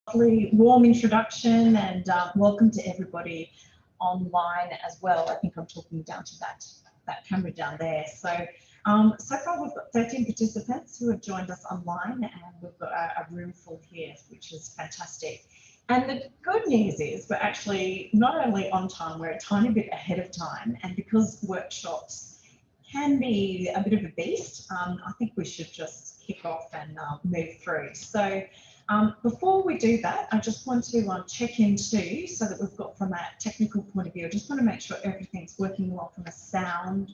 Lovely warm introduction, and welcome to everybody online as well. I think I'm talking down to that camera down there. So far we've got 13 participants who have joined us online, and we've got a room full here, which is fantastic. And the good news is we're actually not only on time, we're a tiny bit ahead of time, and because workshops can be a bit of a beast, I think we should just kick off and move through. So before we do that, I just want to check in too, so that we've got from a technical point of view. I just want to make sure everything's working well from a sound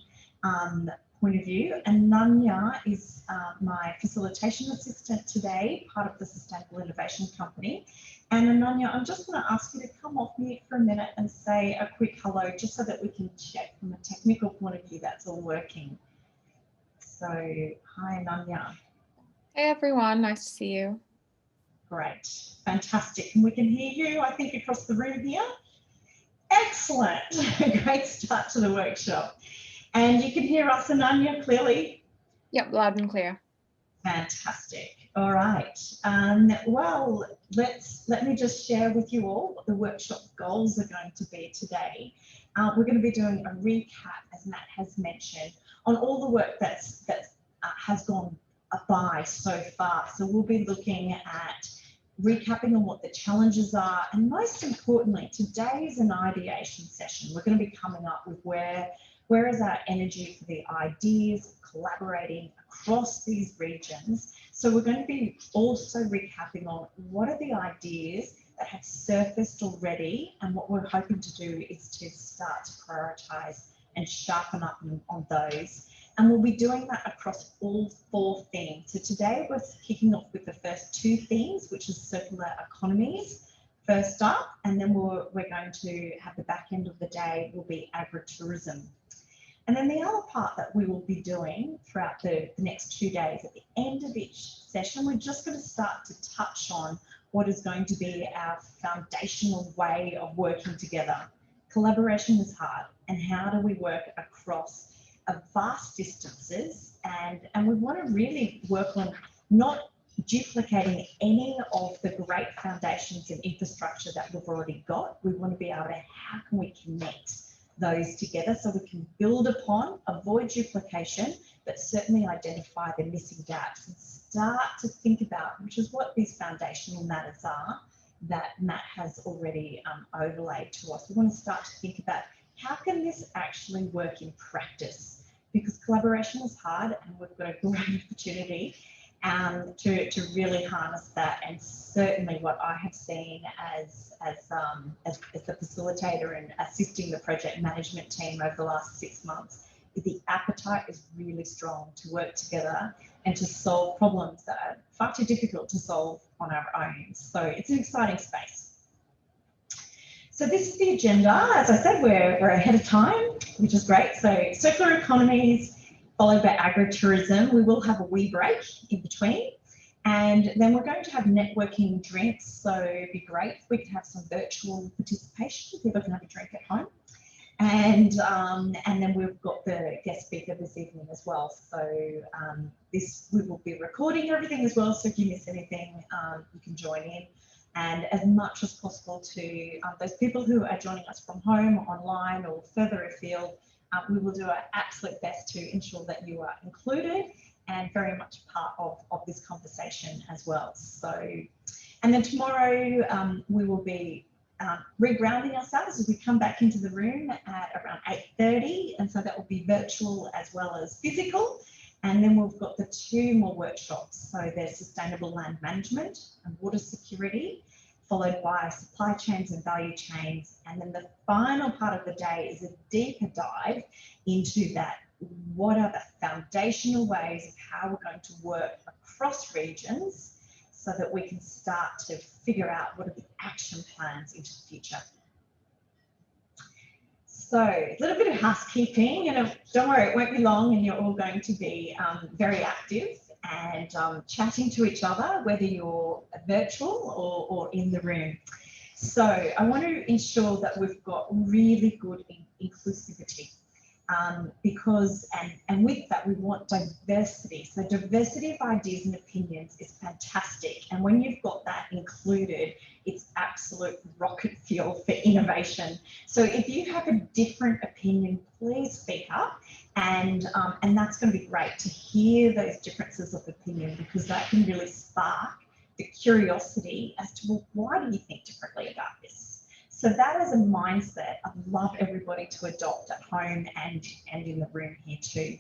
point of view. And Nanya is my facilitation assistant today, part of the Sustainable Innovation Company. And Nanya, I'm just going to ask you to come off mute for a minute and say a quick hello, just so that we can check from a technical point of view that's all working. So, hi Nanya. Hey everyone, nice to see you. Great, fantastic. And we can hear you, I think, across the room here. Excellent, great start to the workshop. And you can hear us, Ananya, clearly? Yep, loud and clear. Fantastic. All right. Well, let me just share with you all what the workshop goals are going to be today. We're going to be doing a recap, as Matt has mentioned, on all the work that has gone by so far. So we'll be looking at recapping on what the challenges are, and most importantly, today is an ideation session. We're going to be coming up with where is our energy for the ideas, collaborating across these regions. So we're going to be also recapping on what are the ideas that have surfaced already, and what we're hoping to do is to start to prioritise and sharpen up on those. And we'll be doing that across all 4 themes. So today we're kicking off with the first 2 themes, which is circular economies first up, and then we're going to have the back end of the day will be agritourism. And then the other part that we will be doing throughout the next 2 days, at the end of each session, we're just going to start to touch on what is going to be our foundational way of working together. Collaboration is hard, and how do we work across vast distances, and we want to really work on not duplicating any of the great foundations and infrastructure that we've already got. We want to be able to, how can we connect those together so we can build upon, avoid duplication, but certainly identify the missing gaps and start to think about, which is what these foundational matters are that Matt has already overlaid to us. We want to start to think about, how can this actually work in practice? Because collaboration is hard, and we've got a great opportunity to really harness that. And certainly what I have seen as the facilitator and assisting the project management team over the last 6 months, is the appetite is really strong to work together and to solve problems that are far too difficult to solve on our own. So it's an exciting space. So this is the agenda. As I said, we're ahead of time, which is great. So circular economies, followed by agritourism. We will have a wee break in between. And then we're going to have networking drinks. So it'd be great if we could have some virtual participation. People can have a drink at home. And then we've got the guest speaker this evening as well. So we will be recording everything as well. So if you miss anything, you can join in. And as much as possible to those people who are joining us from home, online, or further afield, we will do our absolute best to ensure that you are included and very much part of this conversation as well. So, and then tomorrow we will be regrounding ourselves as we come back into the room at around 8:30, and so that will be virtual as well as physical. And then we've got the 2 more workshops. So there's sustainable land management and water security, followed by supply chains and value chains. And then the final part of the day is a deeper dive into that. What are the foundational ways of how we're going to work across regions so that we can start to figure out what are the action plans into the future. So a little bit of housekeeping, don't worry, it won't be long, and you're all going to be very active and chatting to each other, whether you're virtual or in the room. So I want to ensure that we've got really good inclusivity. because with that we want diversity. So diversity of ideas and opinions is fantastic, and when you've got that included, it's absolute rocket fuel for innovation. So if you have a different opinion, please speak up, and that's going to be great to hear those differences of opinion, because that can really spark the curiosity as to, well, why do you think differently about this? So that is a mindset I'd love everybody to adopt at home and in the room here too.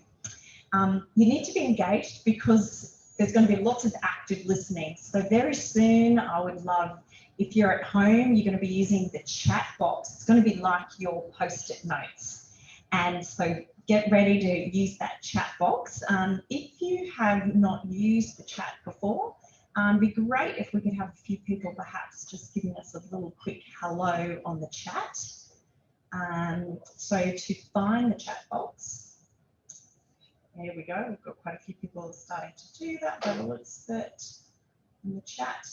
You need to be engaged, because there's going to be lots of active listening. So very soon, I would love, if you're at home, you're going to be using the chat box. It's going to be like your post-it notes. And so get ready to use that chat box. If you have not used the chat before, it'd be great if we could have a few people perhaps just giving us a little quick hello on the chat. So to find the chat box, there we go. We've got quite a few people starting to do that by the looks of it in the chat.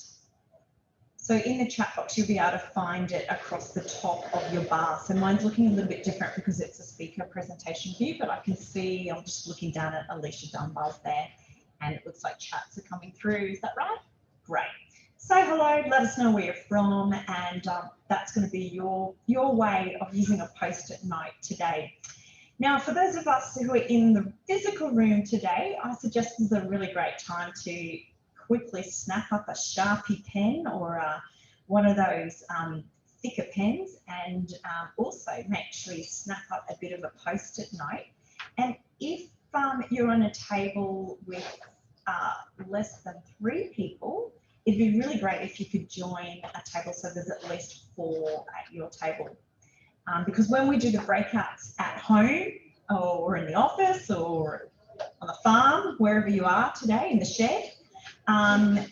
So in the chat box, you'll be able to find it across the top of your bar. So mine's looking a little bit different because it's a speaker presentation view, but I can see, I'm just looking down at Alicia Dunbar's there, and it looks like chats are coming through. Is that right? Great. Say hello, let us know where you're from, and that's going to be your way of using a post-it note today. Now, for those of us who are in the physical room today, I suggest this is a really great time to quickly snap up a Sharpie pen or one of those thicker pens, and also make sure you snap up a bit of a post-it note. And if you're on a table with less than 3 people, it'd be really great if you could join a table so there's at least 4 at your table. Because when we do the breakouts at home or in the office or on the farm, wherever you are today, in the shed,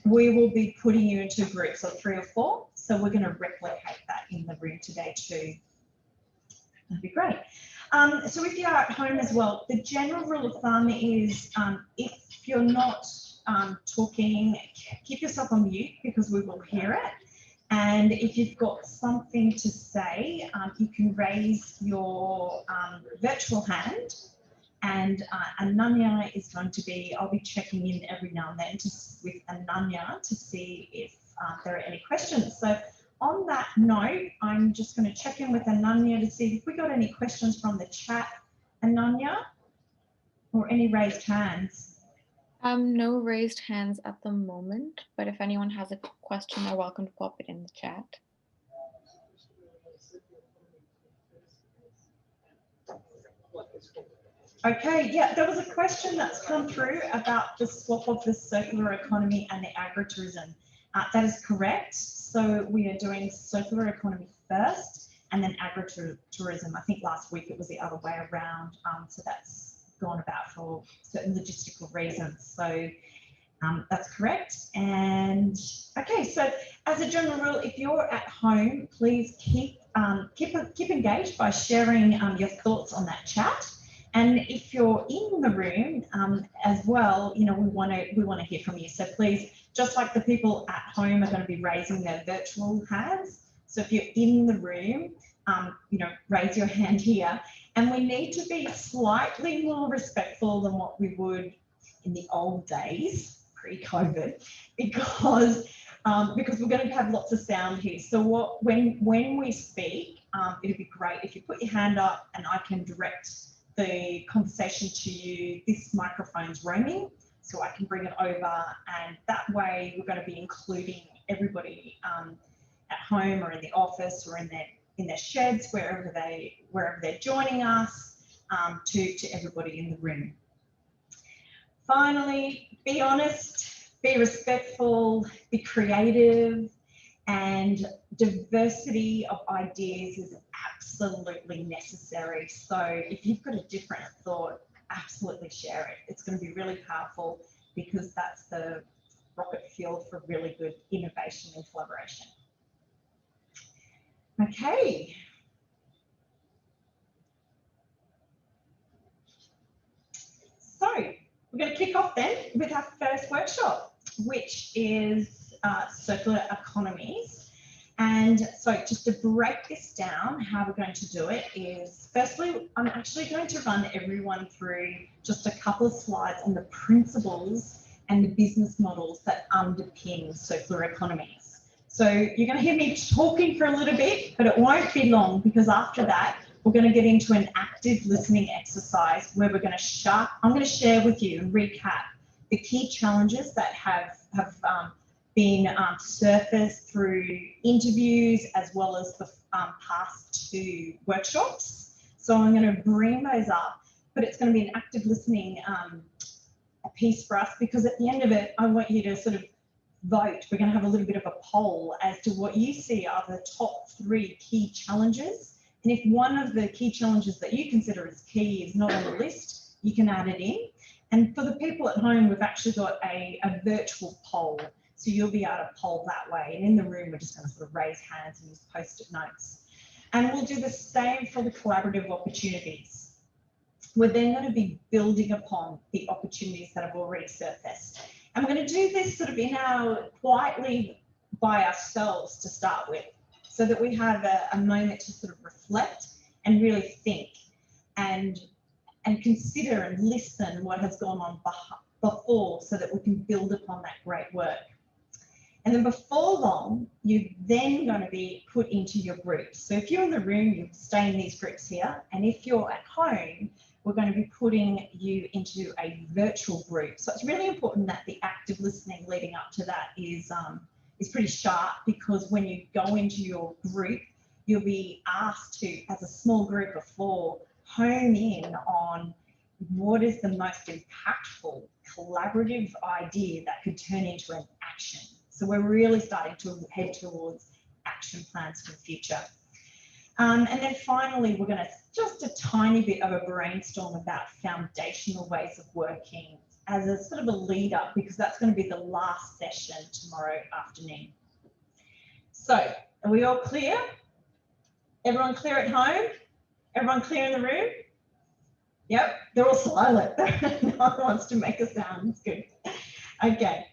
we will be putting you into groups of 3 or 4. So we're going to replicate that in the room today too. That'd be great. So if you're at home as well, the general rule of thumb is if you're not talking, keep yourself on mute because we will hear it. And if you've got something to say, you can raise your virtual hand, and Ananya is going to be, I'll be checking in every now and then with Ananya to see if there are any questions. So on that note, I'm just going to check in with Ananya to see if we got any questions from the chat, Ananya, or any raised hands. No raised hands at the moment, but if anyone has a question, they're welcome to pop it in the chat. Okay, yeah, there was a question that's come through about the swap of the circular economy and the agritourism. That is correct. So we are doing circular economy first and then agritourism. I think last week it was the other way around. So that's gone about for certain logistical reasons. So that's correct. And okay, so as a general rule, if you're at home, please keep engaged by sharing your thoughts on that chat. And if you're in the room as well, you know, we want to hear from you. So please, just like the people at home are going to be raising their virtual hands. So if you're in the room, you know, raise your hand here. And we need to be slightly more respectful than what we would in the old days, pre-COVID, because we're going to have lots of sound here. So when we speak, it'd be great if you put your hand up and I can direct the conversation to you. This microphone's roaming, so I can bring it over, and that way we're going to be including everybody at home or in the office or in their sheds, wherever they're joining us, to everybody in the room. Finally, be honest, be respectful, be creative, and diversity of ideas is absolutely necessary. So if you've got a different thought, absolutely share it. It's going to be really powerful because that's the rocket fuel for really good innovation and collaboration. Okay. So we're going to kick off then with our first workshop, which is circular economies. And And so just to break this down, how we're going to do it is, firstly, I'm actually going to run everyone through just a couple of slides on the principles and the business models that underpin circular economies. So you're going to hear me talking for a little bit, but it won't be long, because after that, we're going to get into an active listening exercise where we're going to I'm going to share with you and recap the key challenges that have been surfaced through interviews as well as the past two workshops. So I'm going to bring those up, but it's going to be an active listening piece for us, because at the end of it, I want you to sort of vote. We're going to have a little bit of a poll as to what you see are the top 3 key challenges. And if one of the key challenges that you consider as key is not on the list, you can add it in. And for the people at home, we've actually got a virtual poll. So you'll be able to poll that way. And in the room, we're just going to sort of raise hands and use post-it notes. And we'll do the same for the collaborative opportunities. We're then going to be building upon the opportunities that have already surfaced. And we're going to do this sort of quietly by ourselves to start with, so that we have a moment to sort of reflect and really think and consider and listen what has gone on before, so that we can build upon that great work. And then before long, you're then going to be put into your groups. So if you're in the room, you stay in these groups here. And if you're at home, we're going to be putting you into a virtual group. So it's really important that the active listening leading up to that is pretty sharp, because when you go into your group, you'll be asked to, as a small group of 4, hone in on what is the most impactful collaborative idea that could turn into an action. So we're really starting to head towards action plans for the future. And then finally, we're going to just a tiny bit of a brainstorm about foundational ways of working as a sort of a lead up, because that's going to be the last session tomorrow afternoon. So are we all clear? Everyone clear at home? Everyone clear in the room? Yep, they're all silent. No one wants to make a sound. It's good. Okay.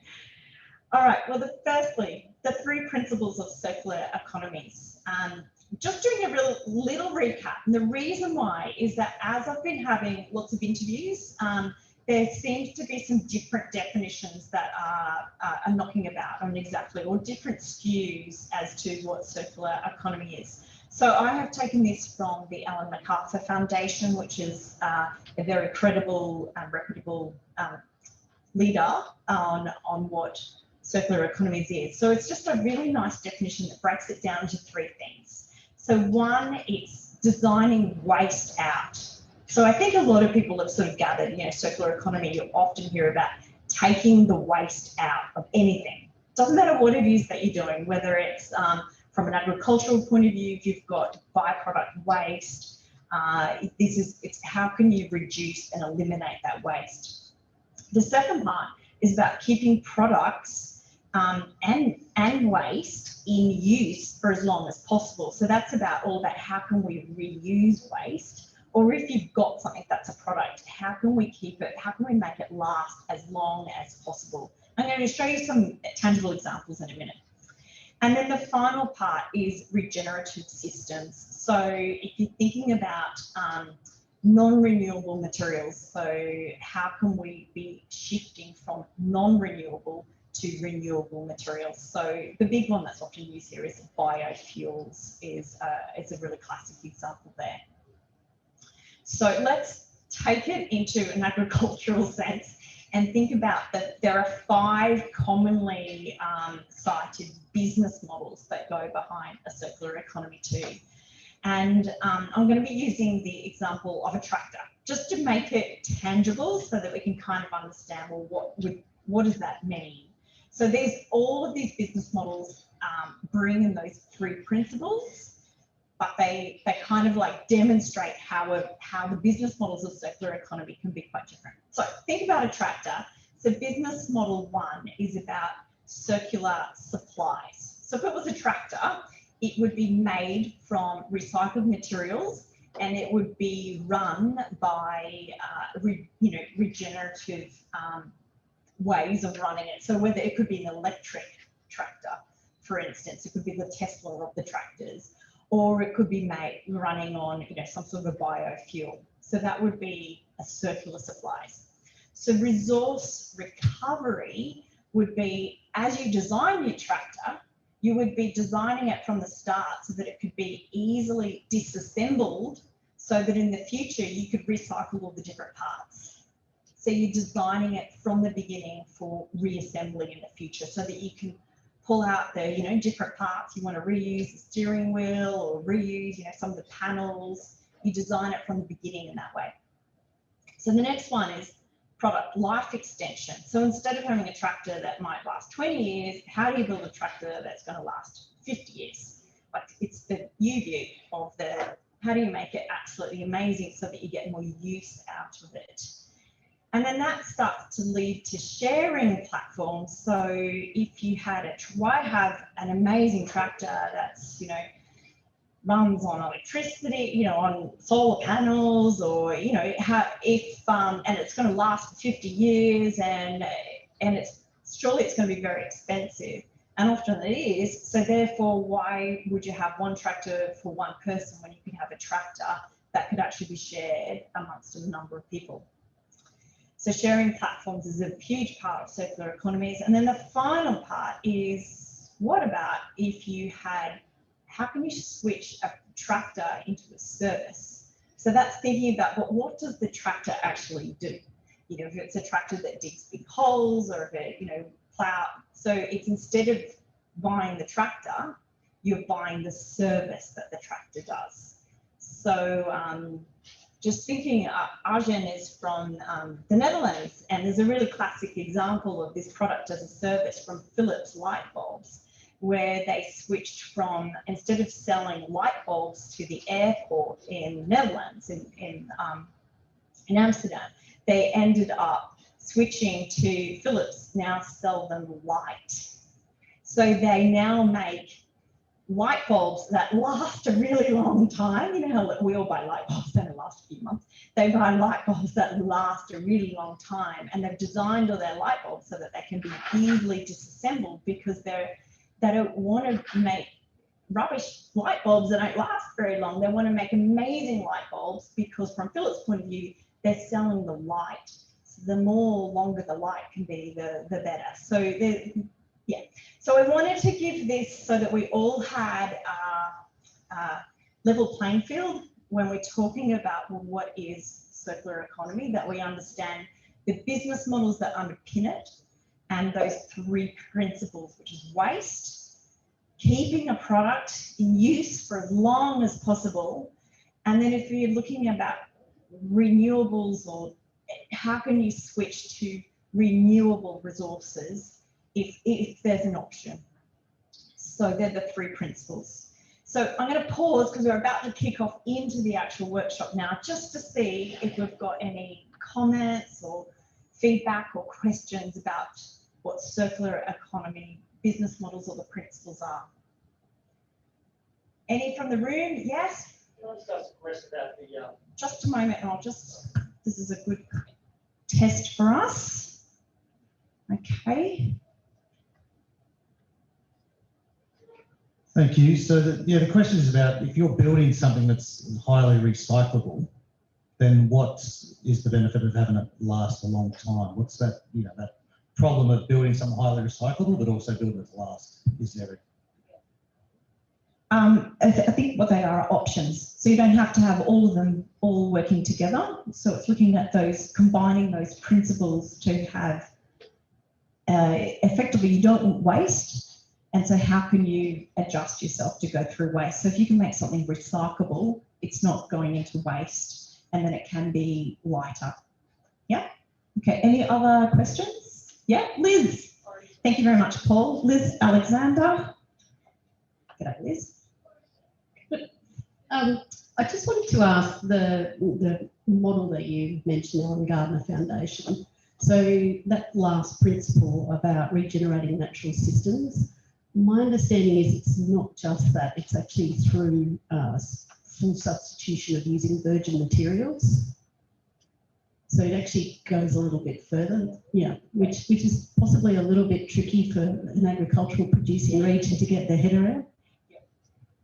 All right, well, firstly, the 3 principles of circular economies. Just doing a little recap. And the reason why is that as I've been having lots of interviews, there seems to be some different definitions that are knocking about on exactly, or different skews as to what circular economy is. So I have taken this from the Ellen MacArthur Foundation, which is a very credible and reputable leader on what circular economies is. So it's just a really nice definition that breaks it down into 3 things. So one, it's designing waste out. So I think a lot of people have sort of gathered, circular economy, you often hear about taking the waste out of anything. Doesn't matter what it is that you're doing, whether it's from an agricultural point of view, if you've got byproduct waste, it's how can you reduce and eliminate that waste. The second part is about keeping products and waste in use for as long as possible. So that's about all that, how can we reuse waste? Or if you've got something that's a product, how can we keep it, how can we make it last as long as possible? I'm going to show you some tangible examples in a minute. And then the final part is regenerative systems. So if you're thinking about non-renewable materials, so how can we be shifting from non-renewable to renewable materials? So the big one that's often used here is biofuels, is a really classic example there. So let's take it into an agricultural sense and think about that there are 5 commonly cited business models that go behind a circular economy too. And I'm going to be using the example of a tractor just to make it tangible, so that we can kind of understand, well, what does that mean? So there's all of these business models bring in those 3 principles, but they kind of like demonstrate how the business models of circular economy can be quite different. So think about a tractor. So business model 1 is about circular supplies. So if it was a tractor, it would be made from recycled materials, and it would be run by regenerative ways of running it. So whether it could be an electric tractor, for instance. It could be the Tesla of the tractors, or it could be running on, some sort of a biofuel. So that would be a circular supplies. So resource recovery would be, as you design your tractor, you would be designing it from the start so that it could be easily disassembled, so that in the future you could recycle all the different parts. So you're designing it from the beginning for reassembly in the future, so that you can pull out the different parts you want to reuse, the steering wheel, or reuse some of the panels. You design it from the beginning in that way. So the next one is product life extension. So instead of having a tractor that might last 20 years, how do you build a tractor that's going to last 50 years? Like, it's the view of how do you make it absolutely amazing so that you get more use out of it? And then that starts to lead to sharing platforms. So if you had I have an amazing tractor that's, runs on electricity, on solar panels, or, and it's going to last for 50 years, and surely it's going to be very expensive. And often it is. So therefore, why would you have one tractor for one person when you could have a tractor that could actually be shared amongst a number of people? So sharing platforms is a huge part of circular economies. And then the final part is, what about if you had, how can you switch a tractor into a service? So that's thinking about, but what does the tractor actually do? If it's a tractor that digs big holes, or if it, plow. So it's, instead of buying the tractor, you're buying the service that the tractor does. So just thinking, Arjen is from the Netherlands, and there's a really classic example of this product as a service from Philips light bulbs, where they switched from, instead of selling light bulbs to the airport in Netherlands, in Amsterdam, they ended up switching to Philips, now sell them light. So they now make light bulbs that last a really long time. You know how we all buy light bulbs that last a few months. They buy light bulbs that last a really long time, and they've designed all their light bulbs so that they can be easily disassembled, because they don't want to make rubbish light bulbs that don't last very long. They want to make amazing light bulbs, because from Philips' point of view, they're selling the light. So the more longer the light can be, the better. So yeah. So I wanted to give this so that we all had a level playing field when we're talking about, well, what is circular economy, that we understand the business models that underpin it, and those three principles, which is waste, keeping a product in use for as long as possible, and then if you're looking about renewables, or how can you switch to renewable resources if there's an option. So they're the three principles. So I'm going to pause, because we're about to kick off into the actual workshop now, just to see if we've got any comments or feedback or questions about what circular economy business models or the principles are. Any from the room? Yes? Can I just ask a question about the... Just a moment, and this is a good test for us. Okay. Thank you. So the question is about, if you're building something that's highly recyclable, then what is the benefit of having it last a long time? What's that, that problem of building something highly recyclable, but also building it to last? Is there I think what they are options. So you don't have to have all of them all working together. So it's looking at those, combining those principles to have, effectively, you don't want waste. And so how can you adjust yourself to go through waste? So if you can make something recyclable, it's not going into waste, and then it can be lighter. Yeah? Okay, any other questions? Yeah, Liz. Thank you very much, Paul. Liz Alexander. G'day, Liz. I just wanted to ask the model that you mentioned, Ellen Gardner Foundation. So that last principle about regenerating natural systems, my understanding is it's not just that, it's actually through full substitution of using virgin materials. So it actually goes a little bit further, yeah, which is possibly a little bit tricky for an agricultural producing region to get their head around.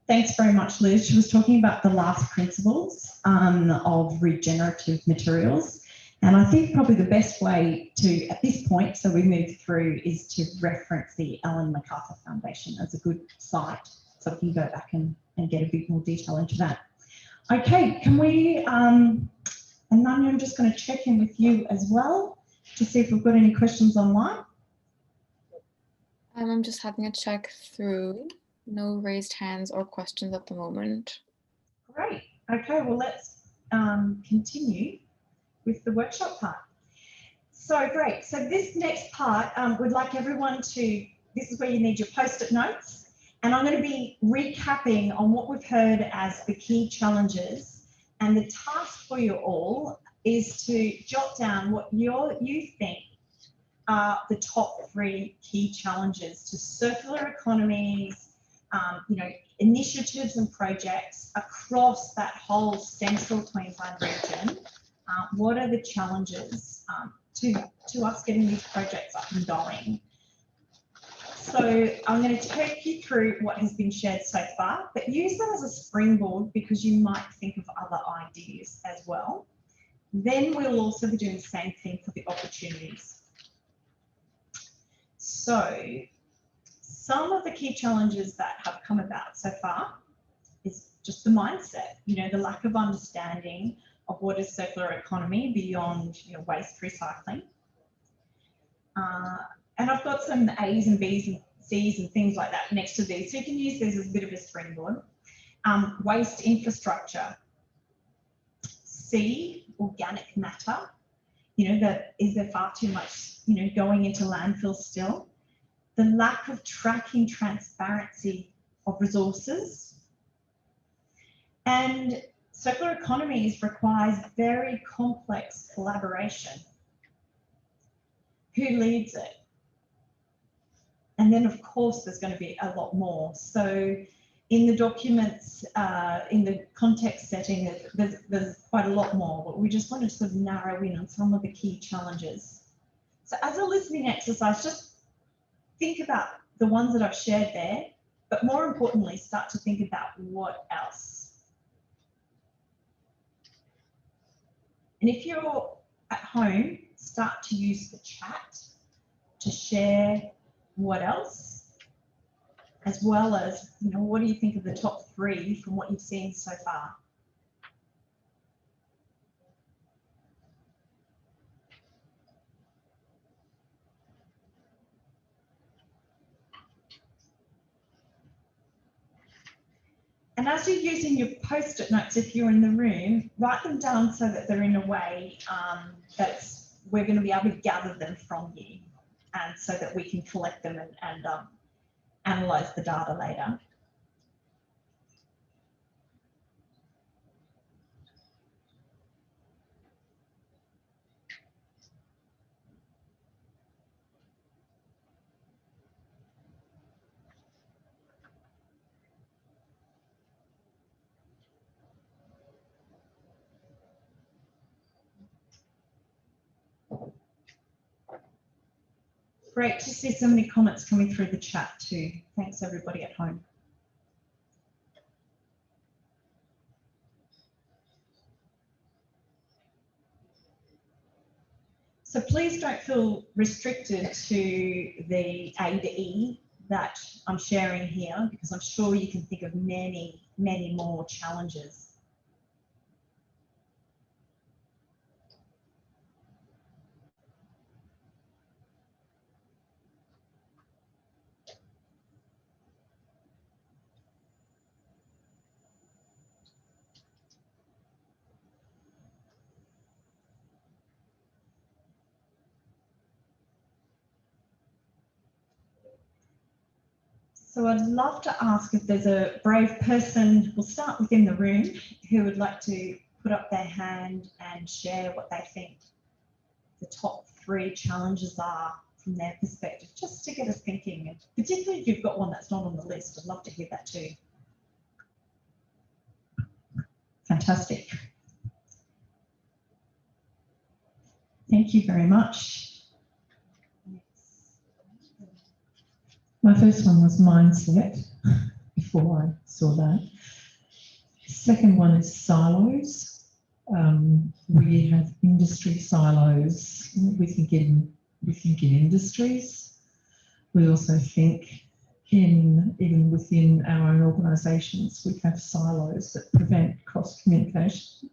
Thanks very much, Liz. She was talking about the last principles of regenerative materials. And I think probably the best way to, at this point, so we move through, is to reference the Ellen MacArthur Foundation as a good site. So we can go back and get a bit more detail into that. Okay, can we, and Nanya, I'm just going to check in with you as well to see if we've got any questions online. I'm just having a check through. No raised hands or questions at the moment. Great. Okay, well, let's continue with the workshop part. So great. So this next part, we'd like everyone to, this is where you need your post-it notes. And I'm going to be recapping on what we've heard as the key challenges. And the task for you all is to jot down what you think are the top 3 key challenges to circular economies, initiatives and projects across that whole Central Queensland region. What are the challenges to us getting these projects up and going? So I'm going to take you through what has been shared so far, but use that as a springboard because you might think of other ideas as well. Then we'll also be doing the same thing for the opportunities. So some of the key challenges that have come about so far is just the mindset, the lack of understanding of what is circular economy beyond waste recycling. And I've got some A's and B's and C's and things like that next to these, so you can use these as a bit of a springboard. Waste infrastructure. C, organic matter. Is there far too much, going into landfill still? The lack of tracking transparency of resources. And circular economies requires very complex collaboration. Who leads it? And then, of course, there's going to be a lot more. So in the documents, in the context setting, there's quite a lot more, but we just want to sort of narrow in on some of the key challenges. So as a listening exercise, just think about the ones that I've shared there, but more importantly, start to think about what else. And if you're at home, start to use the chat to share what else, as well as, what do you think of the top 3 from what you've seen so far? And as you're using your post-it notes, if you're in the room, write them down so that they're in a way that we're going to be able to gather them from you, and so that we can collect them and analyze the data later. Great to see so many comments coming through the chat too. Thanks everybody at home. So please don't feel restricted to the A to E that I'm sharing here, because I'm sure you can think of many, many more challenges. So I'd love to ask if there's a brave person, we'll start within the room, who would like to put up their hand and share what they think the top 3 challenges are from their perspective, just to get us thinking. And particularly if you've got one that's not on the list, I'd love to hear that too. Fantastic. Thank you very much. My first one was mindset before I saw that. Second one is silos. We have industry silos. We think in industries. We also think even within our own organisations, we have silos that prevent cross communication.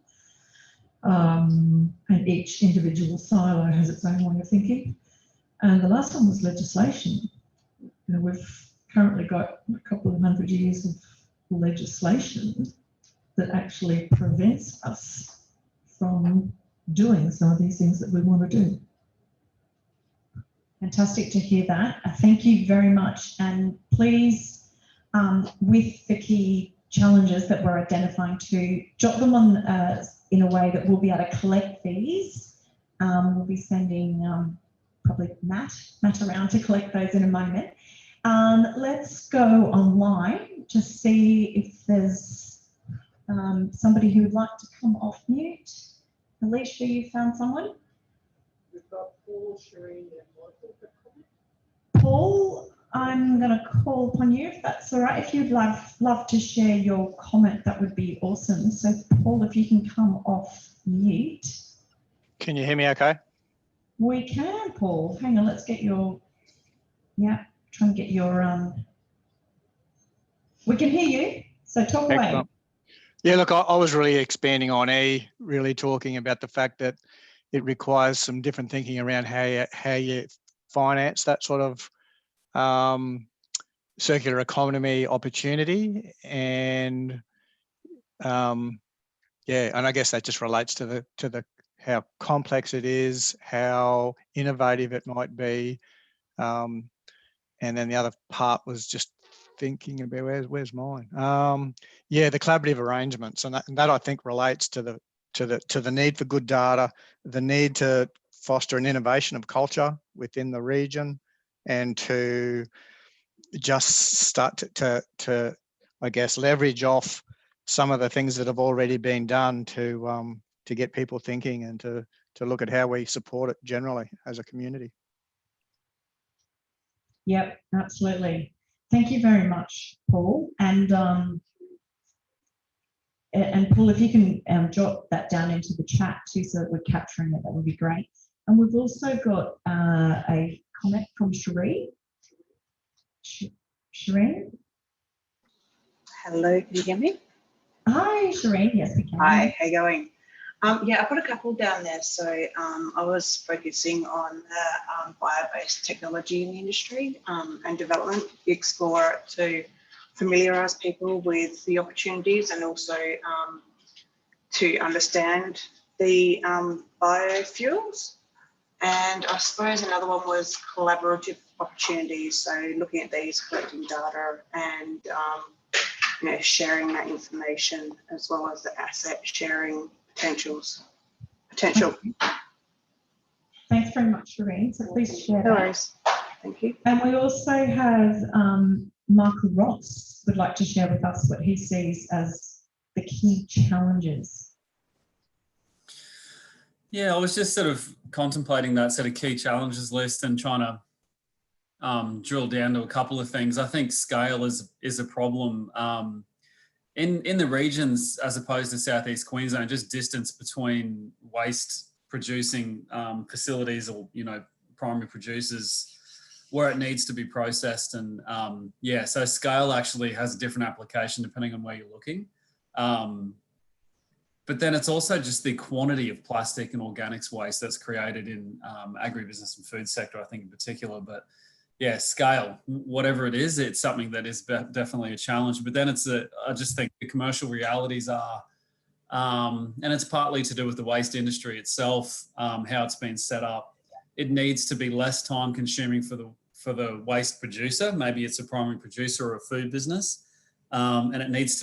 And each individual silo has its own way of thinking. And the last one was legislation. You know, we've currently got a couple of 100 years of legislation that actually prevents us from doing some of these things that we want to do. Fantastic to hear that. Thank you very much. And please, with the key challenges that we're identifying, to jot them on in a way that we'll be able to collect these. We'll be sending probably Matt around to collect those in a moment. Let's go online to see if there's somebody who would like to come off mute. Alicia, you found someone? We've got Paul, Shireen, and Michael. Paul, I'm going to call upon you if that's all right. If you'd love to share your comment, that would be awesome. So, Paul, if you can come off mute. Can you hear me okay? We can, Paul. Hang on, let's get your, yeah, try and get your, we can hear you, so talk away. Excellent. Yeah, look, I was really expanding on really talking about the fact that it requires some different thinking around how you finance that sort of circular economy opportunity, and yeah, and I guess that just relates to the how complex it is, how innovative it might be, and then the other part was just thinking about where's mine. Yeah, the collaborative arrangements, and that I think relates to the need for good data, the need to foster an innovation of culture within the region, and to just start to I guess leverage off some of the things that have already been done to get people thinking, and to look at how we support it generally as a community. Yep, absolutely. Thank you very much, Paul. And Paul, if you can jot that down into the chat too, so that we're capturing it, that would be great. And we've also got a comment from Shireen. Shireen? Hello, can you hear me? Hi, Shireen. Yes, we can. Hi, how you going? Yeah, I've got a couple down there. So I was focusing on the bio-based technology in the industry and development, explore to familiarise people with the opportunities, and also to understand the biofuels. And I suppose another one was collaborative opportunities. So looking at these, collecting data, and you know, sharing that information, as well as the asset sharing potential. Thanks very much, Shireen. So please share No that. worries. Thank you. And we also have Michael Ross would like to share with us what he sees as the key challenges. Yeah, I was just sort of contemplating that sort of key challenges list and trying to drill down to a couple of things. I think scale is a problem in the regions, as opposed to Southeast Queensland. Just distance between waste producing facilities, or primary producers, where it needs to be processed, and yeah, so scale actually has a different application depending on where you're looking. But then it's also just the quantity of plastic and organics waste that's created in agribusiness and food sector, I think in particular. But yeah, scale, whatever it is, it's something that is definitely a challenge. But then I just think the commercial realities are, and it's partly to do with the waste industry itself, how it's been set up. It needs to be less time consuming for the waste producer. Maybe it's a primary producer or a food business. And there needs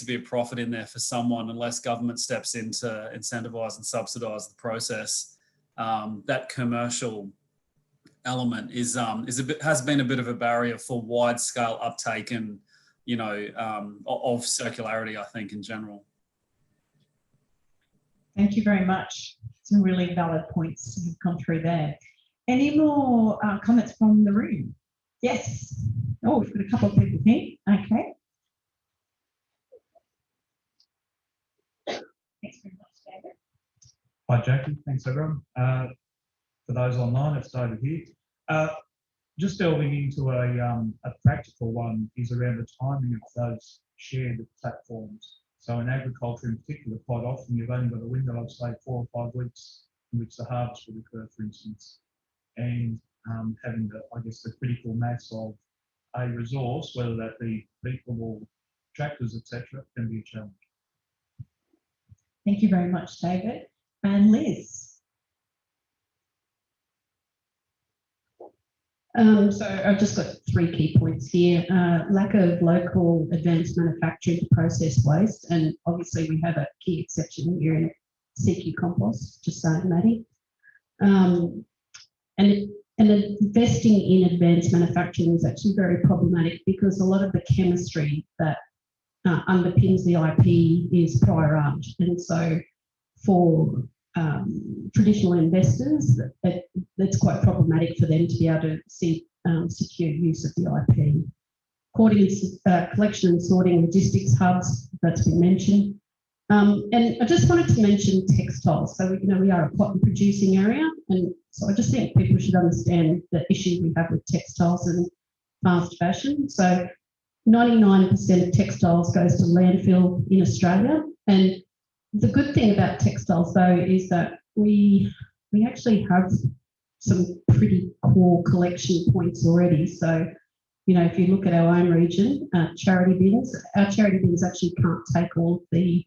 to be a profit in there for someone, unless government steps in to incentivise and subsidise the process. That commercial element has been a bit of a barrier for wide scale uptake and of circularity, I think, in general. Thank you very much. Some really valid points have come through there. Any more comments from the room? Yes. Oh, we've got a couple of people here. Okay. Thanks very much, David. Hi, Jackie. Thanks, everyone. For those online, it's David here. Just delving into a practical one is around the timing of those shared platforms. So in agriculture in particular, quite often you've only got a window of, say, 4 or 5 weeks in which the harvest would occur, for instance. And having the, I guess, the critical mass of a resource, whether that be people or tractors, etc., can be a challenge. Thank you very much, David. And Liz. So I've just got 3 key points here. Lack of local advanced manufacturing to process waste, and obviously we have a key exception here in CQ compost, just saying, Maddie. And investing in advanced manufacturing is actually very problematic because a lot of the chemistry that underpins the IP is prior art, and so for traditional investors, that's quite problematic for them to be able to see secure use of the IP. Collection and sorting logistics hubs, that's been mentioned. And I just wanted to mention textiles. So, we are a cotton producing area, and so I just think people should understand the issue we have with textiles and fast fashion. So 99% of textiles goes to landfill in Australia, and the good thing about textiles, though, is that we actually have some pretty core collection points already. So, if you look at our own region, charity bins, our charity bins actually can't take all of the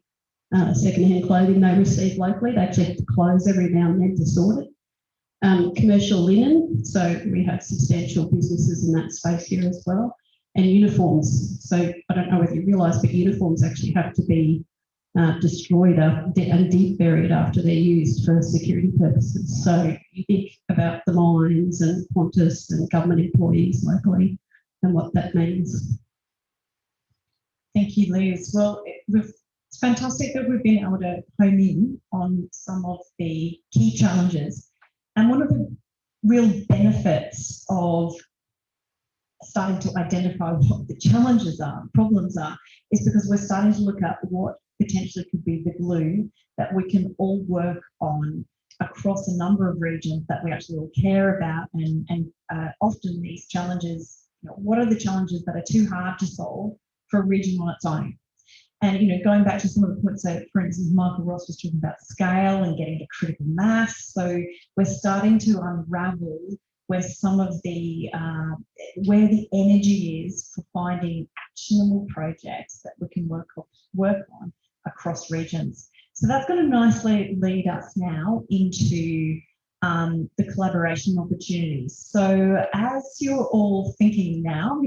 second-hand clothing they receive locally. They actually have to close every now and then to sort it. Commercial linen, so we have substantial businesses in that space here as well. And uniforms. So I don't know whether you realise, but uniforms actually have to be destroyed and deep buried after they're used for security purposes. So you think about the mines and Qantas and government employees locally and what that means. Thank you, Liz. Well, it's fantastic that we've been able to home in on some of the key challenges. And one of the real benefits of starting to identify what the challenges are, problems are, is because we're starting to look at what potentially could be the glue that we can all work on across a number of regions that we actually all care about. And often these challenges, what are the challenges that are too hard to solve for a region on its own? And, going back to some of the points that, for instance, Michael Ross was talking about scale and getting to critical mass. So we're starting to unravel where some of the, where the energy is for finding actionable projects that we can work on across regions. So that's going to nicely lead us now into the collaboration opportunities. So as you're all thinking now,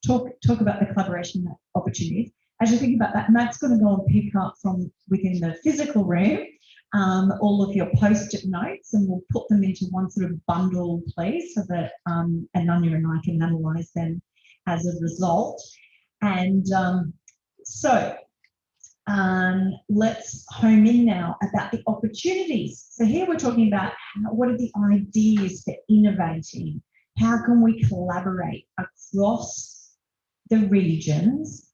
talk about the collaboration opportunities. As you think about that, Matt's going to go and pick up from within the physical room all of your post-it notes, and we'll put them into one sort of bundle, please, so that Ananya and I can analyse them as a result. And let's home in now about the opportunities. So here we're talking about what are the ideas for innovating? How can we collaborate across the regions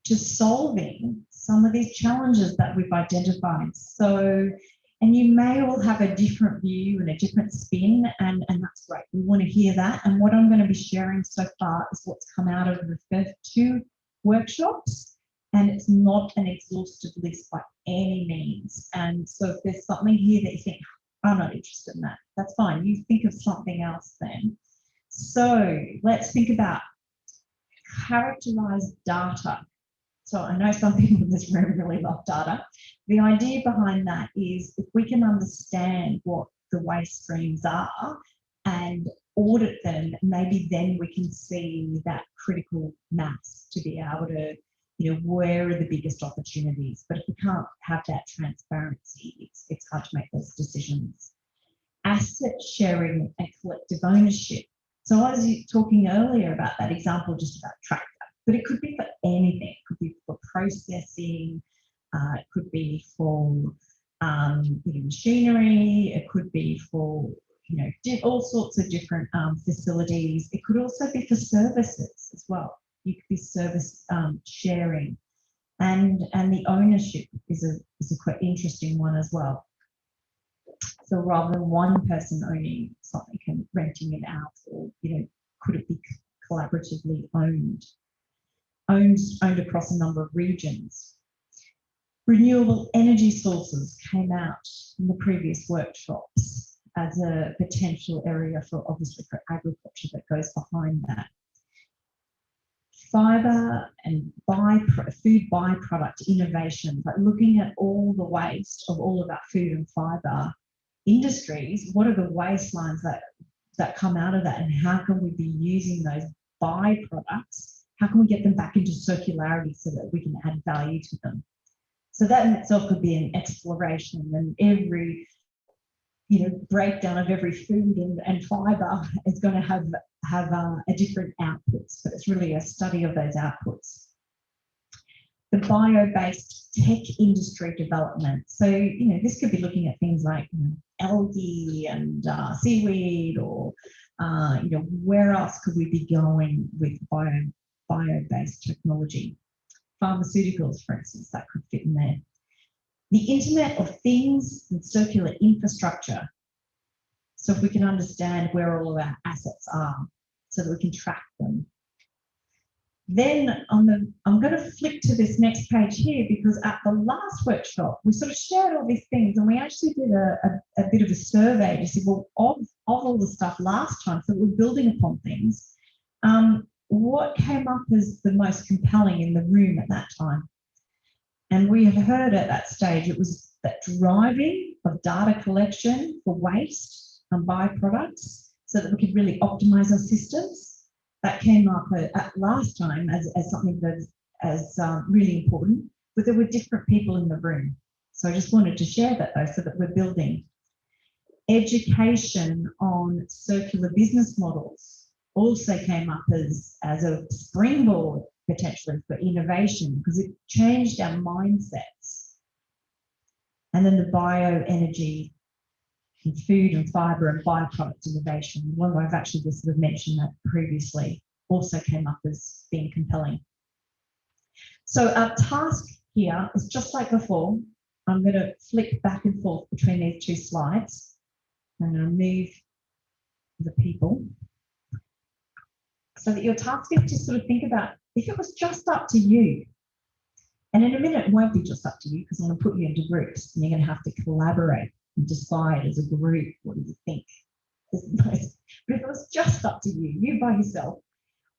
to solving some of these challenges that we've identified? So, and you may all have a different view and a different spin, and that's great. We want to hear that. And what I'm going to be sharing so far is what's come out of the first 2 workshops, and it's not an exhaustive list by any means. And so if there's something here that you think, I'm not interested in that, that's fine. You think of something else then. So let's think about characterize data. So I know some people in this room really love data. The idea behind that is if we can understand what the waste streams are and audit them, maybe then we can see that critical mass to be able to, where are the biggest opportunities? But if we can't have that transparency, it's hard to make those decisions. Asset sharing and collective ownership. So I was talking earlier about that example just about tractor, but it could be for anything. It could be for processing, it could be for machinery. It could be for all sorts of different facilities. It could also be for services as well. You could be service sharing, and the ownership is a quite interesting one as well. So rather than one person owning something and renting it out, or could it be collaboratively owned across a number of regions? Renewable energy sources came out in the previous workshops as a potential area for, obviously, for agriculture that goes behind that. Fibre and food byproduct innovation, but looking at all the waste of all of that food and fibre industries, what are the waistelines that come out of that, and how can we be using those byproducts? How can we get them back into circularity so that we can add value to them? So that in itself could be an exploration, and every breakdown of every food and fibre is going to have a different outputs, but it's really a study of those outputs. The bio-based tech industry development. So, this could be looking at things like algae and seaweed, or, where else could we be going with bio-based technology? Pharmaceuticals, for instance, that could fit in there. The Internet of Things and circular infrastructure. So if we can understand where all of our assets are so that we can track them. Then I'm going to flip to this next page here, because at the last workshop, we sort of shared all these things, and we actually did a bit of a survey to see, well, of all the stuff last time, so we're building upon things, what came up as the most compelling in the room at that time? And we had heard at that stage, it was that driving of data collection for waste and byproducts so that we could really optimize our systems. That came up at last time as something that's really important, but there were different people in the room. So I just wanted to share that, though, so that we're building. Education on circular business models also came up as a springboard potentially for innovation, because it changed our mindsets. And then the bioenergy and food and fibre and byproduct innovation, one where I've actually just sort of mentioned that previously, also came up as being compelling. So our task here is just like before. I'm going to flick back and forth between these two slides. I'm going to move the people so that your task is to sort of think about, if it was just up to you, and in a minute it won't be just up to you, because I'm going to put you into groups and you're going to have to collaborate and decide as a group, what do you think is the most. But if it was just up to you, you by yourself,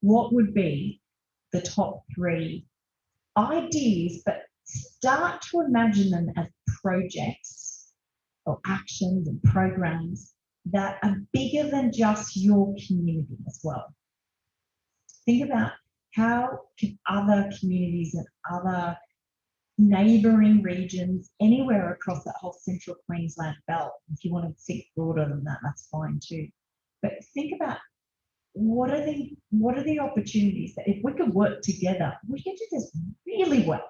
what would be the top 3 ideas, but start to imagine them as projects or actions and programs that are bigger than just your community as well. Think about how can other communities and other neighbouring regions, anywhere across that whole Central Queensland belt, if you want to think broader than that, that's fine too. But think about what are the opportunities that if we could work together, we can do this really well,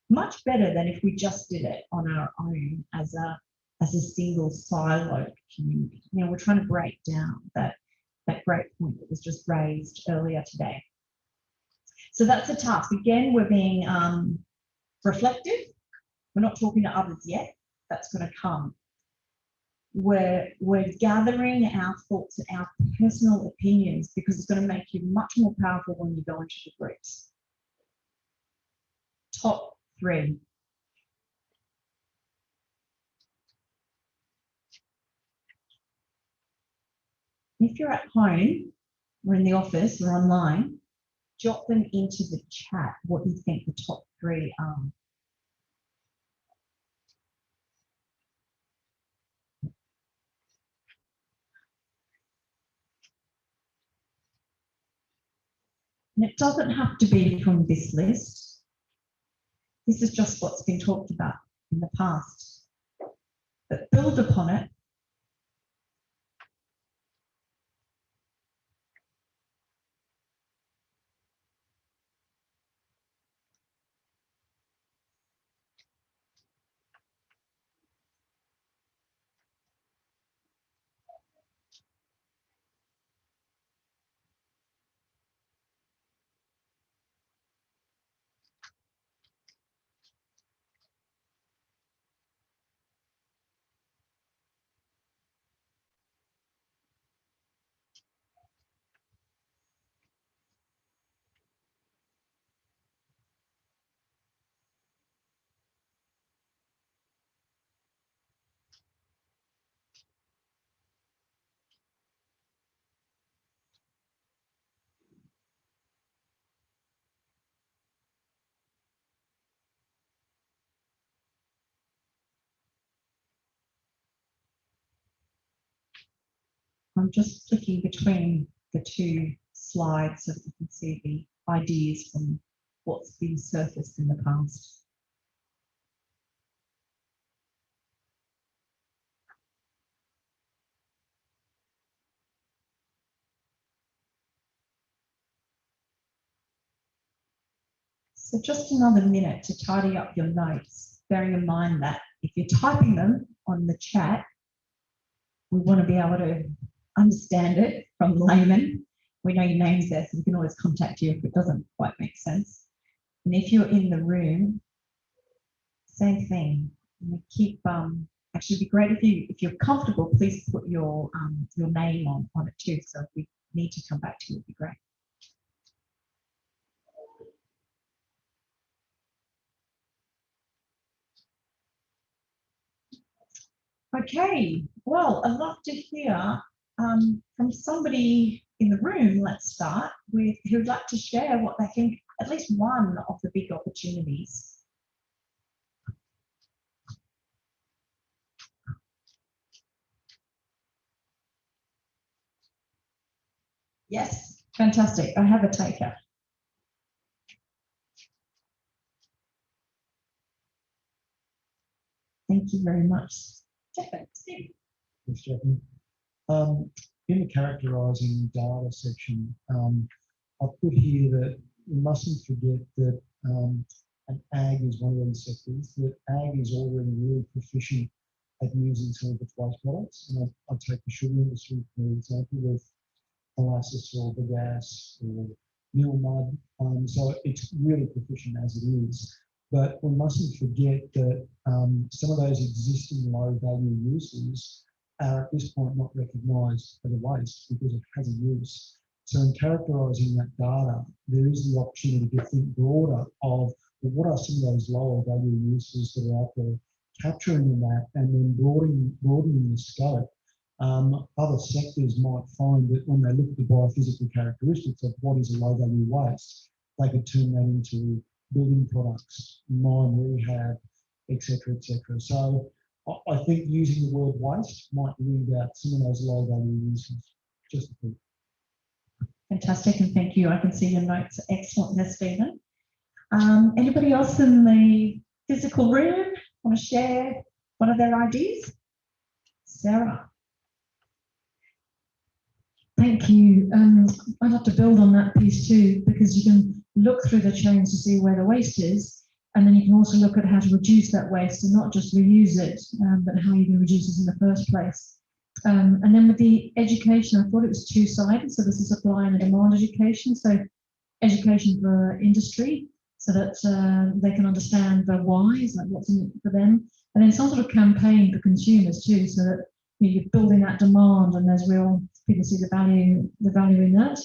much better than if we just did it on our own as a single siloed community. We're trying to break down that great point that was just raised earlier today. So that's the task. Again, we're being reflective. We're not talking to others yet. That's going to come. We're gathering our thoughts and our personal opinions, because it's going to make you much more powerful when you go into the groups. Top 3. If you're at home or in the office or online, jot them into the chat what you think the top 3 are. And it doesn't have to be from this list. This is just what's been talked about in the past. But build upon it. I'm just flicking between the two slides so that you can see the ideas from what's been surfaced in the past. So just another minute to tidy up your notes, bearing in mind that if you're typing them on the chat, we want to be able to understand it from layman. We know your name's there, so we can always contact you if it doesn't quite make sense. And if you're in the room, same thing. You keep actually, it'd be great if you're comfortable, please put your name on it too. So if we need to come back to you, it'd be great. Okay, well, I'd love to hear from somebody in the room. Let's start with who'd like to share what they think, at least one of the big opportunities. Yes, fantastic. I have a taker. Thank you very much. Steve. Thanks, Jackie. In the characterising data section, I've put here that we mustn't forget that and ag is one of those sectors that ag is already really proficient at using some of its waste products. And I'll take the sugar industry for example with molasses or bagasse or mill mud. So it's really proficient as it is. But we mustn't forget that some of those existing low value uses are at this point not recognised as a waste because it has a use. So in characterising that data, there is the opportunity to think broader of well, what are some of those lower value uses that are out there, capturing that and then broadening the scope. Other sectors might find that when they look at the biophysical characteristics of what is a low value waste, they could turn that into building products, mine rehab, etc., etc. So I think using the word waste might leave out some of those low value uses. Just a thought. Fantastic, and thank you. I can see your notes are excellent there, Stephen. Anybody else in the physical room want to share one of their ideas? Sarah. Thank you. I'd like to build on that piece too, because you can look through the chains to see where the waste is, and then you can also look at how to reduce that waste and not just reuse it, but how you can reduce it in the first place. And then with the education, I thought it was two-sided. So this is supply and demand education. So education for industry so that they can understand the whys, like what's in it for them. And then some sort of campaign for consumers too, so that you're building that demand and there's real, people see the value in that.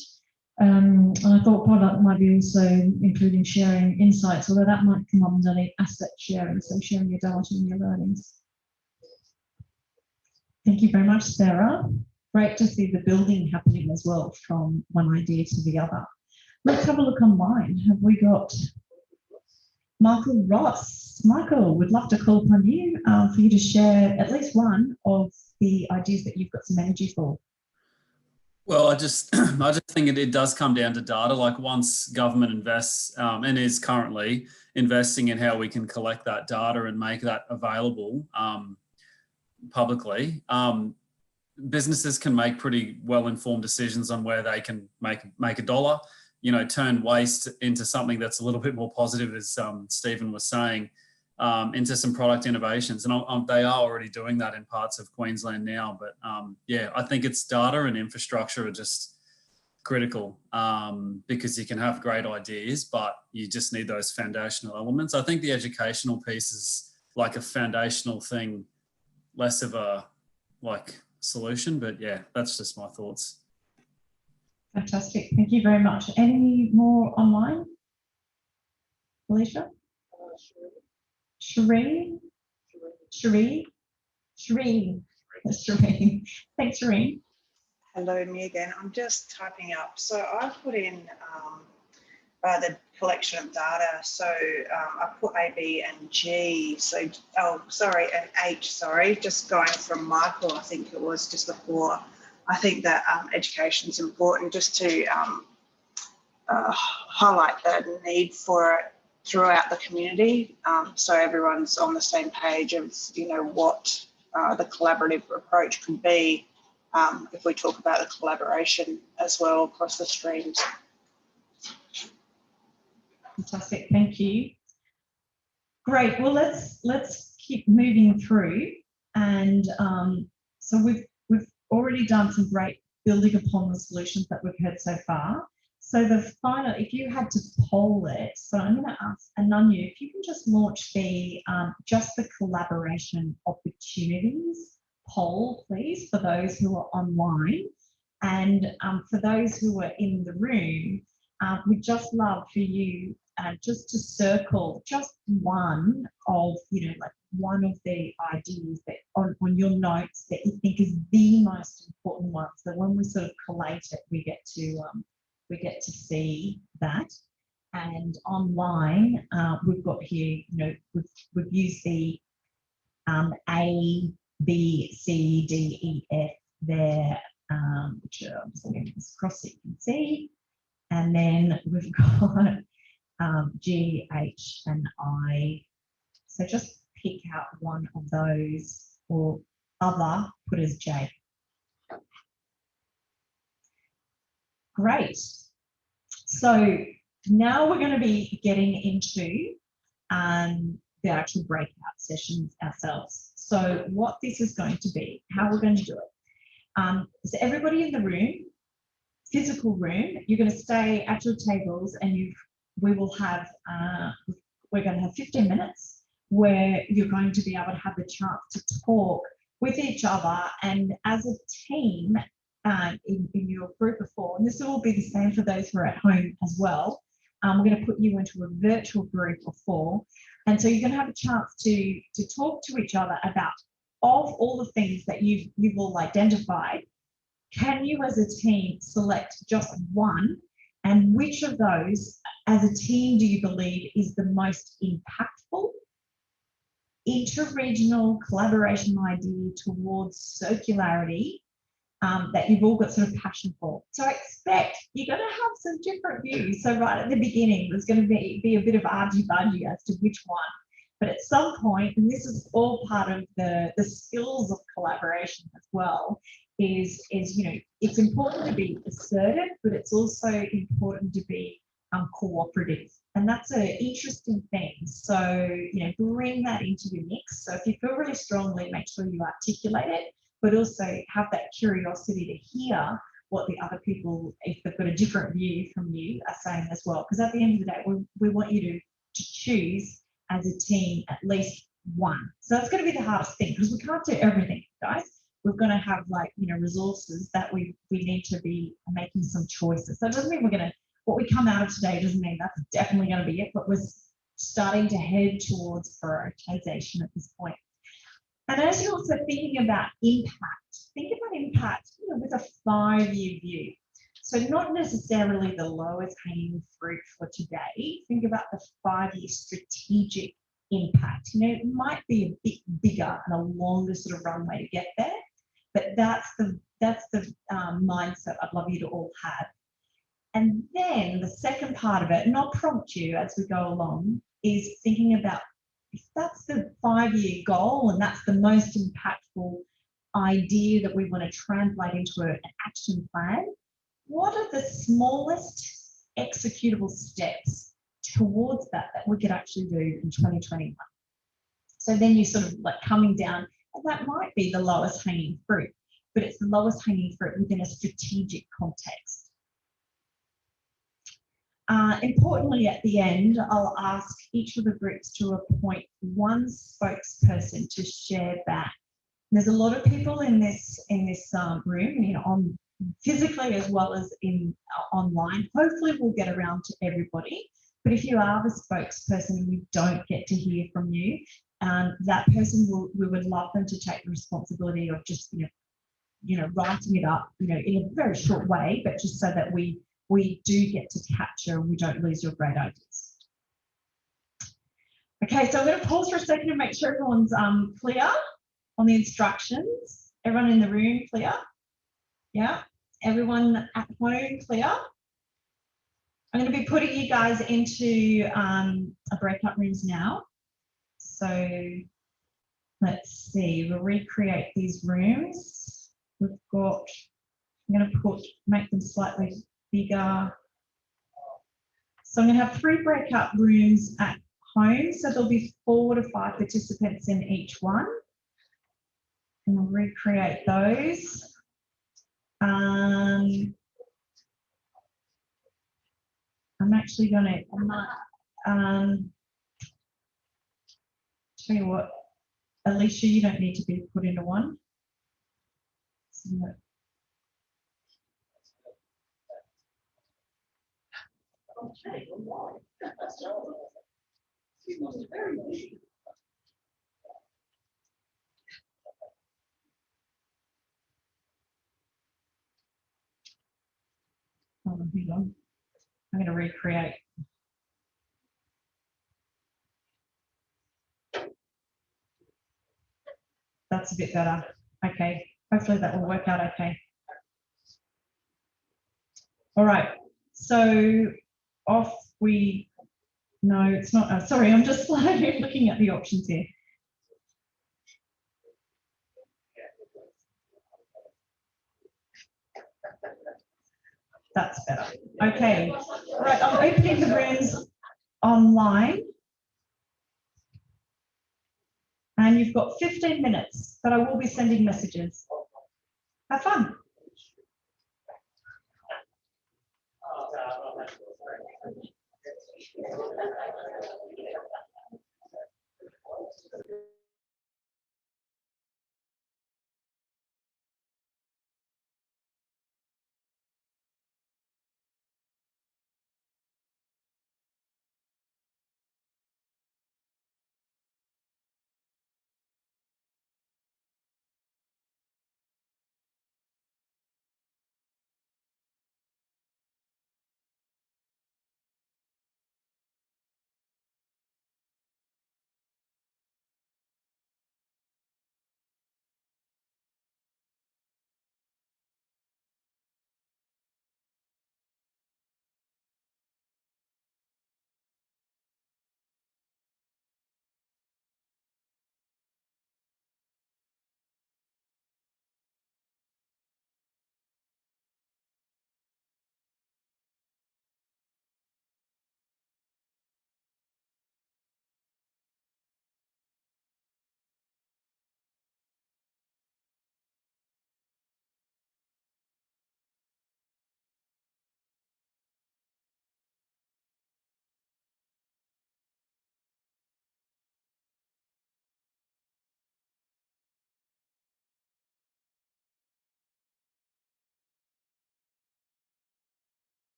And I thought product might be also including sharing insights, although that might come under the asset sharing, so sharing your data and your learnings. Thank you very much, Sarah. Great to see the building happening as well from one idea to the other. Let's have a look online. Have we got Michael Ross? Michael, we'd love to call upon you for you to share at least one of the ideas that you've got some energy for. Well, I just think it does come down to data. Like once government invests and is currently investing in how we can collect that data and make that available publicly, businesses can make pretty well-informed decisions on where they can make a dollar, you know, turn waste into something that's a little bit more positive, as Stephen was saying, into some product innovations. And they are already doing that in parts of Queensland now. But yeah, I think it's data and infrastructure are just critical because you can have great ideas, but you just need those foundational elements. I think the educational piece is like a foundational thing, less of a solution, but yeah, that's just my thoughts. Fantastic, thank you very much. Any more online? Alicia? Shireen? Thanks, Shireen. Hello, me again. I'm just typing up. So I put in the collection of data. So I put A, B, and G. So, and H, sorry. Just going from Michael, I think it was just before, I think that education is important just to highlight the need for it throughout the community, so everyone's on the same page of, you know, what the collaborative approach could be if we talk about the collaboration as well across the streams. Fantastic, thank you. Great. Well, let's keep moving through, and so we've already done some great building upon the solutions that we've heard so far. So the final, if you had to poll it, so I'm going to ask Ananya if you can just launch the just the collaboration opportunities poll, please, for those who are online, and for those who are in the room, we'd just love for you just to circle just one of, you know, like one of the ideas that on your notes that you think is the most important one. So when we sort of collate it, we get to see that. And online, we've got here, you know, we've used the A, B, C, D, E, F there, which I'm just going to just cross so you can see. And then we've got G, H, and I. So just pick out one of those, or other, put as J. Great. So now we're going to be getting into the actual breakout sessions ourselves. So what this is going to be, how we're going to do it. So everybody in the room, physical room, you're going to stay at your tables, and we will have, we're going to have 15 minutes where you're going to be able to have the chance to talk with each other and as a team in your group of four. And this will be the same for those who are at home as well. We're going to put you into a virtual group of four. And so you're going to have a chance to talk to each other about, of all the things that you've all identified, can you as a team select just one, and which of those as a team do you believe is the most impactful inter-regional collaboration idea towards circularity that you've all got sort of passion for? So I expect you're going to have some different views. So right at the beginning, there's going to be a bit of argy-bargy as to which one. But at some point, and this is all part of the skills of collaboration as well, is you know, it's important to be assertive, but it's also important to be cooperative. And that's an interesting thing. So, you know, bring that into your mix. So if you feel really strongly, make sure you articulate it, but also have that curiosity to hear what the other people, if they've got a different view from you, are saying as well. Because at the end of the day, we want you to choose as a team at least one. So that's going to be the hardest thing, because we can't do everything, guys. We're going to have, like, you know, resources that we need to be making some choices. So it doesn't mean we're going to, what we come out of today doesn't mean that's definitely going to be it, but we're starting to head towards prioritization at this point. And as you're also thinking about impact, think about impact, you know, with a 5-year view. So not necessarily the lowest hanging fruit for today. Think about the 5-year strategic impact. You know, it might be a bit bigger and a longer sort of runway to get there, but that's the mindset I'd love you to all have. And then the second part of it, and I'll prompt you as we go along, is thinking about, if that's the 5-year goal and that's the most impactful idea that we want to translate into an action plan, what are the smallest executable steps towards that we could actually do in 2021? So then you're sort of like coming down, and that might be the lowest hanging fruit, but it's the lowest hanging fruit within a strategic context. Importantly, at the end, I'll ask each of the groups to appoint one spokesperson to share back. There's a lot of people in this room, you know, on physically as well as in online. Hopefully, we'll get around to everybody. But if you are the spokesperson and we don't get to hear from you, that person we would love them to take the responsibility of just you know writing it up, you know, in a very short way, but just so that we do get to capture and we don't lose your great ideas. Okay, so I'm going to pause for a second to make sure everyone's clear on the instructions. Everyone in the room clear? Yeah, everyone at home clear? I'm going to be putting you guys into a breakout rooms now. So let's see, we'll recreate these rooms. We've got, I'm going to make them slightly bigger. So I'm going to have 3 breakout rooms at home. So there'll be 4 to 5 participants in each one. And I'll recreate those. I'm actually going to, tell you what, Alicia, you don't need to be put into one. So, hang on. I'm going to recreate. That's a bit better. Okay, hopefully that will work out okay. All right, so off we, no, it's not, sorry, I'm just looking at the options here. That's better. Okay, all right, I'm opening the rooms online. And you've got 15 minutes, but I will be sending messages. Have fun.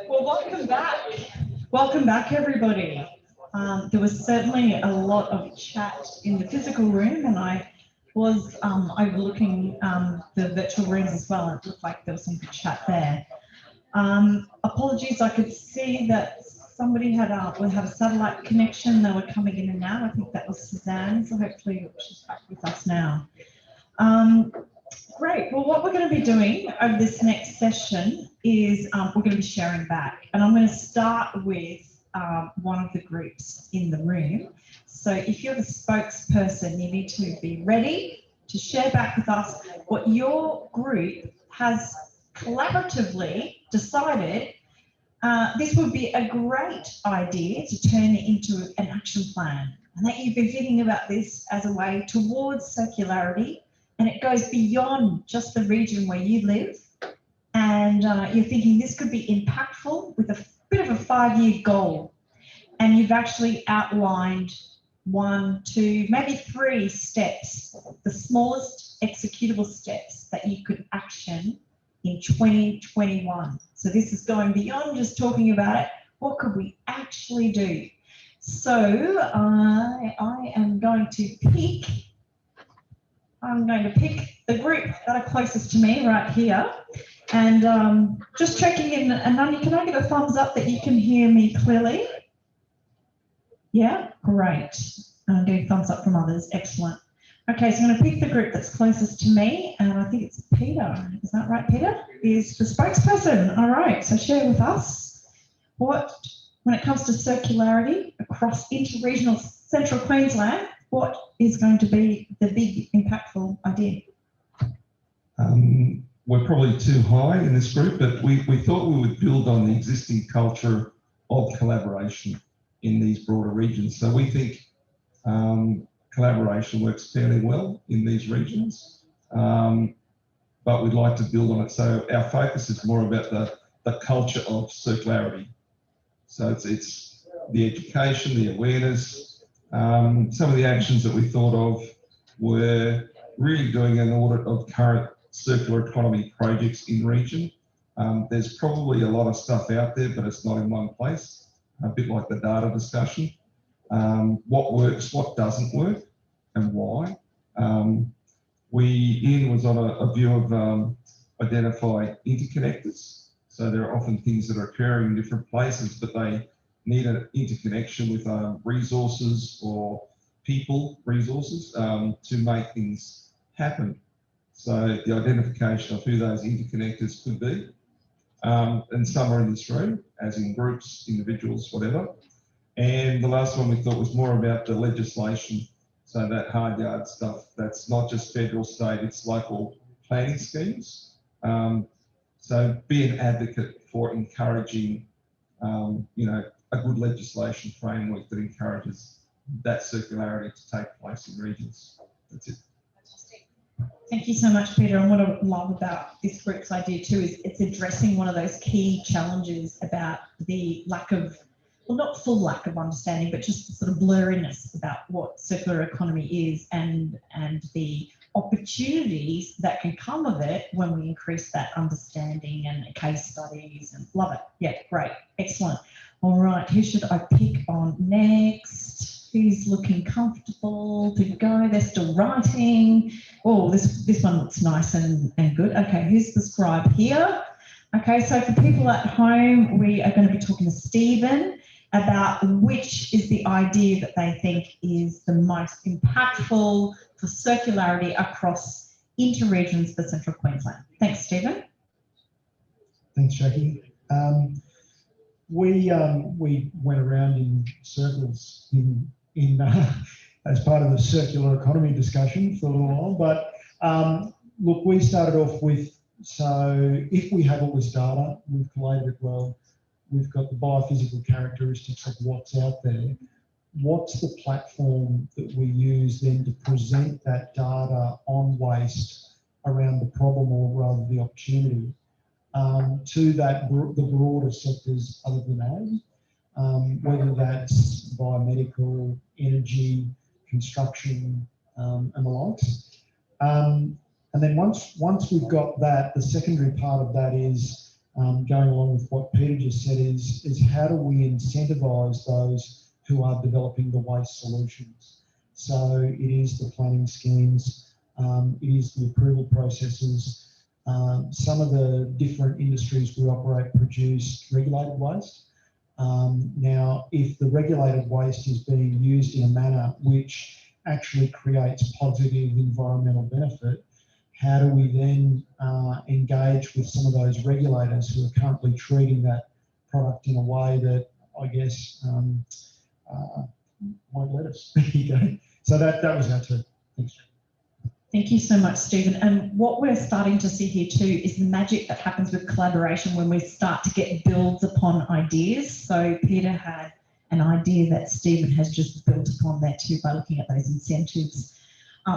Well, welcome back. Welcome back, everybody. There was certainly a lot of chat in the physical room, and I was overlooking the virtual rooms as well. It looked like there was some good chat there. Apologies, I could see that somebody had a satellite connection. They were coming in and out. I think that was Suzanne, so hopefully she's back with us now. Great. Well, what we're going to be doing over this next session is we're going to be sharing back, and I'm going to start with one of the groups in the room. So if you're the spokesperson, you need to be ready to share back with us what your group has collaboratively decided this would be a great idea to turn into an action plan, and that you've been thinking about this as a way towards circularity, and it goes beyond just the region where you live, and you're thinking this could be impactful with a bit of a 5-year goal, and you've actually outlined 1, 2, maybe 3 steps, the smallest executable steps that you could action in 2021. So this is going beyond just talking about it. What could we actually do? So I am going to pick the group that are closest to me right here. And just checking in, and Nani, can I get a thumbs up that you can hear me clearly? Yeah, great. I'm getting thumbs up from others. Excellent. Okay, so I'm going to pick the group that's closest to me, and I think it's Peter. Is that right, Peter? Is the spokesperson. All right, so share with us when it comes to circularity across interregional Central Queensland, what is going to be the big impactful idea? We're probably too high in this group, but we thought we would build on the existing culture of collaboration in these broader regions. So we think collaboration works fairly well in these regions, but we'd like to build on it. So our focus is more about the culture of circularity. So it's the education, the awareness. Some of the actions that we thought of were really doing an audit of current circular economy projects in region. There's probably a lot of stuff out there, but it's not in one place, a bit like the data discussion. What works, what doesn't work, and why. Ian was on a view of identify interconnectors. So there are often things that are occurring in different places, but they need an interconnection with resources or people resources to make things happen. So the identification of who those interconnectors could be, and some are in this room, as in groups, individuals, whatever. And the last one we thought was more about the legislation. So that hard yard stuff, that's not just federal, state, it's local planning schemes. So be an advocate for encouraging, a good legislation framework that encourages that circularity to take place in regions. That's it. Fantastic. Thank you so much, Peter. And what I love about this group's idea too is it's addressing one of those key challenges about the lack of, well, not full lack of understanding, but just the sort of blurriness about what circular economy is and the opportunities that can come of it when we increase that understanding and case studies, and love it. Yeah, great, excellent. All right, who should I pick on next? Who's looking comfortable to go? They're still writing. Oh, this one looks nice and good. Okay, who's the scribe here? Okay, so for people at home, we are going to be talking to Stephen about which is the idea that they think is the most impactful for circularity across interregions for Central Queensland. Thanks, Stephen. Thanks, Jackie. We went around in circles as part of the circular economy discussion for a little while, but look, we started off with, so if we have all this data, we've collated it well, we've got the biophysical characteristics of what's out there, what's the platform that we use then to present that data on waste around the problem or rather the opportunity? to the broader sectors other than ag, whether that's biomedical, energy, construction, and the likes. And then once we've got that, the secondary part of that is going along with what Peter just said is how do we incentivise those who are developing the waste solutions? So it is the planning schemes, it is the approval processes. Some of the different industries we operate produce regulated waste. Now, if the regulated waste is being used in a manner which actually creates positive environmental benefit, how do we then engage with some of those regulators who are currently treating that product in a way that, I guess, won't let us? There you go. So that was our two. Thanks. Thank you so much, Stephen. And what we're starting to see here too is the magic that happens with collaboration when we start to get builds upon ideas. So Peter had an idea that Stephen has just built upon there too by looking at those incentives,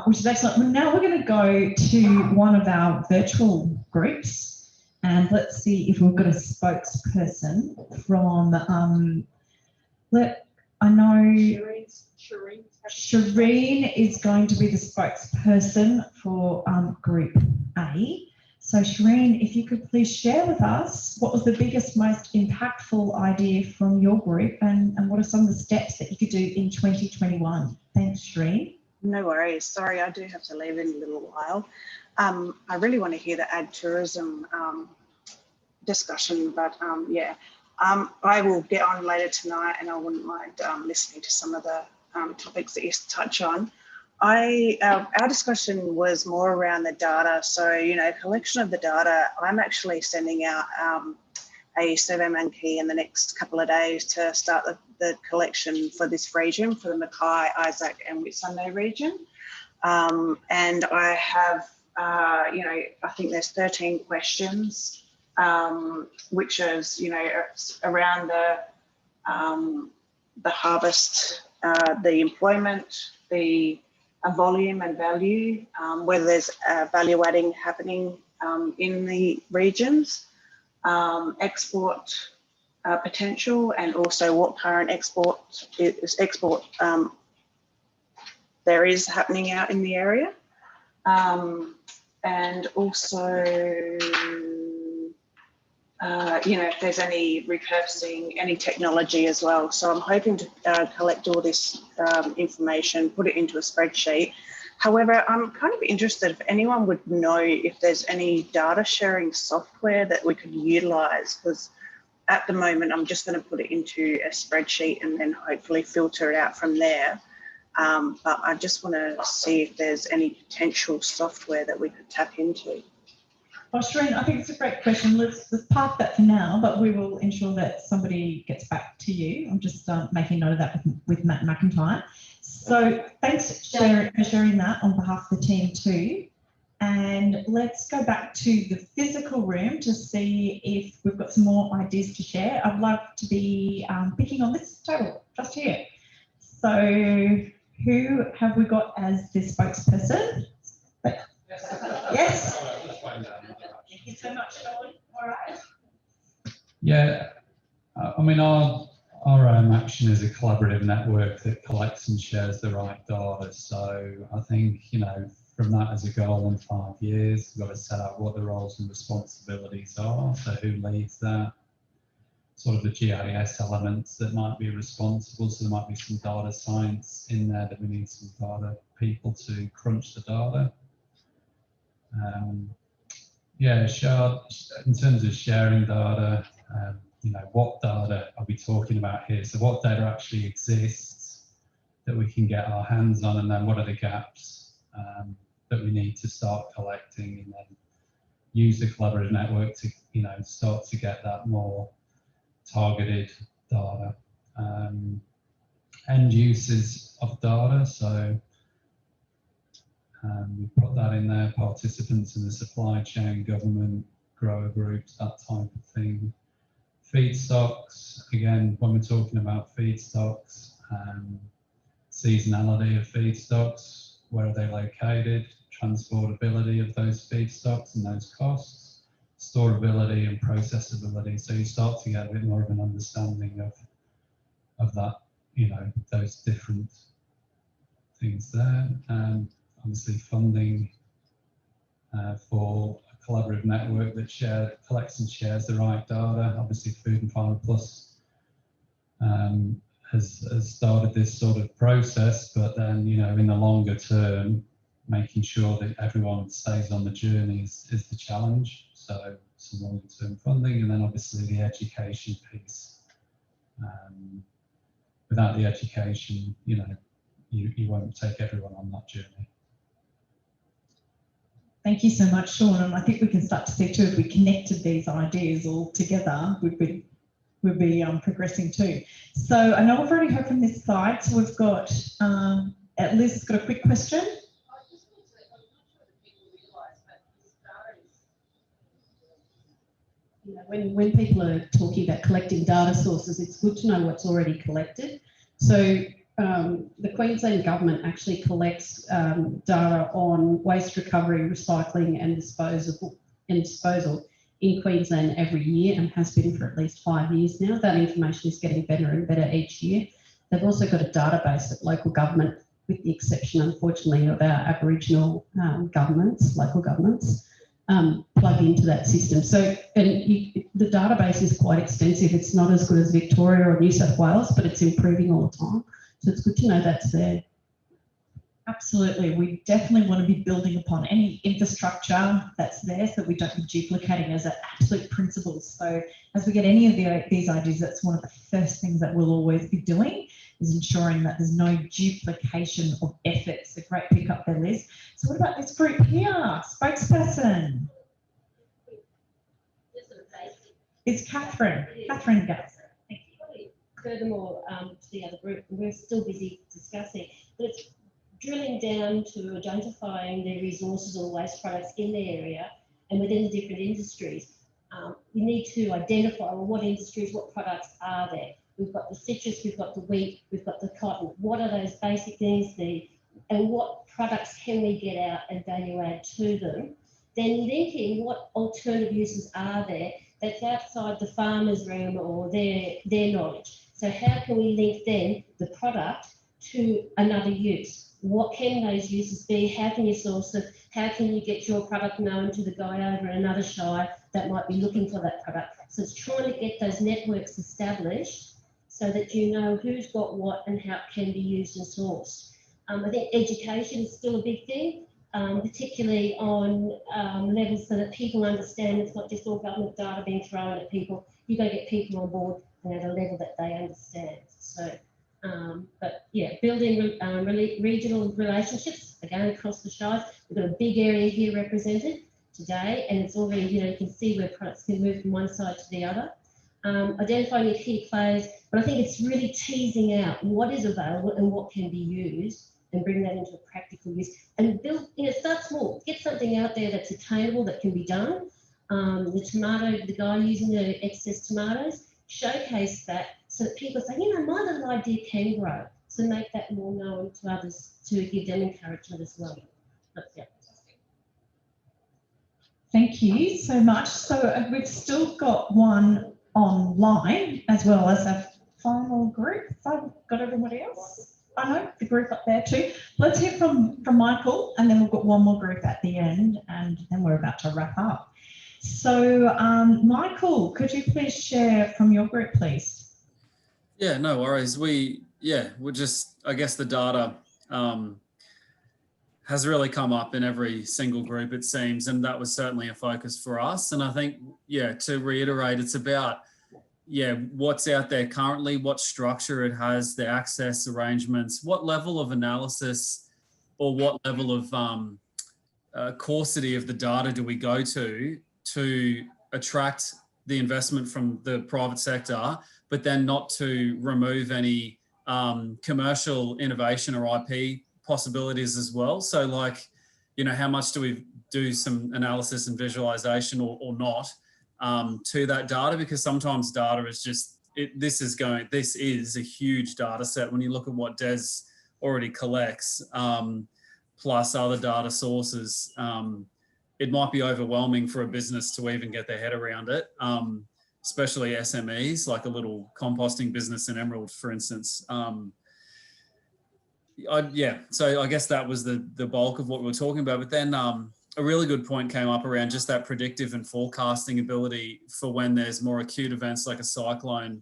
which is excellent. Well, now we're going to go to one of our virtual groups, and let's see if we've got a spokesperson from, I know Shireen is going to be the spokesperson for Group A. So Shireen, if you could please share with us what was the biggest, most impactful idea from your group, and what are some of the steps that you could do in 2021? Thanks, Shireen. No worries. Sorry, I do have to leave in a little while. I really want to hear the Agritourism discussion, but yeah, I will get on later tonight, and I wouldn't mind listening to some of the topics that you touch on. Our discussion was more around the data. So, you know, collection of the data. I'm actually sending out a survey monkey in the next couple of days to start the collection for this region, for the Mackay, Isaac and Whitsunday region. And I have, you know, I think there's 13 questions, which is, you know, around the harvest, the employment, the volume and value, whether there's value adding happening in the regions, export potential, and also what current export there is happening out in the area, and also you know, if there's any repurposing, any technology as well. So I'm hoping to collect all this information, put it into a spreadsheet. However, I'm kind of interested if anyone would know if there's any data sharing software that we could utilise, because at the moment I'm just going to put it into a spreadsheet and then hopefully filter it out from there. But I just want to see if there's any potential software that we could tap into. Well, Shireen, I think it's a great question. Let's park that for now, but we will ensure that somebody gets back to you. I'm just making note of that with Matt McIntyre. So thanks for sharing that on behalf of the team too. And let's go back to the physical room to see if we've got some more ideas to share. I'd love to be picking on this table just here. So who have we got as the spokesperson? Yes. Thank you so much, Sean. All right. Yeah, I mean, our action is a collaborative network that collects and shares the right data. So I think, you know, from that as a goal in 5 years, we've got to set out what the roles and responsibilities are. So who leads that? Sort of the GIS elements that might be responsible. So there might be some data science in there that we need some data people to crunch the data. Yeah, in terms of sharing data, you know, what data are we talking about here? So what data actually exists that we can get our hands on, and then what are the gaps that we need to start collecting, and then use the collaborative network to, you know, start to get that more targeted data. End uses of data, so we put that in there, participants in the supply chain, government, grower groups, that type of thing. Feedstocks, again, when we're talking about feedstocks, seasonality of feedstocks, where are they located, transportability of those feedstocks and those costs, storability and processability. So you start to get a bit more of an understanding of that, you know, those different things there. And obviously funding for a collaborative network that collects and shares the right data. Obviously Food and Fibre Plus has started this sort of process, but then, you know, in the longer term, making sure that everyone stays on the journey is the challenge. So some longer term funding, and then obviously the education piece. Without the education, you know, you won't take everyone on that journey. Thank you so much, Sean. And I think we can start to see too, if we connected these ideas all together, we'd be progressing too. So I know we've already heard from this side. So we've got, Liz has got a quick question. You know, when people are talking about collecting data sources, it's good to know what's already collected. So the Queensland government actually collects data on waste recovery, recycling and disposal in Queensland every year, and has been for at least 5 years now. That information is getting better and better each year. They've also got a database that local government, with the exception unfortunately of our Aboriginal local governments, plug into that system. So the database is quite extensive. It's not as good as Victoria or New South Wales, but it's improving all the time. So it's good to know that's there. Absolutely. We definitely want to be building upon any infrastructure that's there so that we don't be duplicating as absolute principles. So as we get any of these ideas, that's one of the first things that we'll always be doing, is ensuring that there's no duplication of efforts. So great pick up there, Liz. So what about this group here? Spokesperson. It's Catherine. Catherine goes. Thank you. Furthermore, to the other group, we're still busy discussing, but it's drilling down to identifying the resources or waste products in the area and within the different industries. We need to identify, well, what industries, what products are there. We've got the citrus, we've got the wheat, we've got the cotton. What are those basic things, and what products can we get out and value add to them? Then linking what alternative uses are there that's outside the farmer's realm or their knowledge. So how can we link then the product to another use? What can those uses be? How can you source it? How can you get your product known to the guy over in another shire that might be looking for that product? So it's trying to get those networks established so that you know who's got what and how it can be used and sourced. I think education is still a big thing, particularly on levels so that people understand it's not just all government data being thrown at people. You've got to get people on board and at a level that they understand. So, but yeah, building regional relationships, again, across the shires. We've got a big area here represented today, and it's already, you know, you can see where products can move from one side to the other. Identifying your key players, but I think it's really teasing out what is available and what can be used and bring that into a practical use and build, you know, start small, get something out there that's attainable, that can be done. The guy using the excess tomatoes, showcase that so that people say, you know, my little idea can grow. So make that more known to others to give them encouragement as well. But, yeah. Thank you so much. So we've still got one online as well as a final group. I've got everybody else. I know the group up there too. Let's hear from Michael, and then we've got one more group at the end, and then we're about to wrap up. So Michael, could you please share from your group, please? Yeah, no worries. We're just, I guess the data has really come up in every single group, it seems, and that was certainly a focus for us. And I think, yeah, to reiterate, it's about, yeah, what's out there currently, what structure it has, the access arrangements, what level of analysis or what level of coarsity of the data do we go to attract the investment from the private sector, but then not to remove any commercial innovation or IP possibilities as well. So like, you know, how much do we do some analysis and visualization or not to that data? Because sometimes data is just, this is a huge data set when you look at what Des already collects, plus other data sources. it might be overwhelming for a business to even get their head around it, especially SMEs, like a little composting business in Emerald, for instance. Yeah, so I guess that was the bulk of what we were talking about. But then a really good point came up around just that predictive and forecasting ability for when there's more acute events like a cyclone,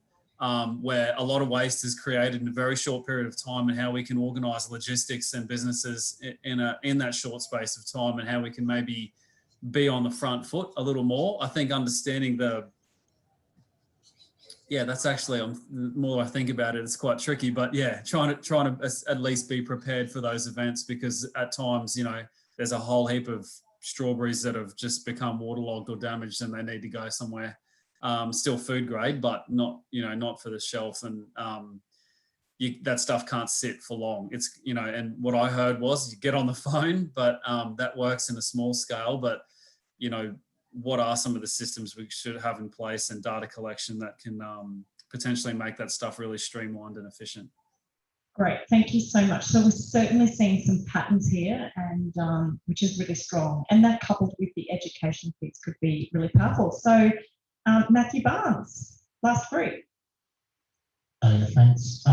where a lot of waste is created in a very short period of time, and how we can organise logistics and businesses in that short space of time, and how we can maybe be on the front foot a little more. I think understanding that's actually, the more I think about it, it's quite tricky, but yeah, trying to at least be prepared for those events, because at times, you know, there's a whole heap of strawberries that have just become waterlogged or damaged, and they need to go somewhere. Still food grade, but not, you know, not for the shelf, and that stuff can't sit for long. It's, you know, and what I heard was you get on the phone, but that works in a small scale, but, you know, what are some of the systems we should have in place and data collection that can potentially make that stuff really streamlined and efficient? Great, thank you so much. So we're certainly seeing some patterns here, and which is really strong. And that coupled with the education piece could be really powerful. So Matthew Barnes, last three. Thanks.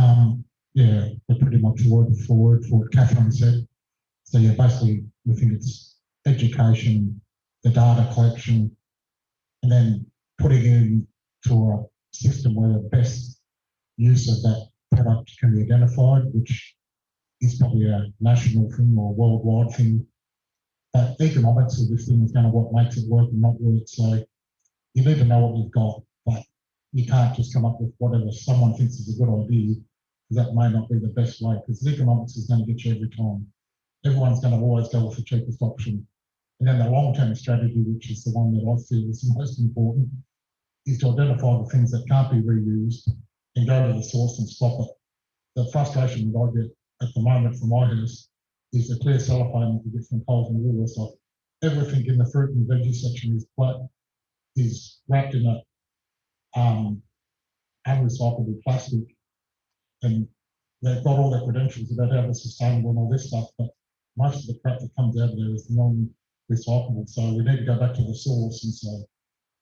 Yeah, we're pretty much word forward for what Catherine said. So yeah, basically we think it's education, the data collection, and then putting in to a system where the best use of that product can be identified, which is probably a national thing or worldwide thing. But economics of this thing is going to what makes it work and not work. So you need to know what you've got, but you can't just come up with whatever someone thinks is a good idea, because that may not be the best way, because economics is going to get you every time. Everyone's going to always go with the cheapest option. And then the long-term strategy, which is the one that I feel is the most important, is to identify the things that can't be reused and go to the source and stop it. The frustration that I get at the moment from my house is the clear cellophane that you get from Coles and Woolworths. Like everything in the fruit and veggie section is wrapped in a unrecyclable plastic, and they've got all their credentials about how they're sustainable and all this stuff, but most of the crap that comes out of there is non-recyclable. So we need to go back to the source and say,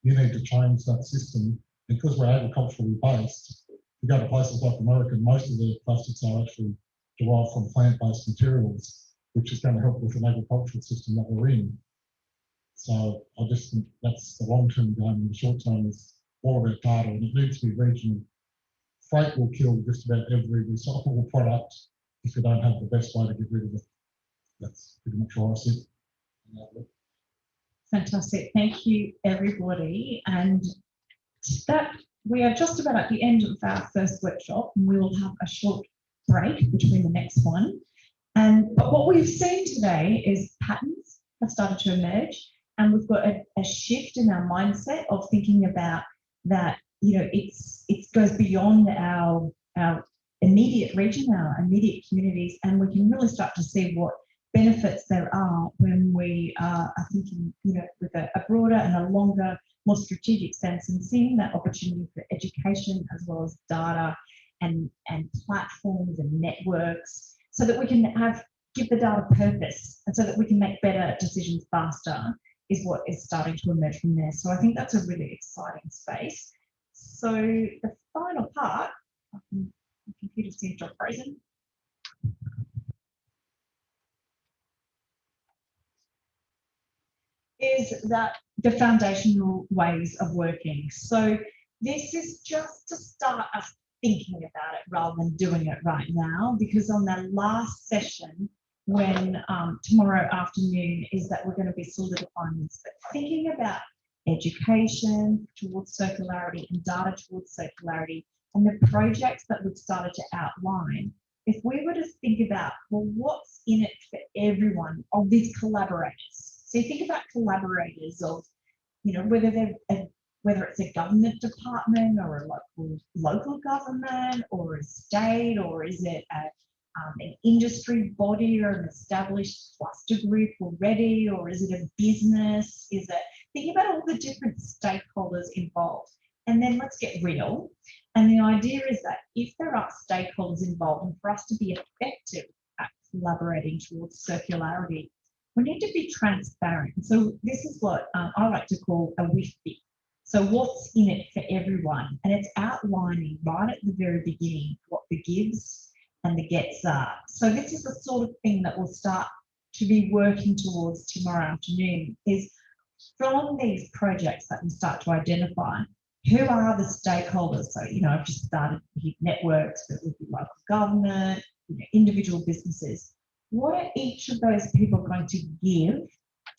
you need to change that system, because we're agriculturally based. If you go to places like America, most of their plastics are actually derived from plant-based materials, which is going to help with an agricultural system that we're in. So I just think that's the long-term game, and the short-term is all about data, and it needs to be regional. Freight will kill just about every recyclable product if you don't have the best way to get rid of it. That's pretty much what I see. Fantastic, thank you everybody. And that we are just about at the end of our first workshop, and we will have a short break between the next one. But what we've seen today is patterns have started to emerge, and we've got a shift in our mindset of thinking about that. You know, it goes beyond our immediate region, our immediate communities, and we can really start to see what benefits there are when we are thinking, you know, with a broader and a longer, more strategic sense, and seeing that opportunity for education as well as data and platforms and networks, so that we can give the data purpose, and so that we can make better decisions faster, is what is starting to emerge from there. So I think that's a really exciting space. So the final part, my computer seems to have frozen. Is that the foundational ways of working. So this is just to start us thinking about it rather than doing it right now, because on the last session, when tomorrow afternoon, is that we're going to be solidifying this, but thinking about education towards circularity and data towards circularity, and the projects that we've started to outline. If we were to think about, well, what's in it for everyone of these collaborators? So you think about collaborators of, you know, whether it's a government department or a local government or a state, or is it an industry body or an established cluster group already, or is it a business? Is it thinking about all the different stakeholders involved? And then let's get real. And the idea is that if there are stakeholders involved, and for us to be effective at collaborating towards circularity, we need to be transparent. So this is what I like to call a WIFBI. So what's in it for everyone? And it's outlining right at the very beginning what the gives and the gets are. So this is the sort of thing that we'll start to be working towards tomorrow afternoon, is from these projects that we start to identify who are the stakeholders. So, you know, I've just started networks, but it would be local government, you know, individual businesses. What are each of those people going to give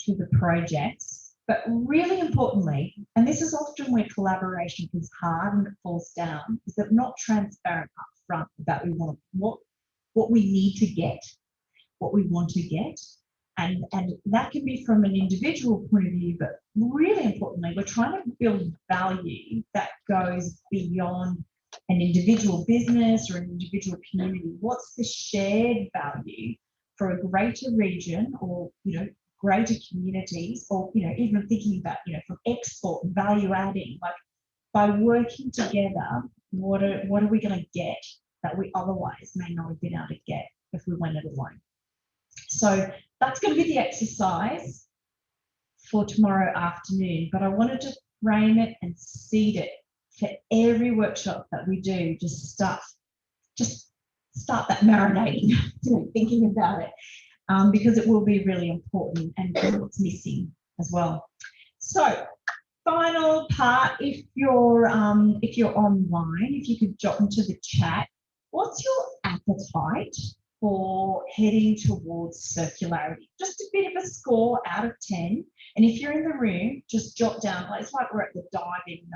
to the projects? But really importantly, and this is often where collaboration is hard and it falls down, is that not transparent up front about what we need to get, what we want to get. And that can be from an individual point of view, but really importantly, we're trying to build value that goes beyond an individual business or an individual community. What's the shared value for a greater region, or, you know, greater communities, or, you know, even thinking about, you know, from export value adding, like by working together, what are we going to get that we otherwise may not have been able to get if we went it alone? So that's going to be the exercise for tomorrow afternoon, but I wanted to frame it and seed it for every workshop that we do. Just start that marinating, you know, thinking about it, because it will be really important and what's missing as well. So final part, if you're online, if you could drop into the chat, what's your appetite for heading towards circularity? Just a bit of a score out of 10. And if you're in the room, just jot down, like, it's like we're at the diving,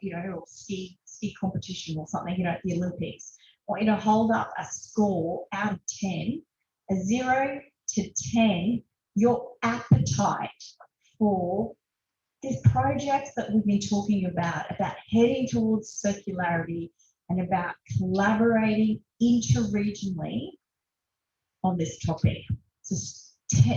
you know, or ski competition or something, you know, at the Olympics. I want you to hold up a score out of 10, a 0 to 10, your appetite for these projects that we've been talking about heading towards circularity and about collaborating interregionally on this topic. So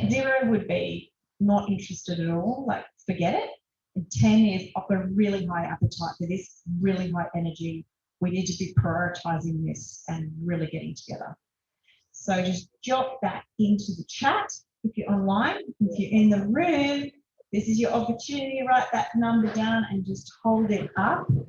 0 would be not interested at all, like forget it. And 10 is, I've got a really high appetite for this, really high energy. We need to be prioritising this and really getting together. So just jot that into the chat if you're online. If you're in the room, this is your opportunity to write that number down and just hold it up. And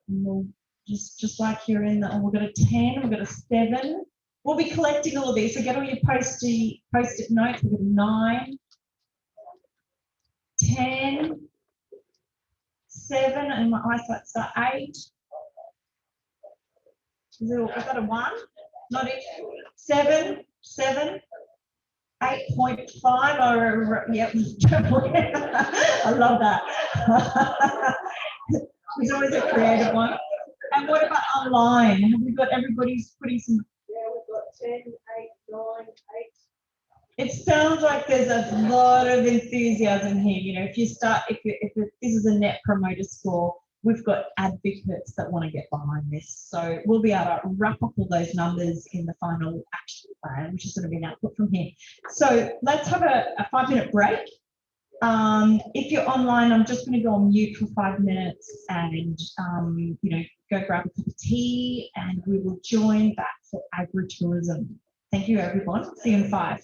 we'll just like you're in the, we've got a 10, we've got a 7. We'll be collecting all of these. So get all your post-it notes. We've got a 9, 10, 7, and my eyesight's got 8. Is that a 1? Not it. 7, 8.5, or yep. I love that. There's always a creative one. And what about online? Have we got everybody's putting some? Yeah, we've got 10, 8, 9, 8. It sounds like there's a lot of enthusiasm here. You know, if this is a net promoter score, we've got advocates that want to get behind this. So we'll be able to wrap up all those numbers in the final action plan, which is going to be an output from here. So let's have a 5-minute break. If you're online, I'm just going to go on mute for 5 minutes and, you know, go grab a cup of tea, and we will join back for agritourism. Thank you, everyone. See you in 5.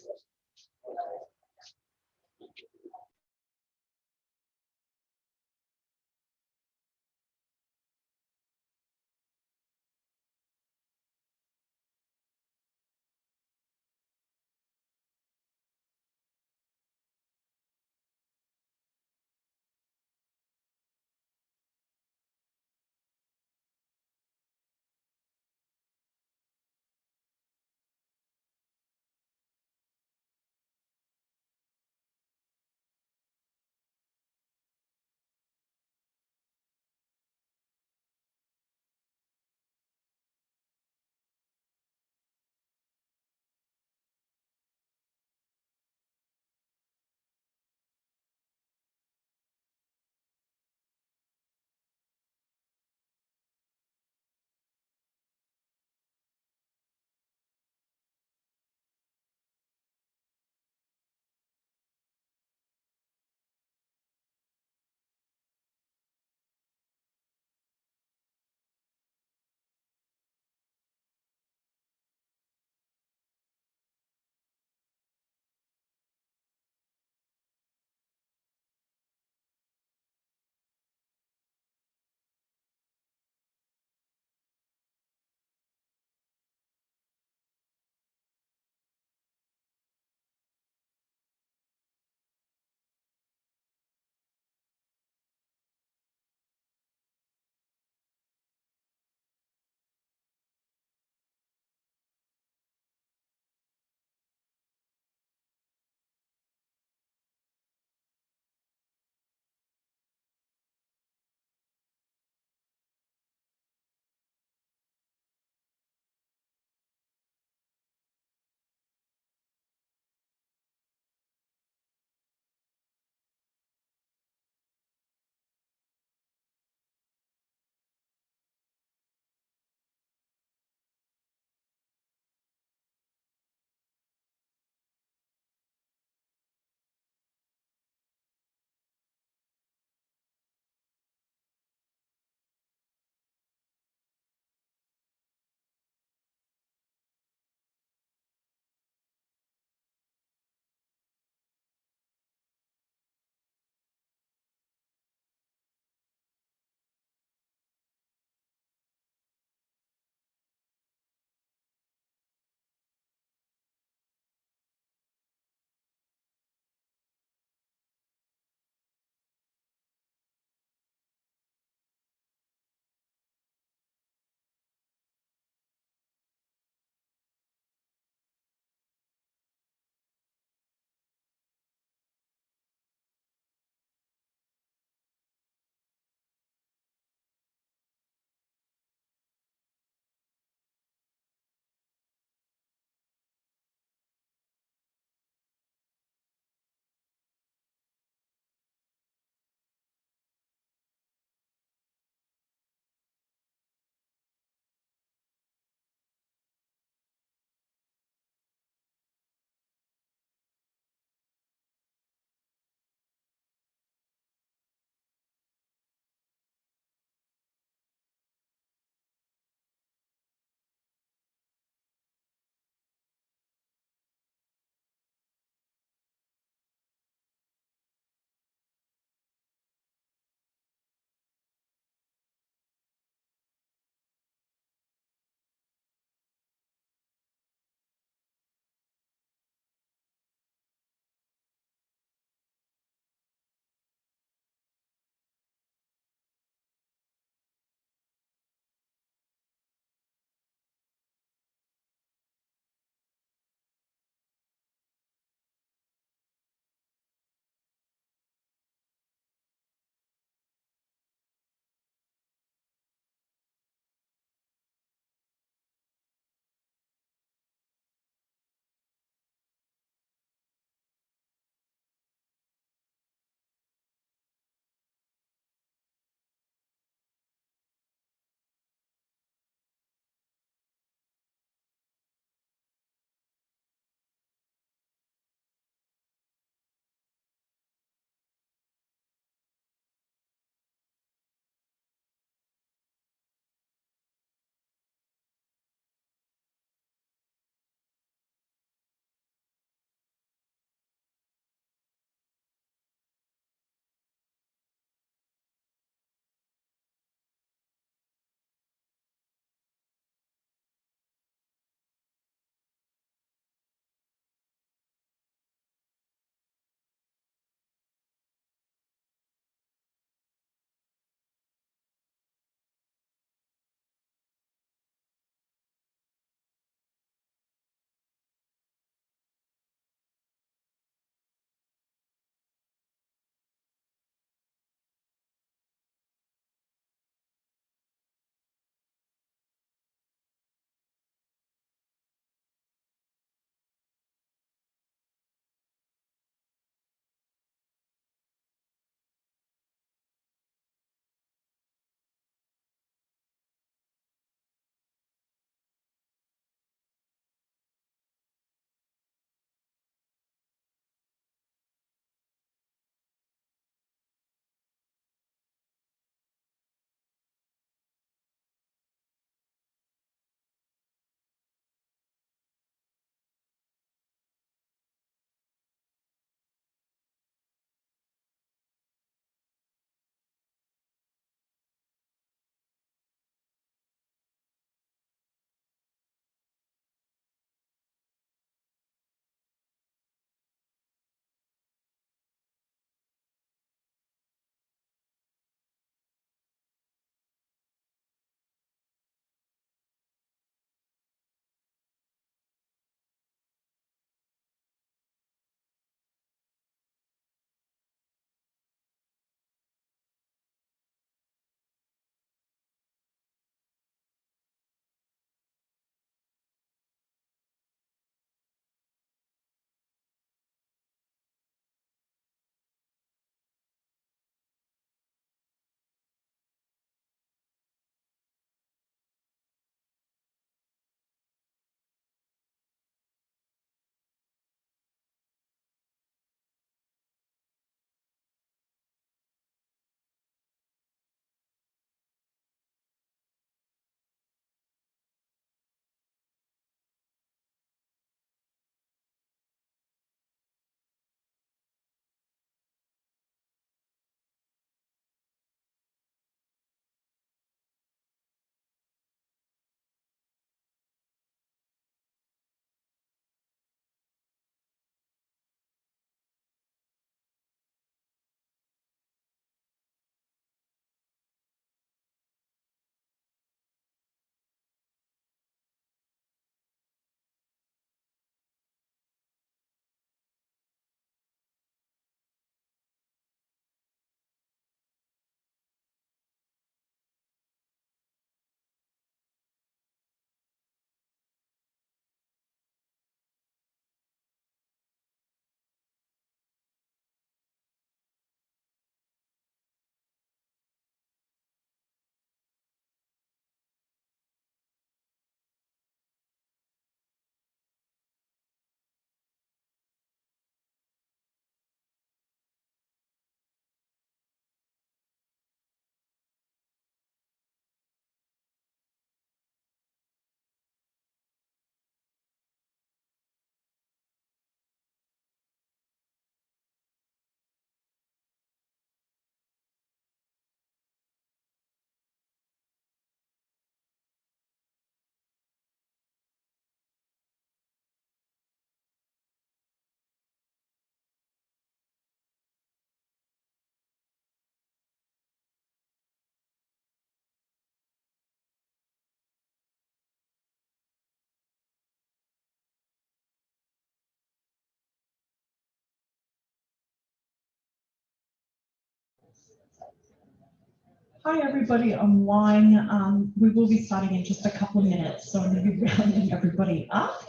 Hi everybody online. We will be starting in just a couple of minutes, so I'm going to be rounding everybody up,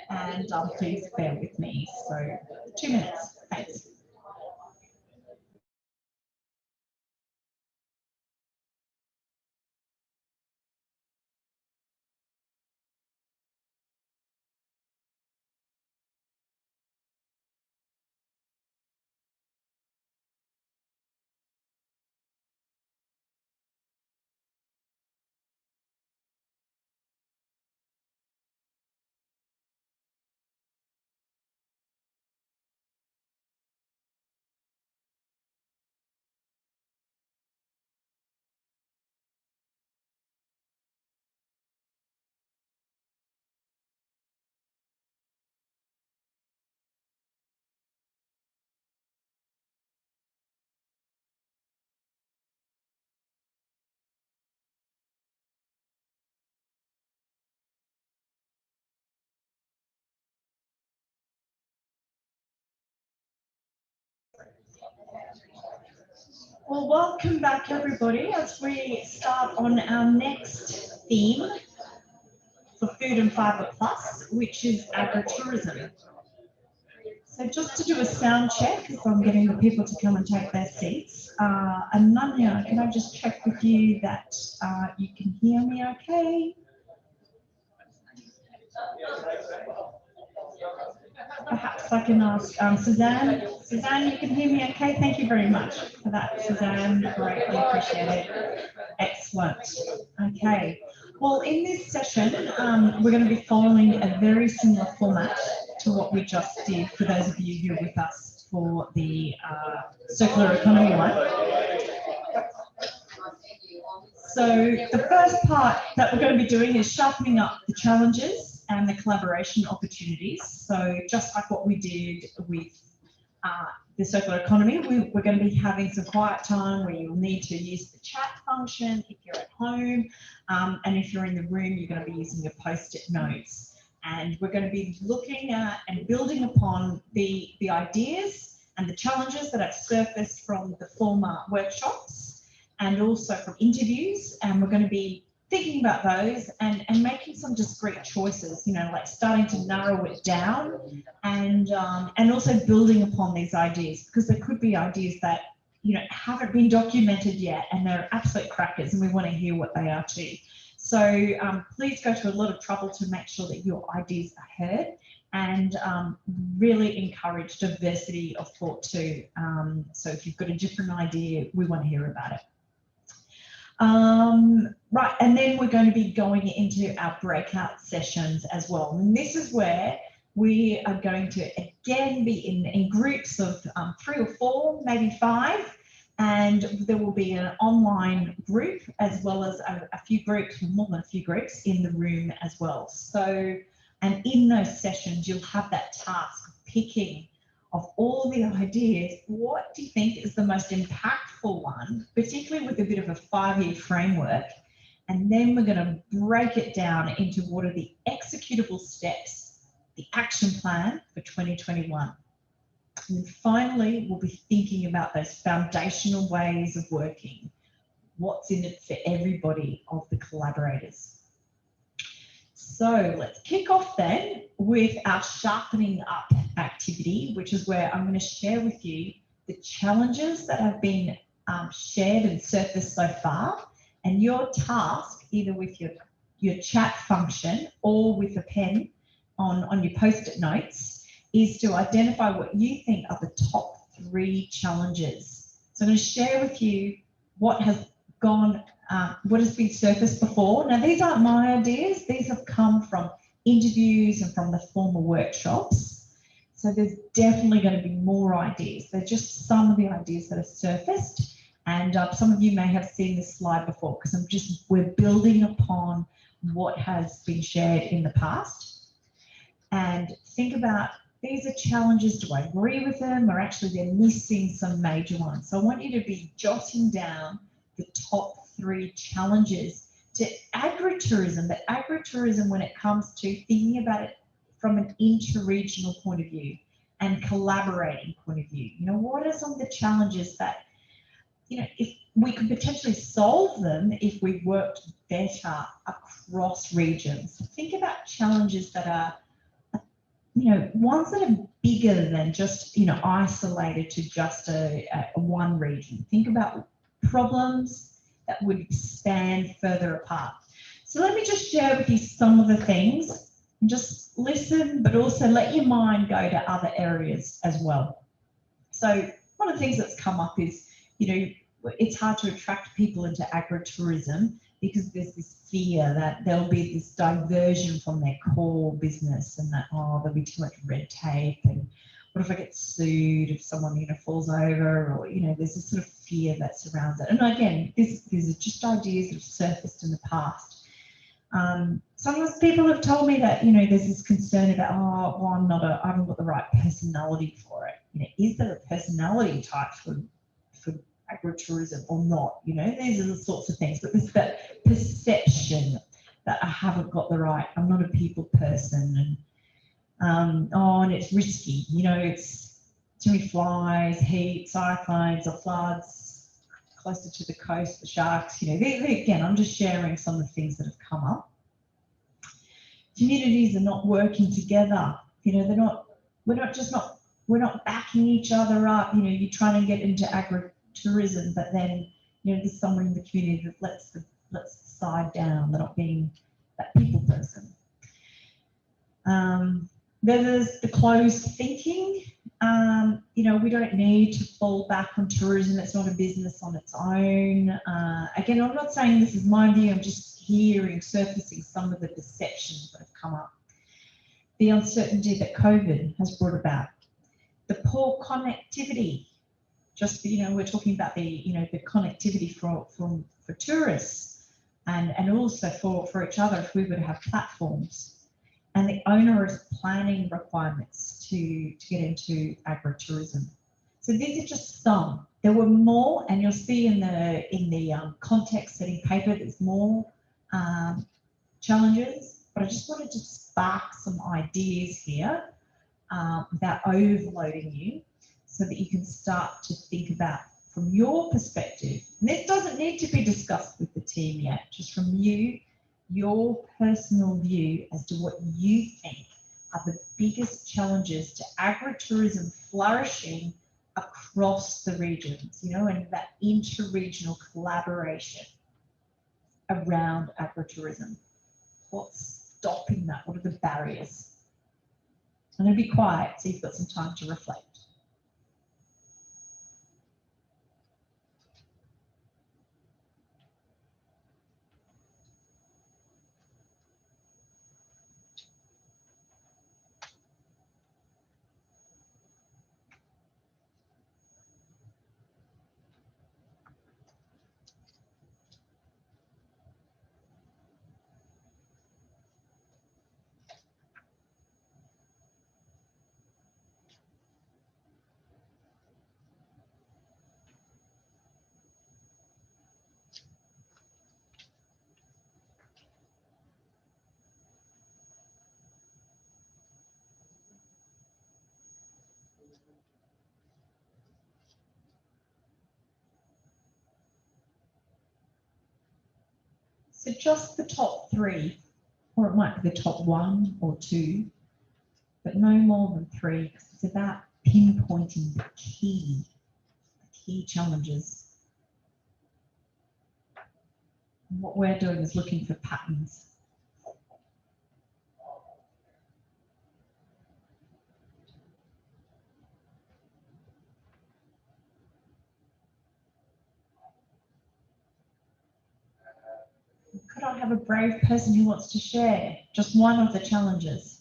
and please bear with me. So 2 minutes, thanks. Well, welcome back everybody as we start on our next theme for Food and Fibre Plus, which is agritourism. So just to do a sound check, if I'm getting the people to come and take their seats. Ananya, can I just check with you that you can hear me okay? Perhaps I can ask Suzanne. Suzanne, you can hear me okay? Thank you very much for that, Suzanne. Greatly appreciate it. Excellent. Okay. Well, in this session, we're going to be following a very similar format to what we just did for those of you who are with us for the circular economy one. So the first part that we're going to be doing is sharpening up the challenges and the collaboration opportunities. So just like what we did with the circular economy, we're going to be having some quiet time where you'll need to use the chat function if you're at home, and if you're in the room, you're going to be using your post-it notes. And we're going to be looking at and building upon the ideas and the challenges that have surfaced from the former workshops and also from interviews, and we're going to be thinking about those and making some discrete choices, you know, like starting to narrow it down and also building upon these ideas, because there could be ideas that, you know, haven't been documented yet and they're absolute crackers and we want to hear what they are too. So please go to a lot of trouble to make sure that your ideas are heard, and really encourage diversity of thought too. So if you've got a different idea, we want to hear about it. Right, and then we're going to be going into our breakout sessions as well. And this is where we are going to again be in groups of 3 or 4, maybe 5, and there will be an online group as well as a few groups, more than a few groups in the room as well. So, and in those sessions, you'll have that task of picking of all the ideas, what do you think is the most impactful one, particularly with a bit of a 5-year framework? And then we're going to break it down into what are the executable steps, the action plan for 2021. And finally, we'll be thinking about those foundational ways of working. What's in it for everybody of the collaborators? So let's kick off then with our Sharpening Up activity, which is where I'm going to share with you the challenges that have been shared and surfaced so far. And your task, either with your chat function or with a pen on your post-it notes, is to identify what you think are the top 3 challenges. So I'm going to share with you what has gone, what has been surfaced before. Now, these aren't my ideas. These have come from interviews and from the former workshops. So there's definitely going to be more ideas. They're just some of the ideas that have surfaced. And some of you may have seen this slide before, because we're building upon what has been shared in the past. And think about, these are challenges. Do I agree with them, or actually they're missing some major ones? So I want you to be jotting down the top 3 challenges to agritourism, but agritourism when it comes to thinking about it from an interregional point of view and collaborating point of view. You know, what are some of the challenges that, if we could potentially solve them if we worked better across regions. Think about challenges that are, ones that are bigger than just, isolated to just a one region. Think about problems that would expand further apart. So let me just share with you some of the things, and just listen, but also let your mind go to other areas as well. So one of the things that's come up is, it's hard to attract people into agritourism because there's this fear that there'll be this diversion from their core business, and that, there'll be too much red tape, and what if I get sued if someone, falls over, or, there's this sort of fear that surrounds it. And again, these are just ideas that have surfaced in the past. Sometimes people have told me that, there's this concern about, I haven't got the right personality for it. Is there a personality type for agritourism or not? These are the sorts of things, but there's that perception that I haven't got the right, I'm not a people person, and it's risky, it's too many flies, heat, cyclones or floods, closer to the coast, the sharks, again, I'm just sharing some of the things that have come up. Communities are not working together, we're not backing each other up, you're trying to get into agritourism, but then, there's someone in the community that lets the side down, they're not being that people person. There's the closed thinking. We don't need to fall back on tourism. It's not a business on its own. Again, I'm not saying this is my view. I'm just surfacing some of the perceptions that have come up. The uncertainty that COVID has brought about. The poor connectivity. Just, we're talking about the, the connectivity for tourists and also for each other if we were to have platforms. And the onerous planning requirements to get into agritourism. So these are just some. There were more, and you'll see in the context setting paper, there's more challenges. But I just wanted to spark some ideas here without overloading you, so that you can start to think about from your perspective. And this doesn't need to be discussed with the team yet, just from you. Your personal view as to what you think are the biggest challenges to agritourism flourishing across the regions, and that inter-regional collaboration around agritourism. What's stopping that? What are the barriers? I'm going to be quiet so you've got some time to reflect. So just the top three, or it might be the top one or two, but no more than three, because it's about pinpointing the key challenges. And what we're doing is looking for patterns. Could I have a brave person who wants to share just one of the challenges?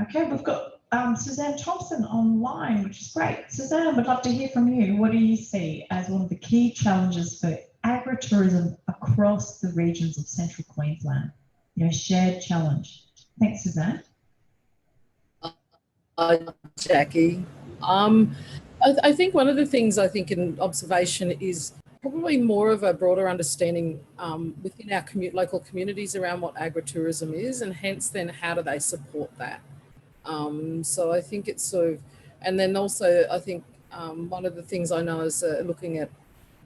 Okay, we've got Suzanne Thompson online, which is great. Suzanne, we'd love to hear from you. What do you see as one of the key challenges for agritourism across the regions of Central Queensland? Shared challenge. Thanks, Suzanne. Jackie. I think one of the things I think in observation is probably more of a broader understanding within our local communities around what agritourism is, and hence then how do they support that. So I think it's sort of And then also, I think one of the things I know is looking at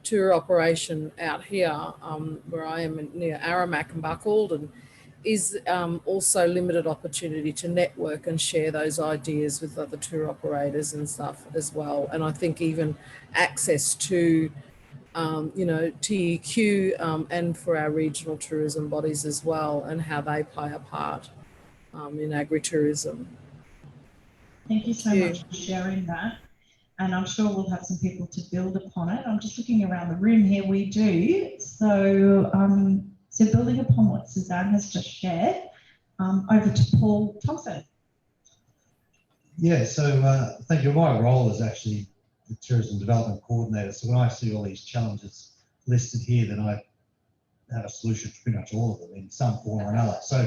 tour operation out here, where I am near Aramac and Buckalden, is also limited opportunity to network and share those ideas with other tour operators and stuff as well. And I think even access to, you know, TEQ and for our regional tourism bodies as well, and how they play a part in agritourism. Thank you so much for sharing that. And I'm sure we'll have some people to build upon it. I'm just looking around the room here, we do. So, so building upon what Suzanne has just shared, over to Paul Thompson. Yeah, so thank you. My role is actually the Tourism Development Coordinator. So when I see all these challenges listed here, then I have a solution for pretty much all of them in some form or another. So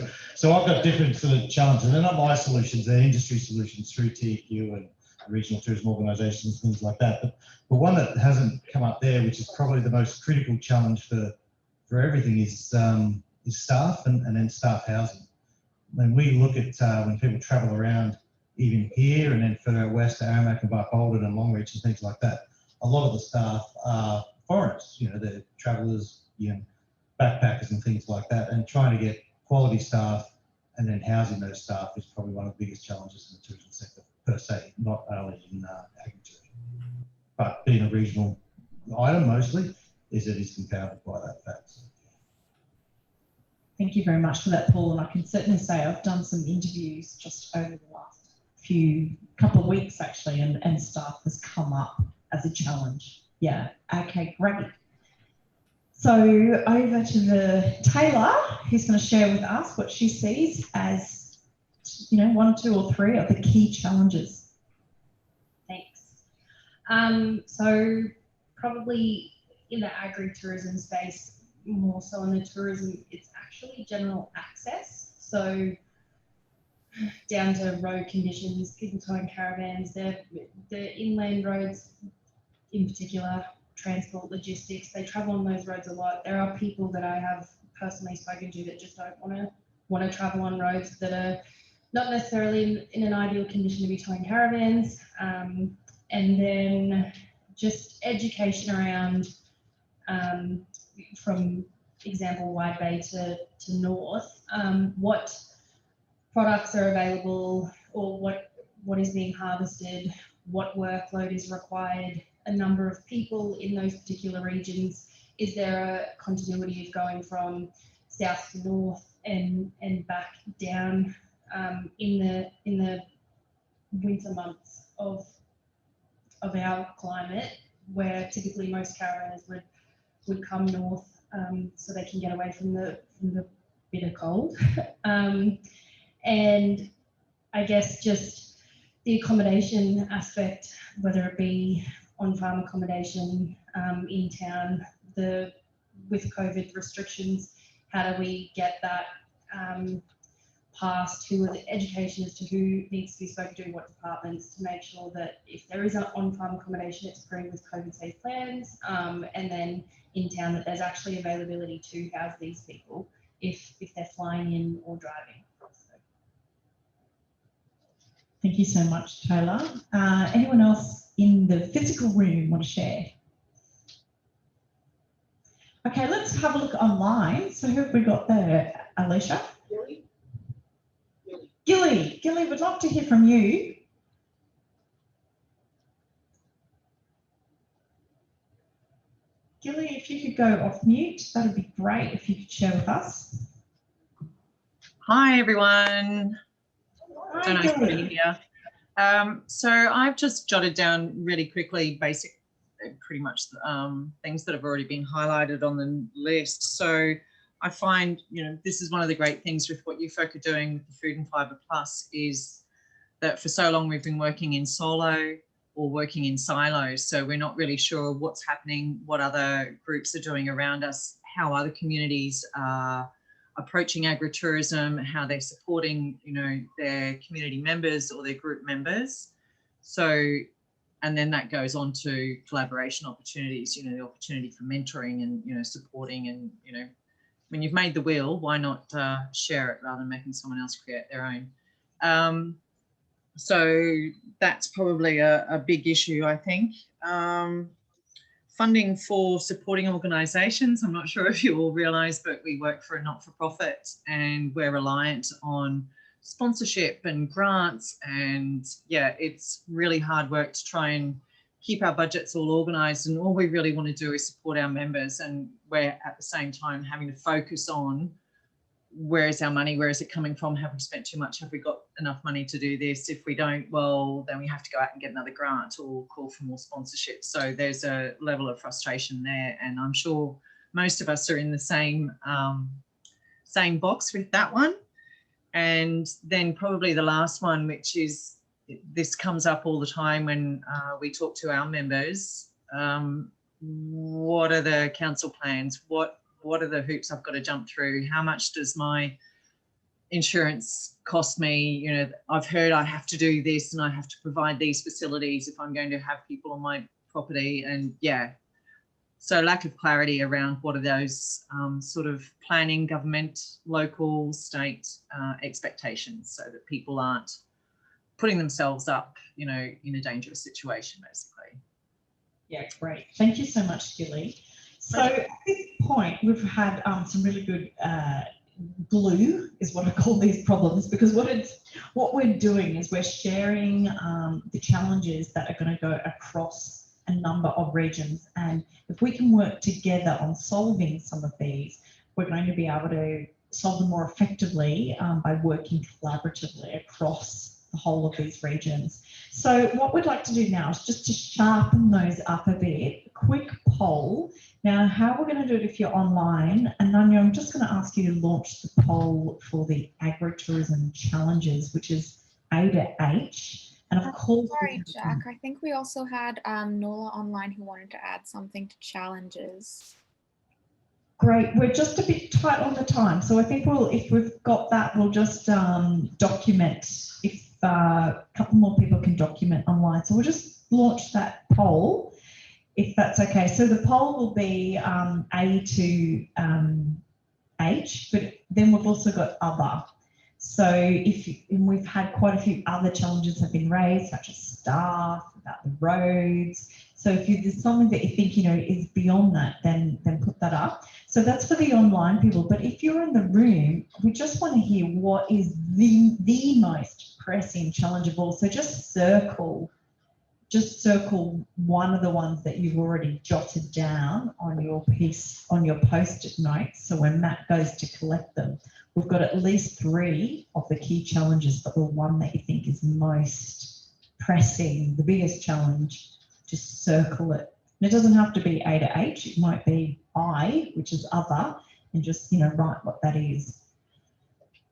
I've got different sort of challenges. They're not my solutions, they're industry solutions through TEQ and regional tourism organisations, things like that. But one that hasn't come up there, which is probably the most critical challenge for everything, is staff and then staff housing. When we look at when people travel around, even here and then further west to Aramac and Buckalden and Longreach and things like that, a lot of the staff are foreigners. You know, they're travellers, you know, backpackers and things like that. And trying to get quality staff and then housing those staff is probably one of the biggest challenges in the tourism sector per se, not only in agritourism. But being a regional item mostly, it is compounded by that fact. Thank you very much for that, Paul. And I can certainly say I've done some interviews just over the last couple of weeks actually, and staff has come up as a challenge. Yeah, okay, great. So over to the Taylor, who's going to share with us what she sees as, you know, 1, 2 or 3 of the key challenges. Thanks. So probably in the agritourism space, more so in the tourism, it's actually general access. So down to road conditions, people towing caravans, the inland roads in particular, transport, logistics, they travel on those roads a lot. There are people that I have personally spoken to that just don't want to travel on roads that are not necessarily in an ideal condition to be towing caravans. And then just education around, from example Wide Bay to North, what products are available, or what is being harvested, what workload is required, a number of people in those particular regions. Is there a continuity of going from south to north and back down in the winter months of our climate, where typically most caravans would come north so they can get away from the bitter cold. And I guess just the accommodation aspect, whether it be on-farm accommodation in town, with COVID restrictions, how do we get that passed, education as to who needs to be spoken to, what departments, to make sure that if there is an on-farm accommodation, it's approved with COVID-safe plans, and then in town that there's actually availability to house these people if they're flying in or driving. Thank you so much, Taylor. Anyone else in the physical room want to share? Okay, let's have a look online. So who have we got there, Alicia? Gilly, we'd love to hear from you. Gilly, if you could go off mute, that'd be great if you could share with us. Hi, everyone. Hi, So nice to Gilly. be here. So I've just jotted down really quickly pretty much things that have already been highlighted on the list. So I find, you know, this is one of the great things with what you folk are doing with the Food and Fibre Plus, is that for so long we've been working in solo or working in silos. So we're not really sure what's happening, what other groups are doing around us, how other communities are approaching agritourism, how they're supporting, you know, their community members or their group members. So, and then that goes on to collaboration opportunities, you know, the opportunity for mentoring and, you know, supporting, and, you know, when you've made the wheel, why not share it rather than making someone else create their own? So that's probably a big issue, I think. Funding for supporting organisations. I'm not sure if you all realise, but we work for a not-for-profit and we're reliant on sponsorship and grants. And yeah, it's really hard work to try and keep our budgets all organised. And all we really want to do is support our members. And we're at the same time having to focus on where is our money? Where is it coming from? Have we spent too much? Have we got enough money to do this? If we don't, well, then we have to go out and get another grant or call for more sponsorship. So there's a level of frustration there. And I'm sure most of us are in the same box with that one. And then probably the last one, which is, this comes up all the time when we talk to our members. What are the council plans? What are the hoops I've got to jump through? How much does my insurance cost me? You know, I've heard I have to do this and I have to provide these facilities if I'm going to have people on my property. And yeah, so lack of clarity around what are those sort of planning, government, local, state expectations, so that people aren't putting themselves up, you know, in a dangerous situation, basically. Yeah, great. Thank you so much, Gilly. So at this point, we've had some really good glue, is what I call these problems, because what we're doing is we're sharing the challenges that are going to go across a number of regions. And if we can work together on solving some of these, we're going to be able to solve them more effectively by working collaboratively across the whole of these regions. So what we'd like to do now is just to sharpen those up a bit. Quick poll. Now, how we're going to do it if you're online, and Nanya, I'm just going to ask you to launch the poll for the agritourism challenges, which is A to H. And of course, sorry, Jack, I think we also had Nola online who wanted to add something to challenges. Great, we're just a bit tight on the time, so I think if we've got that, we'll just document. If a couple more people can document online, so we'll just launch that poll, if that's okay. So the poll will be A to H, but then we've also got other. So and we've had quite a few other challenges have been raised, such as staff, about the roads. So if there's something that you think, you know, is beyond that, then put that up. So that's for the online people. But if you're in the room, we just want to hear what is the most pressing challenge of all. So just circle one of the ones that you've already jotted down on your piece, on your post-it notes. So when Matt goes to collect them, we've got at least 3 of the key challenges, but the one that you think is most pressing, the biggest challenge, just circle it. And it doesn't have to be A to H, it might be I, which is other, and just, you know, write what that is.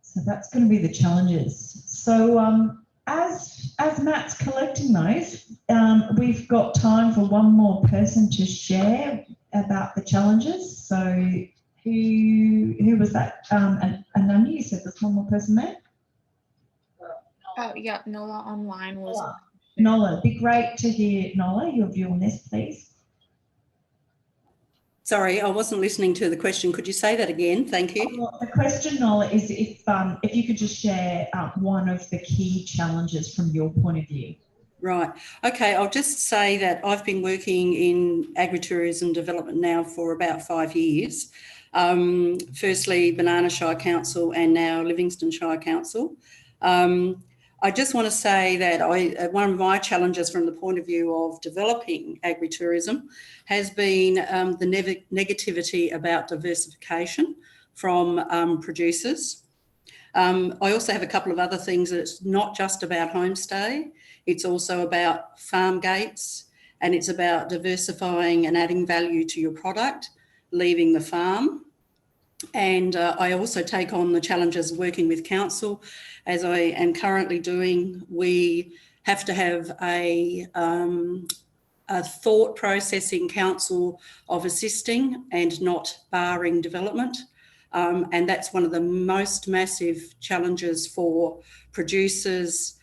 So that's going to be the challenges. So as Matt's collecting those, we've got time for one more person to share about the challenges. So who was that? And Ananya, you said there's one more person there? Oh yeah, Nola online was. Nola, it'd be great to hear, Nola, your view on this, please. Sorry, I wasn't listening to the question. Could you say that again? Thank you. The question, Nola, is if you could just share one of the key challenges from your point of view. Right. Okay, I'll just say that I've been working in agritourism development now for about 5 years. Firstly, Banana Shire Council and now Livingstone Shire Council. I just want to say that one of my challenges from the point of view of developing agritourism has been the negativity about diversification from producers. I also have a couple of other things that it's not just about homestay, it's also about farm gates, and it's about diversifying and adding value to your product, leaving the farm. And I also take on the challenges of working with council, as I am currently doing. We have to have a thought process in council of assisting and not barring development. And that's one of the most massive challenges for producers,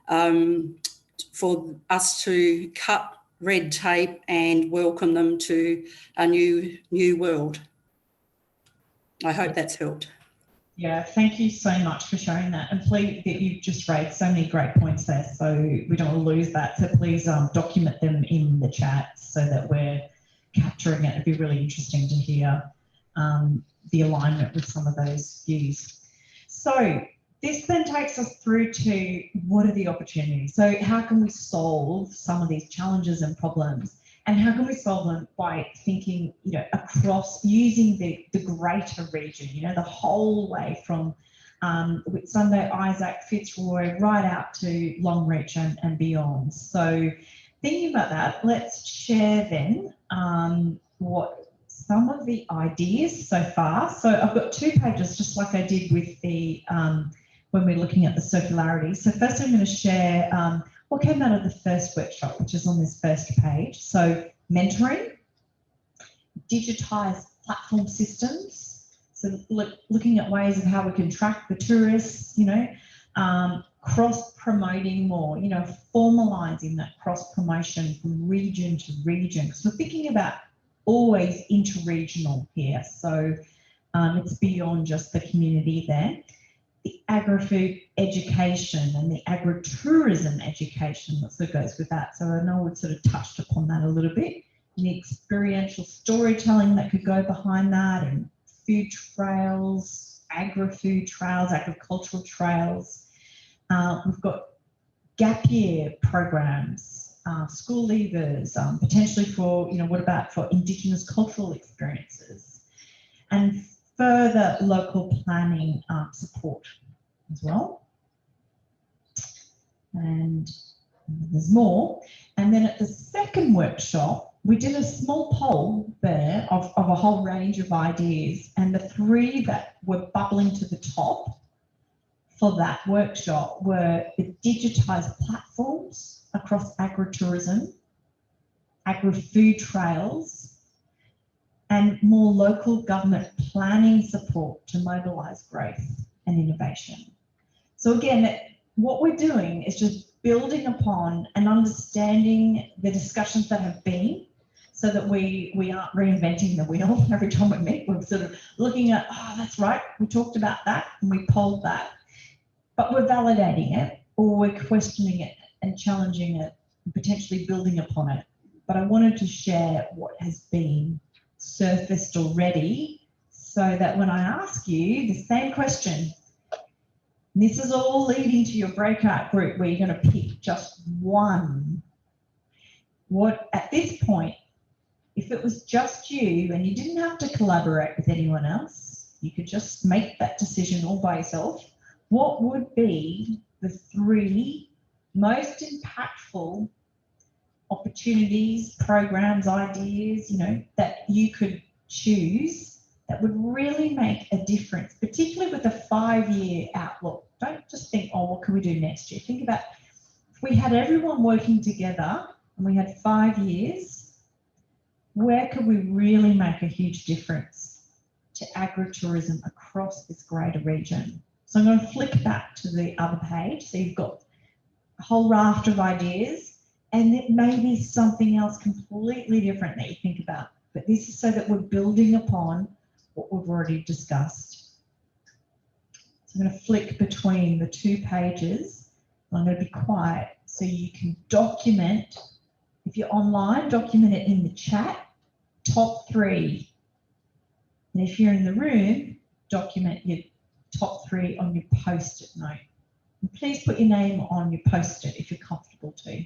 for us to cut red tape and welcome them to a new world. I hope that's helped. Yeah, thank you so much for sharing that. And please, that you've just raised so many great points there, so we don't want to lose that. So please document them in the chat so that we're capturing it. It'd be really interesting to hear the alignment with some of those views. So this then takes us through to what are the opportunities? So how can we solve some of these challenges and problems? And how can we solve them by thinking, you know, across using the greater region, you know, the whole way from Whitsunday, Isaac, Fitzroy, right out to Longreach and beyond. So thinking about that, let's share then what some of the ideas so far. So I've got 2 pages, just like I did with the when we're looking at the circularity. So first I'm going to share what came out of the first workshop, which is on this first page. So mentoring, digitised platform systems. So looking at ways of how we can track the tourists, you know, cross-promoting more, you know, formalising that cross-promotion from region to region. Because we're thinking about always inter-regional here. So it's beyond just the community there. The agri-food education and the agritourism education that sort of goes with that. So I know we've sort of touched upon that a little bit. And the experiential storytelling that could go behind that, and food trails, agri-food trails, agricultural trails. We've got gap year programs, school leavers, potentially for, you know, what about for Indigenous cultural experiences, and further local planning support as well. And there's more. And then at the second workshop, we did a small poll there of a whole range of ideas, and the 3 that were bubbling to the top for that workshop were the digitised platforms across agritourism, agri-food trails, and more local government planning support to mobilise growth and innovation. So again, what we're doing is just building upon and understanding the discussions that have been, so that we aren't reinventing the wheel every time we meet. We're sort of looking at, oh, that's right, we talked about that and we polled that, but we're validating it, or we're questioning it and challenging it and potentially building upon it. But I wanted to share what has been surfaced already, so that when I ask you the same question, this is all leading to your breakout group where you're going to pick just one. What at this point, if it was just you and you didn't have to collaborate with anyone else, you could just make that decision all by yourself, what would be the 3 most impactful opportunities, programs, ideas, you know, that you could choose that would really make a difference, particularly with a 5-year outlook? Don't just think, oh, what can we do next year? Think about if we had everyone working together and we had 5 years, where could we really make a huge difference to agritourism across this greater region? So I'm going to flick back to the other page. So you've got a whole raft of ideas, and it may be something else completely different that you think about. But this is so that we're building upon what we've already discussed. So I'm going to flick between the 2 pages. I'm going to be quiet so you can document. If you're online, document it in the chat, top 3. And if you're in the room, document your top 3 on your post-it note. And please put your name on your post-it if you're comfortable to.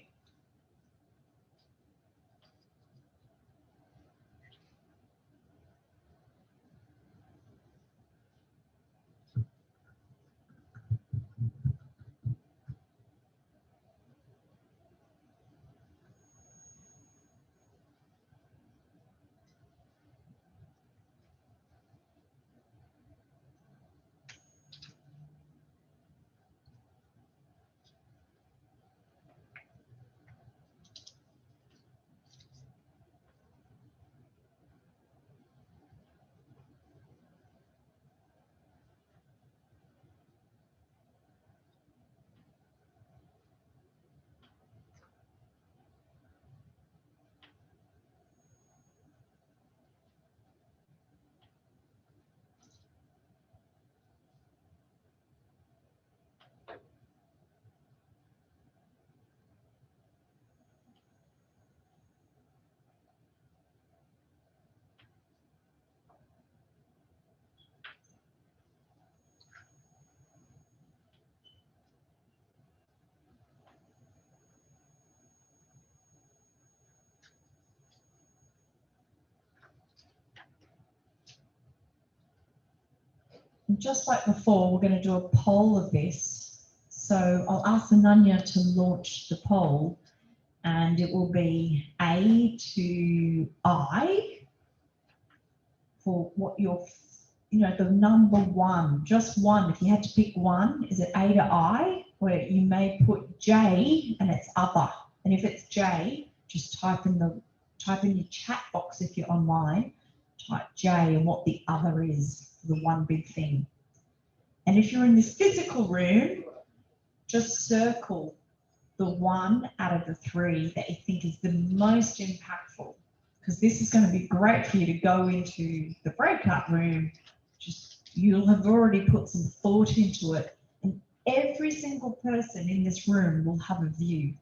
And just like before, we're going to do a poll of this. So I'll ask Ananya to launch the poll, and it will be A to I for what your, the number one, just one. If you had to pick one, is it A to I? Where you may put J and it's other. And if it's J, just type in your chat box if you're online, type J and what the other is, the one big thing. And if you're in this physical room, just circle the one out of the three that you think is the most impactful, because this is going to be great for you to go into the breakout room. You'll have already put some thought into it, and every single person in this room will have a view.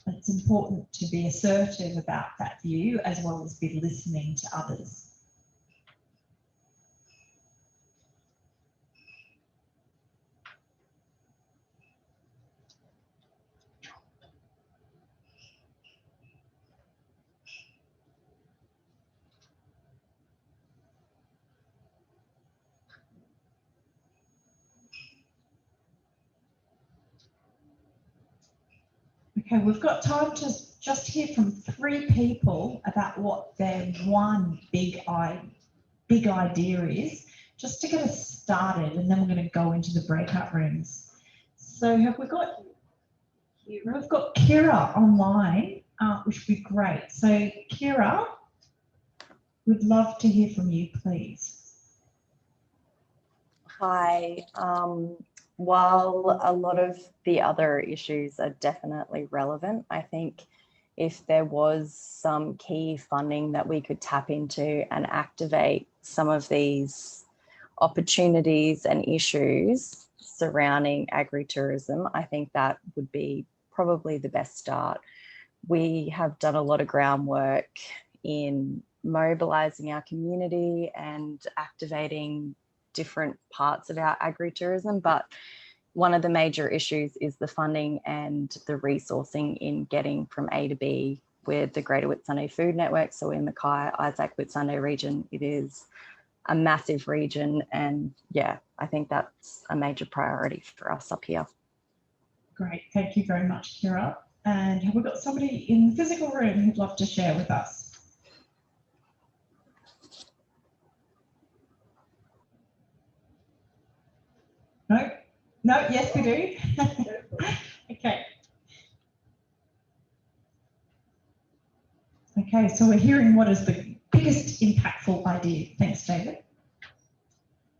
It's important to be assertive about that view as well as be listening to others. Okay, we've got time to just hear from 3 people about what their one big idea is, just to get us started, and then we're going to go into the breakout rooms. So we've got Kira online, which would be great. So Kira, we'd love to hear from you, please. Hi. While a lot of the other issues are definitely relevant, I think if there was some key funding that we could tap into and activate some of these opportunities and issues surrounding agritourism, I think that would be probably the best start. We have done a lot of groundwork in mobilising our community and activating different parts of our agritourism, but one of the major issues is the funding and the resourcing in getting from A to B with the Greater Whitsunday Food Network. So in Mackay, Isaac Whitsunday region, it is a massive region, and yeah, I think that's a major priority for us up here. Great, thank you very much, Kira. And have we got somebody in the physical room who'd love to share with us? No? No, yes we do. Okay. Okay, so we're hearing what is the biggest impactful idea. Thanks, David.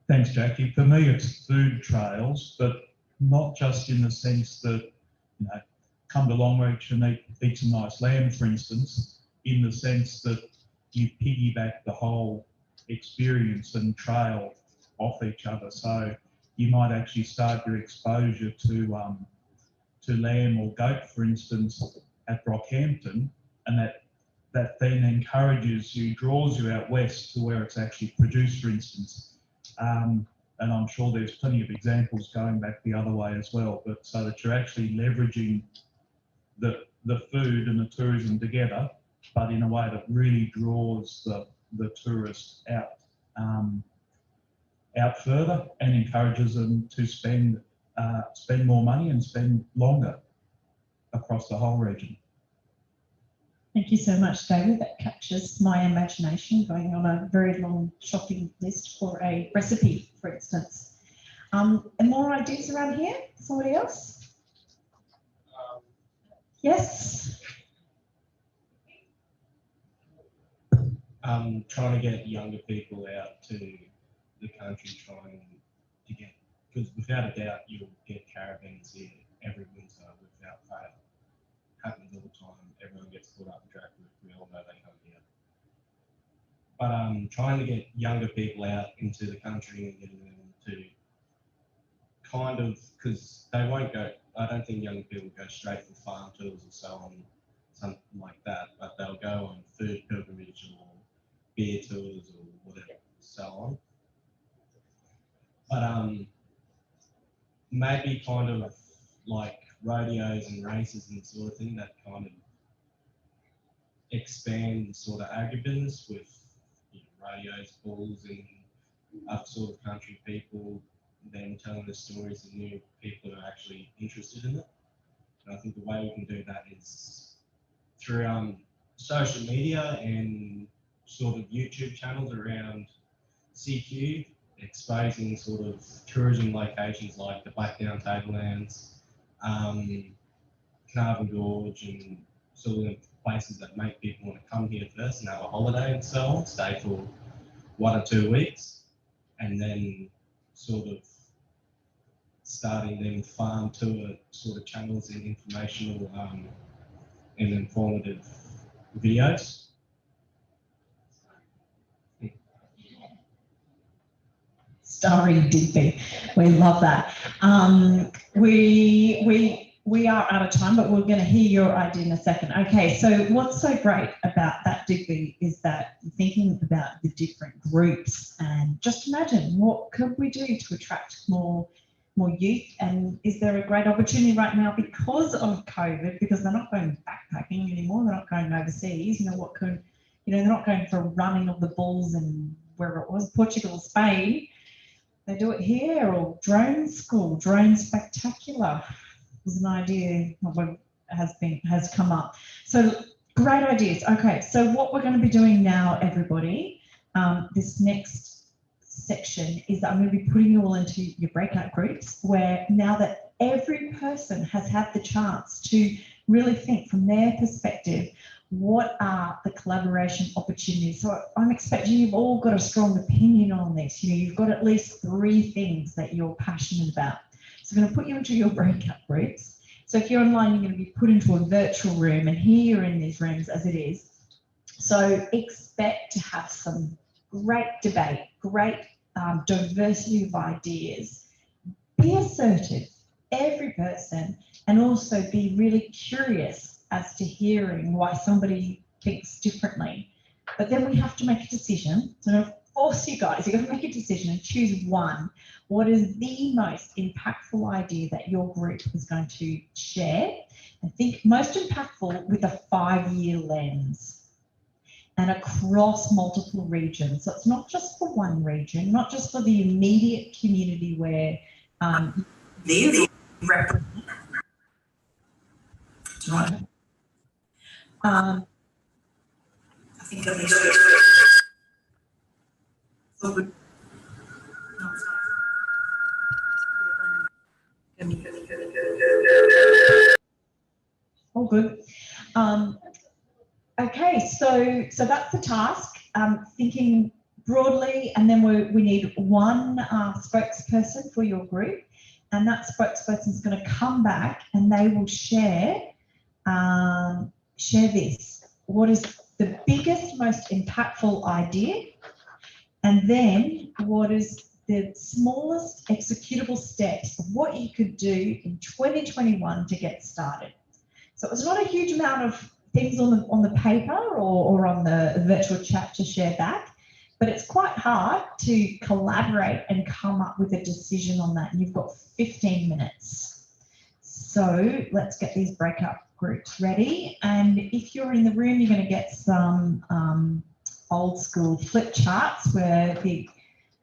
Thanks, Jackie. For me, it's food trails, but not just in the sense that, come to Longreach and eat some nice lamb, for instance, in the sense that you piggyback the whole experience and trail off each other. So you might actually start your exposure to lamb or goat, for instance, at Brockhampton, and that then encourages you, draws you out west to where it's actually produced, for instance. And I'm sure there's plenty of examples going back the other way as well, but so that you're actually leveraging the food and the tourism together, but in a way that really draws the tourist out further and encourages them to spend more money and spend longer across the whole region. Thank you so much, David. That captures my imagination, going on a very long shopping list for a recipe, for instance. And more ideas around here? Somebody else? Yes? Trying to get younger people out to the country, trying to get, because without a doubt you'll get caravans here every winter without fail. Happens all the time. Everyone gets caught up in track with, we all know they come here. But trying to get younger people out into the country and getting them to kind of, because they won't go, I don't think young people go straight for farm tours or so on, something like that, but they'll go on food pilgrimage or beer tours or whatever, so on. But maybe kind of like rodeos and races and sort of thing that kind of expand the sort of agribusiness with rodeos, bulls and of sort of country people, then telling the stories of new people who are actually interested in it. And I think the way we can do that is through social media and sort of YouTube channels around CQ, exposing sort of tourism locations like the Blackdown Tablelands, Carnarvon Gorge, and sort of places that make people want to come here first and have a holiday and so on, stay for 1 or 2 weeks, and then sort of starting them farm tour sort of channels and informational and informative videos. Starring Digby. We love that. We are out of time, but we're going to hear your idea in a second. Okay, so what's so great about that, Digby, is that you're thinking about the different groups, and just imagine what could we do to attract more youth, and is there a great opportunity right now because of COVID, because they're not going backpacking anymore, they're not going overseas, they're not going for running of the bulls and wherever it was, Portugal, Spain. They do it here, or drone school, drone spectacular was an idea that has come up. So great ideas. Okay, so what we're going to be doing now, everybody, this next section is that I'm going to be putting you all into your breakout groups, where now that every person has had the chance to really think from their perspective, what are the collaboration opportunities? So I'm expecting you've all got a strong opinion on this. You've got at least 3 things that you're passionate about. So I'm going to put you into your breakout groups. So if you're online, you're going to be put into a virtual room, and here you're in these rooms as it is. So expect to have some great debate, great diversity of ideas. Be assertive, every person, and also be really curious as to hearing why somebody thinks differently. But then we have to make a decision. So I'm going to force you guys, you've got to make a decision and choose one. What is the most impactful idea that your group is going to share? And think most impactful with a 5-year lens and across multiple regions. So it's not just for one region, not just for the immediate community where you represent. Right. I think at least all good. Okay, so that's the task. Thinking broadly, and then we need one spokesperson for your group, and that spokesperson is going to come back and they will share this. What is the biggest, most impactful idea? And then what is the smallest executable steps of what you could do in 2021 to get started? So it's not a huge amount of things on the paper or on the virtual chat to share back, but it's quite hard to collaborate and come up with a decision on that. And you've got 15 minutes. So let's get these breakout groups ready. And if you're in the room, you're going to get some old school flip charts where the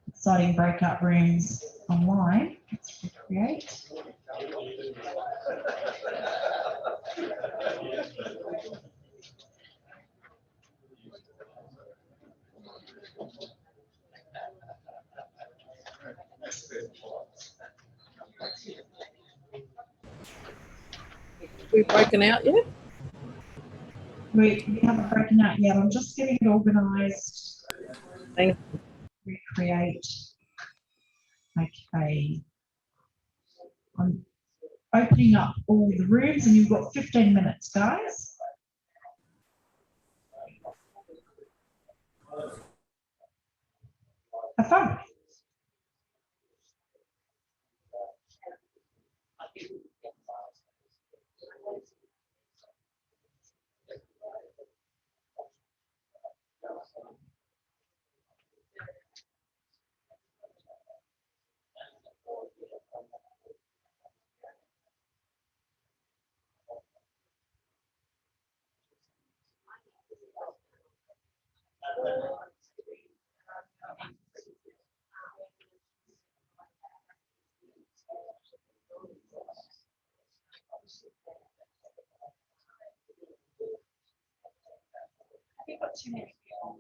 exciting breakout rooms online. Let's recreate. We've broken out yet? We haven't broken out yet. I'm just getting it organised. Recreate. Okay. I'm opening up all the rooms, and you've got 15 minutes, guys. Have fun. got too many people.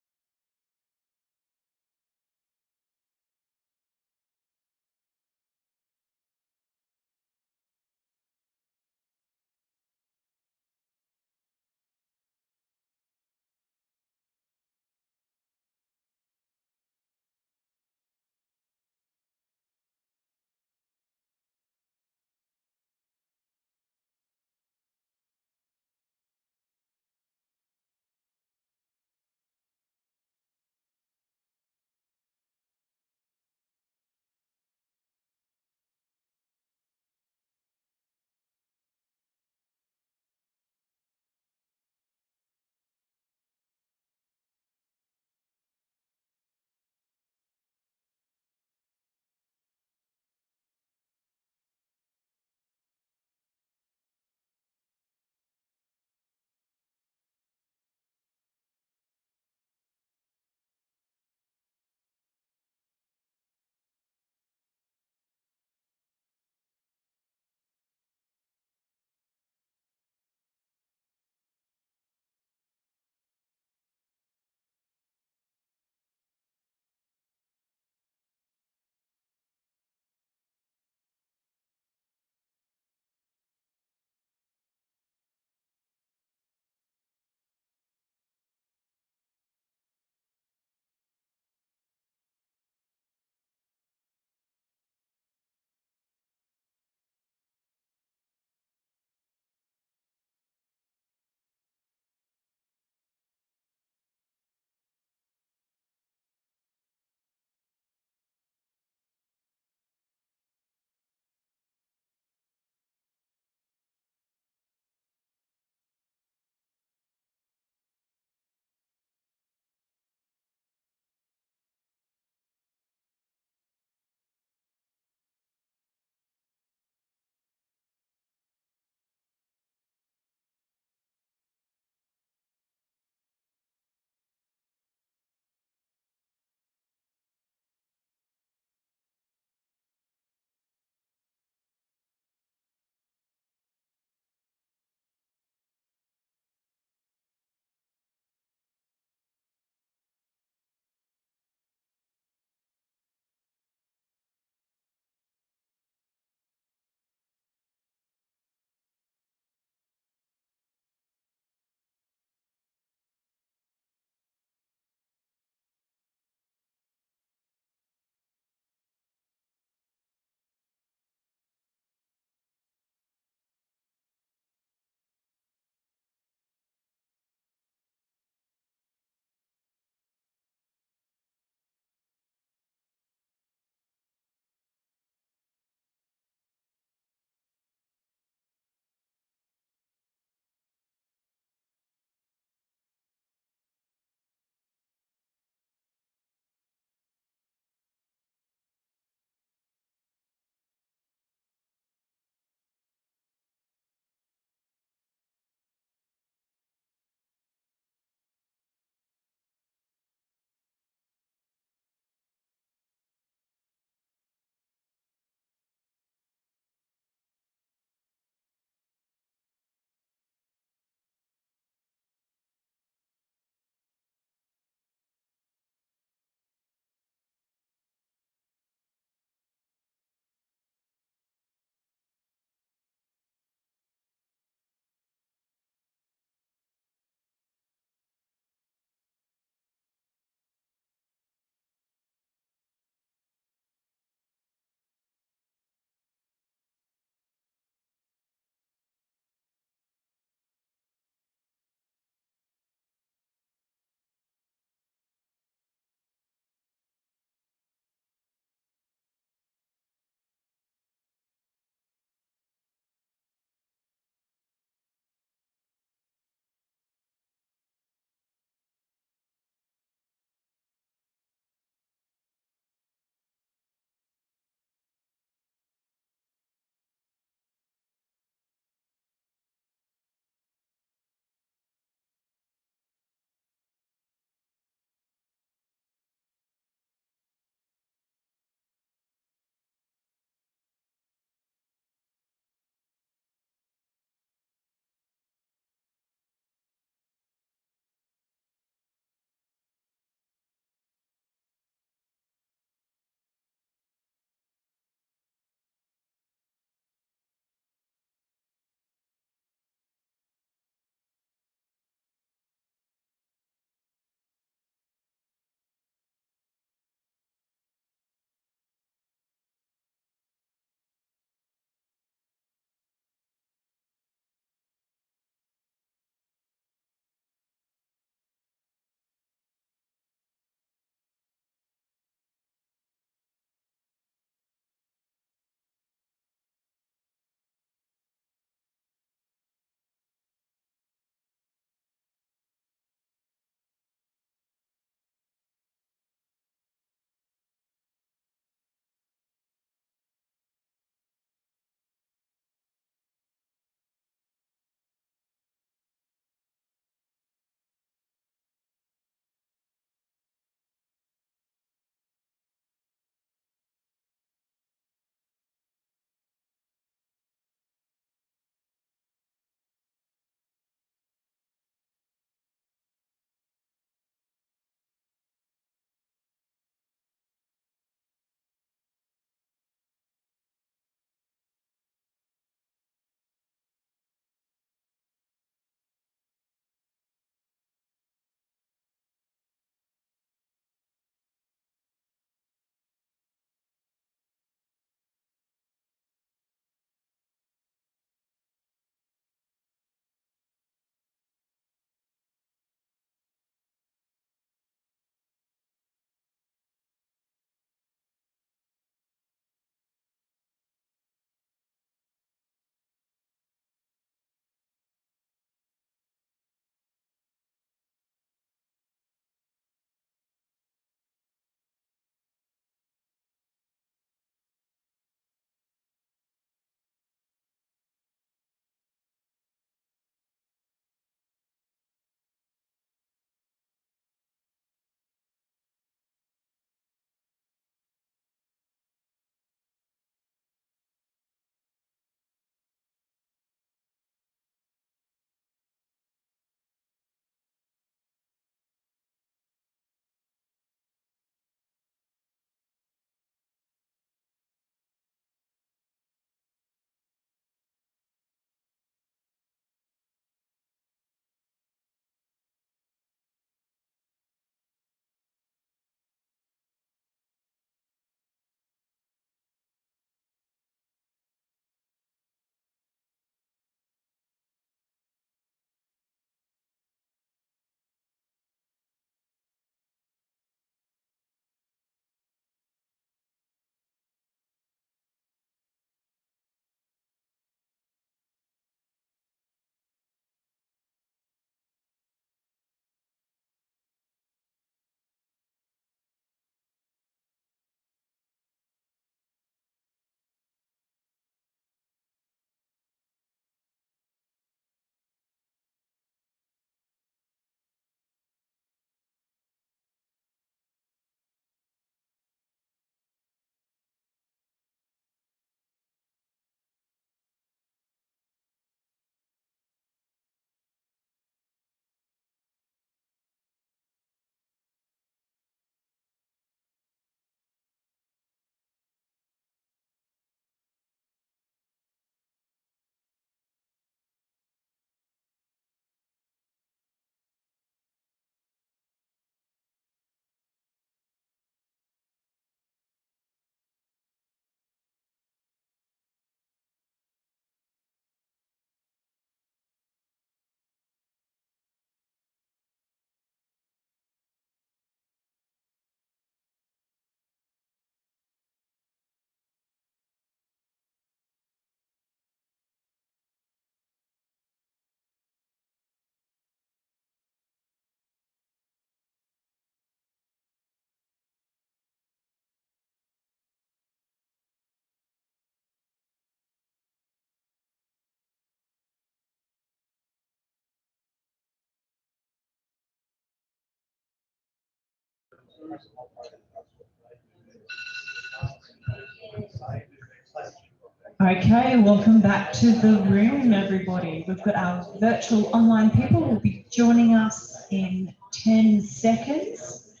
Okay, welcome back to the room, everybody. We've got our virtual online people will be joining us in 10 seconds.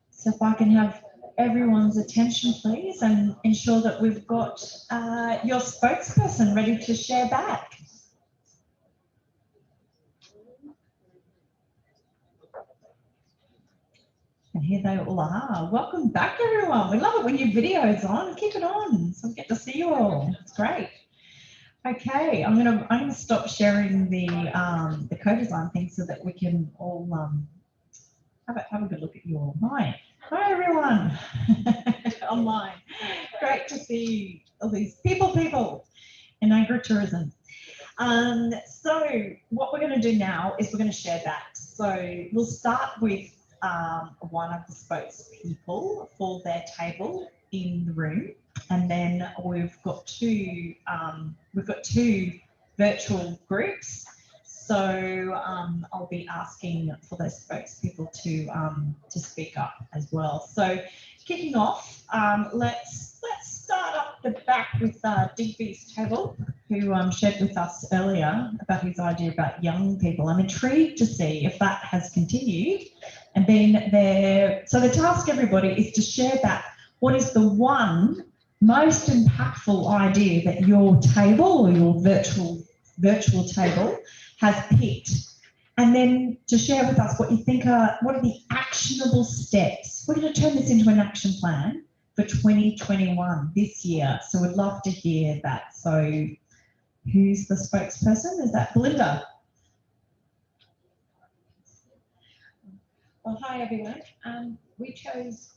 So if I can have everyone's attention, please, and ensure that we've got your spokesperson ready to share back. And here they all are. Welcome back, everyone. We love it when your video's on. Keep it on, so we get to see you all. It's great. Okay, I'm gonna stop sharing the co-design thing so that we can all have a good look at you all. Hi everyone. Online. Great to see all these people in agritourism. So what we're going to do now is we're going to share that. So we'll start with one of the spokespeople for their table in the room, and then we've got two virtual groups. So I'll be asking for those spokespeople to speak up as well. So kicking off, let's start up the back with Digby's table, who shared with us earlier about his idea about young people. I'm intrigued to see if that has continued and been there. So the task, everybody, is to share back what is the one most impactful idea that your table or your virtual table has picked, and then to share with us what you think what are the actionable steps. We're going to turn this into an action plan for 2021 this year. So we'd love to hear that. So who's the spokesperson? Is that Belinda? Well, hi everyone. We chose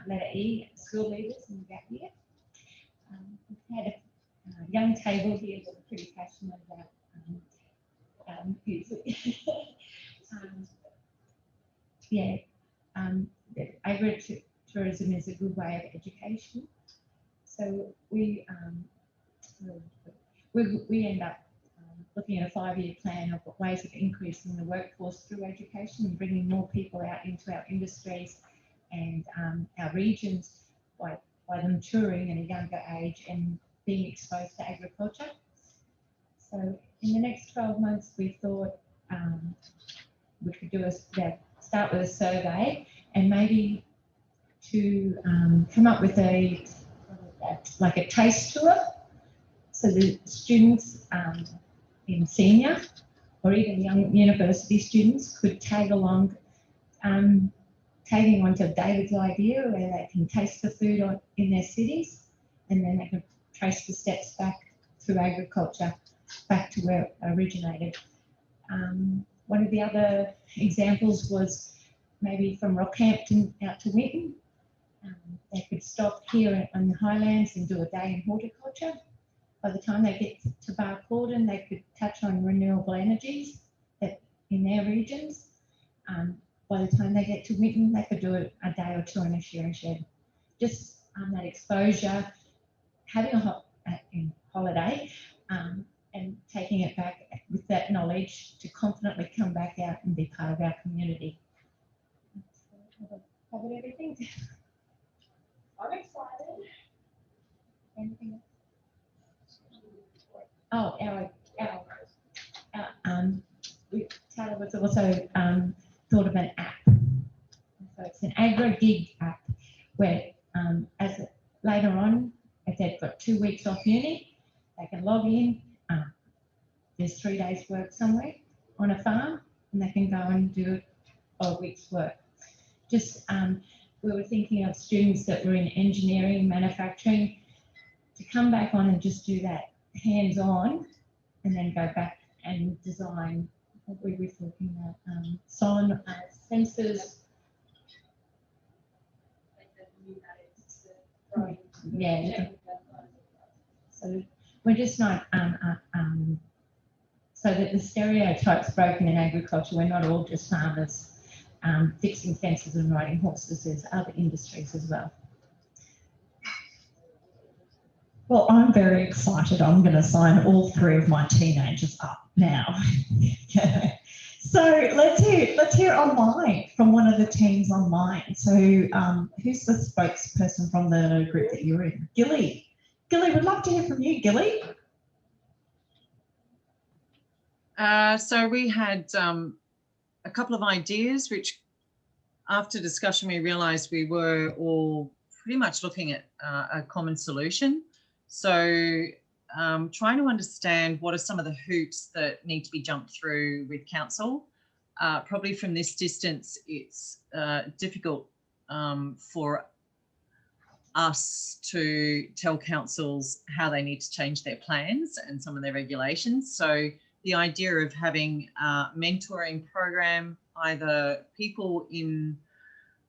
letter E, school leaders in the gap year. We've had a young table here that are pretty passionate about agritourism is a good way of education. So we end up looking at a 5-year plan of ways of increasing the workforce through education and bringing more people out into our industries and our regions by them touring at a younger age and being exposed to agriculture. So in the next 12 months, we thought we could do start with a survey and maybe to come up with a taste tour. So the students in senior or even young university students could tag along, tagging onto David's idea where they can taste the food in their cities, and then they can trace the steps back through agriculture back to where it originated. One of the other examples was maybe from Rockhampton out to Winton. They could stop here on the Highlands and do a day in horticulture. By the time they get to Barcaldine, they could touch on renewable energies that in their regions. By the time they get to Winton, they could do a day or two in a shearing shed. Just that exposure, having a holiday, and taking it back with that knowledge to confidently come back out and be part of our community. Have I covered everything? I'm excited. Anything else? Oh, Taylor was also thought of an app. So it's an agro-gig app where later on, if they've got 2 weeks off uni, they can log in. There's 3 days work somewhere on a farm, and they can go and do a week's work. Just we were thinking of students that were in engineering, manufacturing, to come back on and just do that hands-on, and then go back and design. What we were talking about, sensors. Yeah. So we're just not so that the stereotype's broken in agriculture. We're not all just farmers fixing fences and riding horses. There's other industries as well. Well, I'm very excited. I'm going to sign all 3 of my teenagers up now. So So let's hear online from one of the teams online. So who's the spokesperson from the group that you're in? Gilly. Gilly, we'd love to hear from you, Gilly. So we had a couple of ideas, which after discussion, we realised we were all pretty much looking at a common solution. So trying to understand what are some of the hoops that need to be jumped through with council. Probably from this distance, it's difficult for us to tell councils how they need to change their plans and some of their regulations. So the idea of having a mentoring program, either people in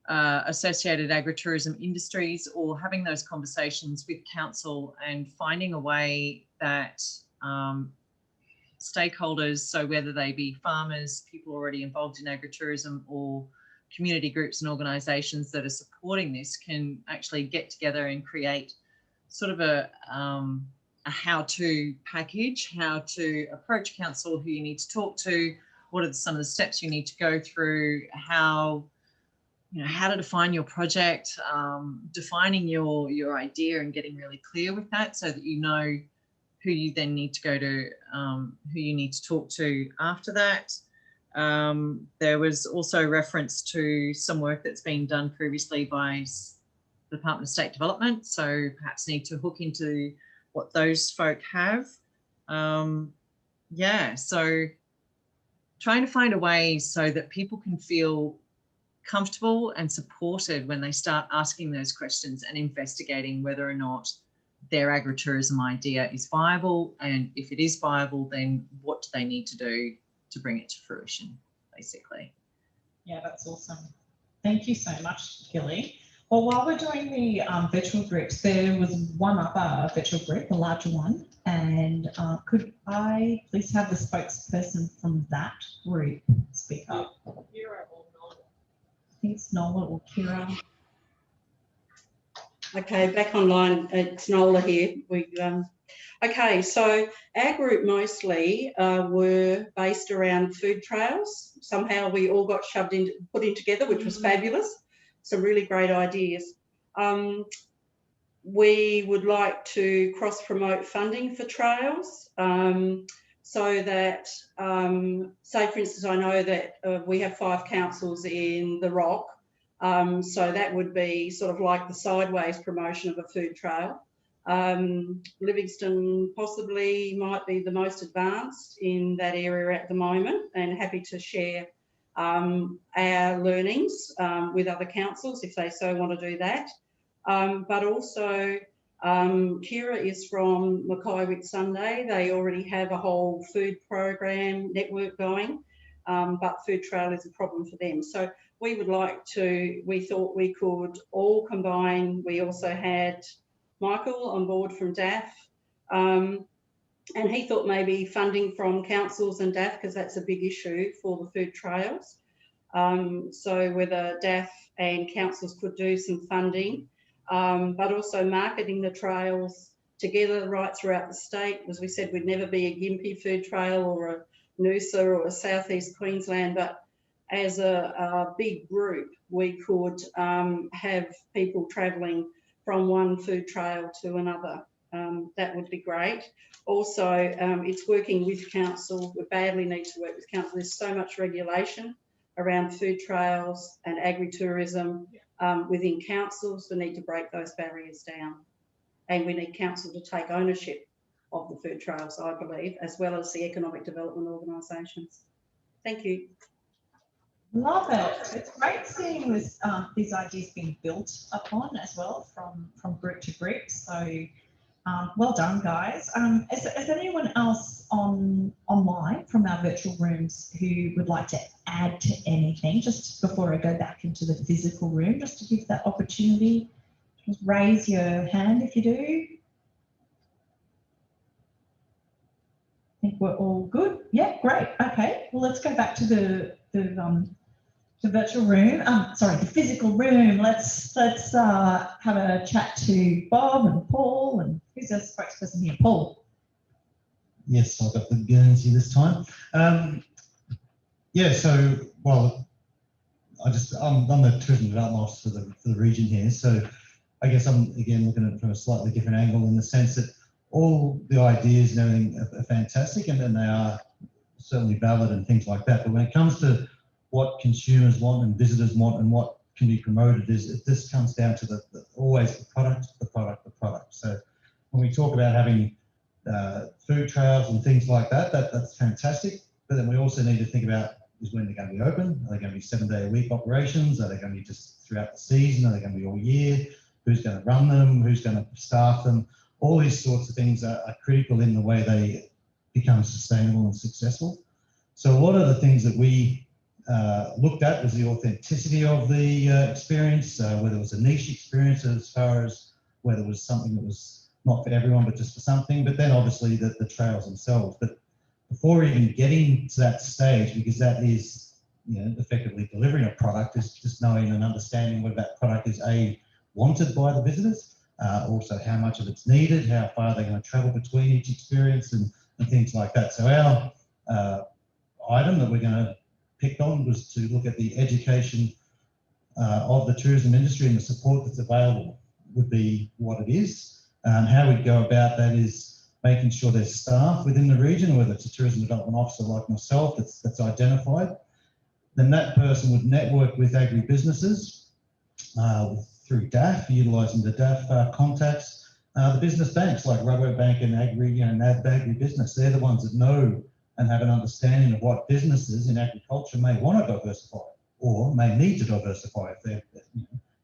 associated agritourism industries or having those conversations with council and finding a way that stakeholders, so whether they be farmers, people already involved in agritourism, or community groups and organisations that are supporting this, can actually get together and create sort of a how-to package, how to approach council, who you need to talk to, what are some of the steps you need to go through, how to define your project, defining your idea and getting really clear with that so that you know who you then need to go to, who you need to talk to after that. There was also reference to some work that's been done previously by the Department of State Development, so perhaps need to hook into what those folk have. Yeah, so trying to find a way so that people can feel comfortable and supported when they start asking those questions and investigating whether or not their agritourism idea is viable, and if it is viable, then what do they need to do to bring it to fruition, basically. Yeah, that's awesome. Thank you so much, Gilly. Well, while we're doing the virtual groups, there was one other virtual group, a larger one, and could I please have the spokesperson from that group speak up? I think it's Nola or Kira. Okay, back online. It's Nola here. Okay, so our group mostly were based around food trails. Somehow we all got put in together, which was fabulous. Some really great ideas. We would like to cross-promote funding for trails, so that, say for instance, I know that we have 5 councils in the Rock, so that would be sort of like the sideways promotion of a food trail. Livingston possibly might be the most advanced in that area at the moment, and happy to share our learnings with other councils if they so want to do that. But also Kira is from Mackay Whitsunday. They already have a whole food program network going, but food trail is a problem for them. So we thought we could all combine. We also had Michael on board from DAF, and he thought maybe funding from councils and DAF, because that's a big issue for the food trails. So whether DAF and councils could do some funding, but also marketing the trails together right throughout the state. As we said, we'd never be a Gympie food trail or a Noosa or a Southeast Queensland, but as a big group, we could have people travelling from one food trail to another. That would be great. Also, it's working with council. We badly need to work with council. There's so much regulation around food trails and agritourism within councils. We need to break those barriers down. And we need council to take ownership of the food trails, I believe, as well as the economic development organisations. Thank you. Love it. It's great seeing this, these ideas being built upon as well from group to group. So well done, guys. Is anyone else online from our virtual rooms who would like to add to anything just before I go back into the physical room, just to give that opportunity? Just raise your hand if you do. I think we're all good. Yeah, great. Okay, well, let's go back to the virtual room. Sorry, the physical room. Let's have a chat to Bob and Paul, and who's our spokesperson here? Paul. Yes, I've got the Guernsey this time. Yeah, so, well, I'm the tourism development officer for the region here. So I guess I'm, again, looking at it from a slightly different angle in the sense that all the ideas and everything are fantastic, and then they are certainly valid and things like that. But when it comes to what consumers want and visitors want and what can be promoted, this comes down to always the product. So when we talk about having food trails and things like that, that's fantastic. But then we also need to think about is when they're going to be open. Are they going to be 7-day-a-week operations? Are they going to be just throughout the season? Are they going to be all year? Who's going to run them? Who's going to staff them? All these sorts of things are critical in the way they become sustainable and successful. So a lot of the things that we looked at was the authenticity of the experience, whether it was a niche experience as far as whether it was something that was not for everyone but just for something, but then obviously the trails themselves. But before even getting to that stage, because that is, you know, effectively delivering a product, is just knowing and understanding whether that product is wanted by the visitors, also how much of it's needed, how far they're going to travel between each experience and things like that. So our item that we're going to pick on was to look at the education of the tourism industry and the support that's available would be what it is. How we go about that is making sure there's staff within the region, whether it's a tourism development officer like myself that's identified. Then that person would network with agribusinesses through DAF, utilising the DAF contacts. The business banks like Rabobank and NAB Agribusiness, they're the ones that know and have an understanding of what businesses in agriculture may want to diversify or may need to diversify if they're,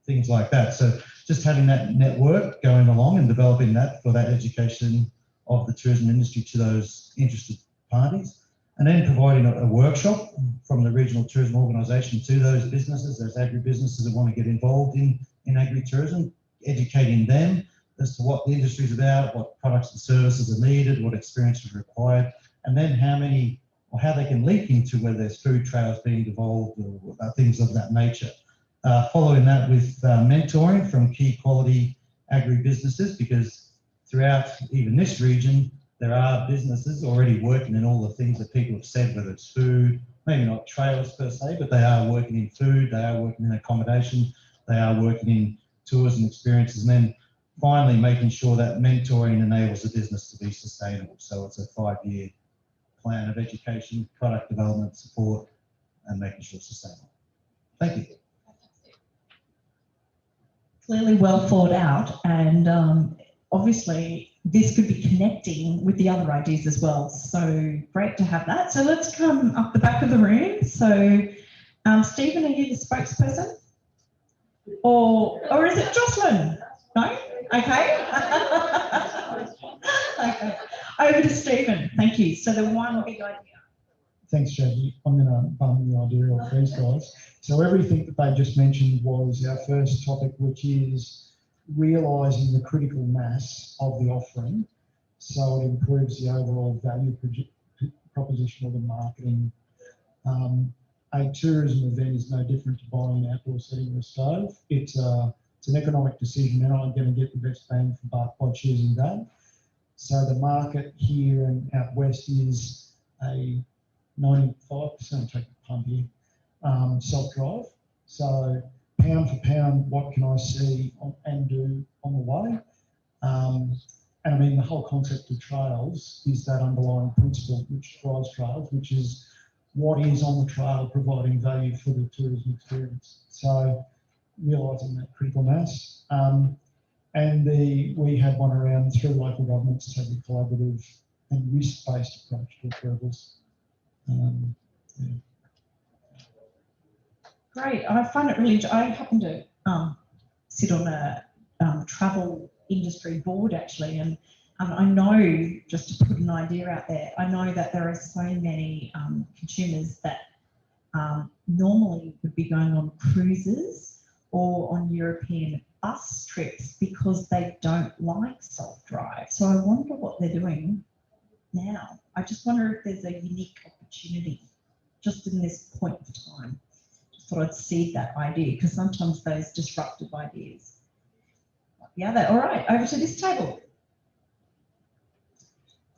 things like that. So just having that network going along and developing that for that education of the tourism industry to those interested parties, and then providing a workshop from the regional tourism organisation to those businesses, those agribusinesses that want to get involved in agritourism, educating them as to what the industry is about, what products and services are needed, what experience is required, and then how they can link into whether there's food trails being devolved or things of that nature. Following that with mentoring from key quality agribusinesses, because throughout even this region, there are businesses already working in all the things that people have said, whether it's food, maybe not trails per se, but they are working in food, they are working in accommodation, they are working in tours and experiences, and then finally making sure that mentoring enables the business to be sustainable. So it's a 5-year plan of education, product development, support, and making sure it's sustainable. Thank you. Clearly well thought out, and obviously this could be connecting with the other ideas as well. So great to have that. So let's come up the back of the room. So Stephen, are you the spokesperson? Or is it Jocelyn? No? Okay. Okay. Over to Stephen. Thank you. So the one big idea. Thanks, Jackie. I'm going to bum the idea off these guys. So everything that they just mentioned was our first topic, which is realising the critical mass of the offering so it improves the overall value proposition of the marketing. A tourism event is no different to buying an outdoor setting or a stove. It's an economic decision, and I'm going to get the best bang for buck by choosing that. So the market here and out west is a 95%, I'll take the pump here, self-drive. So pound for pound, what can I see and do on the way? And I mean, the whole concept of trails is that underlying principle which drives trails, which is what is on the trail providing value for the tourism experience. So realising that critical mass. And we had one around through local governments to have a collaborative and risk-based approach to approvals. Yeah. Great. I find it really, I happen to sit on a travel industry board actually, and I know, just to put an idea out there, I know that there are so many consumers that normally would be going on cruises or on European bus trips because they don't like self-drive. So I wonder what they're doing now. I just wonder if there's a unique opportunity just in this point of time. Just thought I'd seed that idea, because sometimes those disruptive ideas. Yeah, all right, over to this table.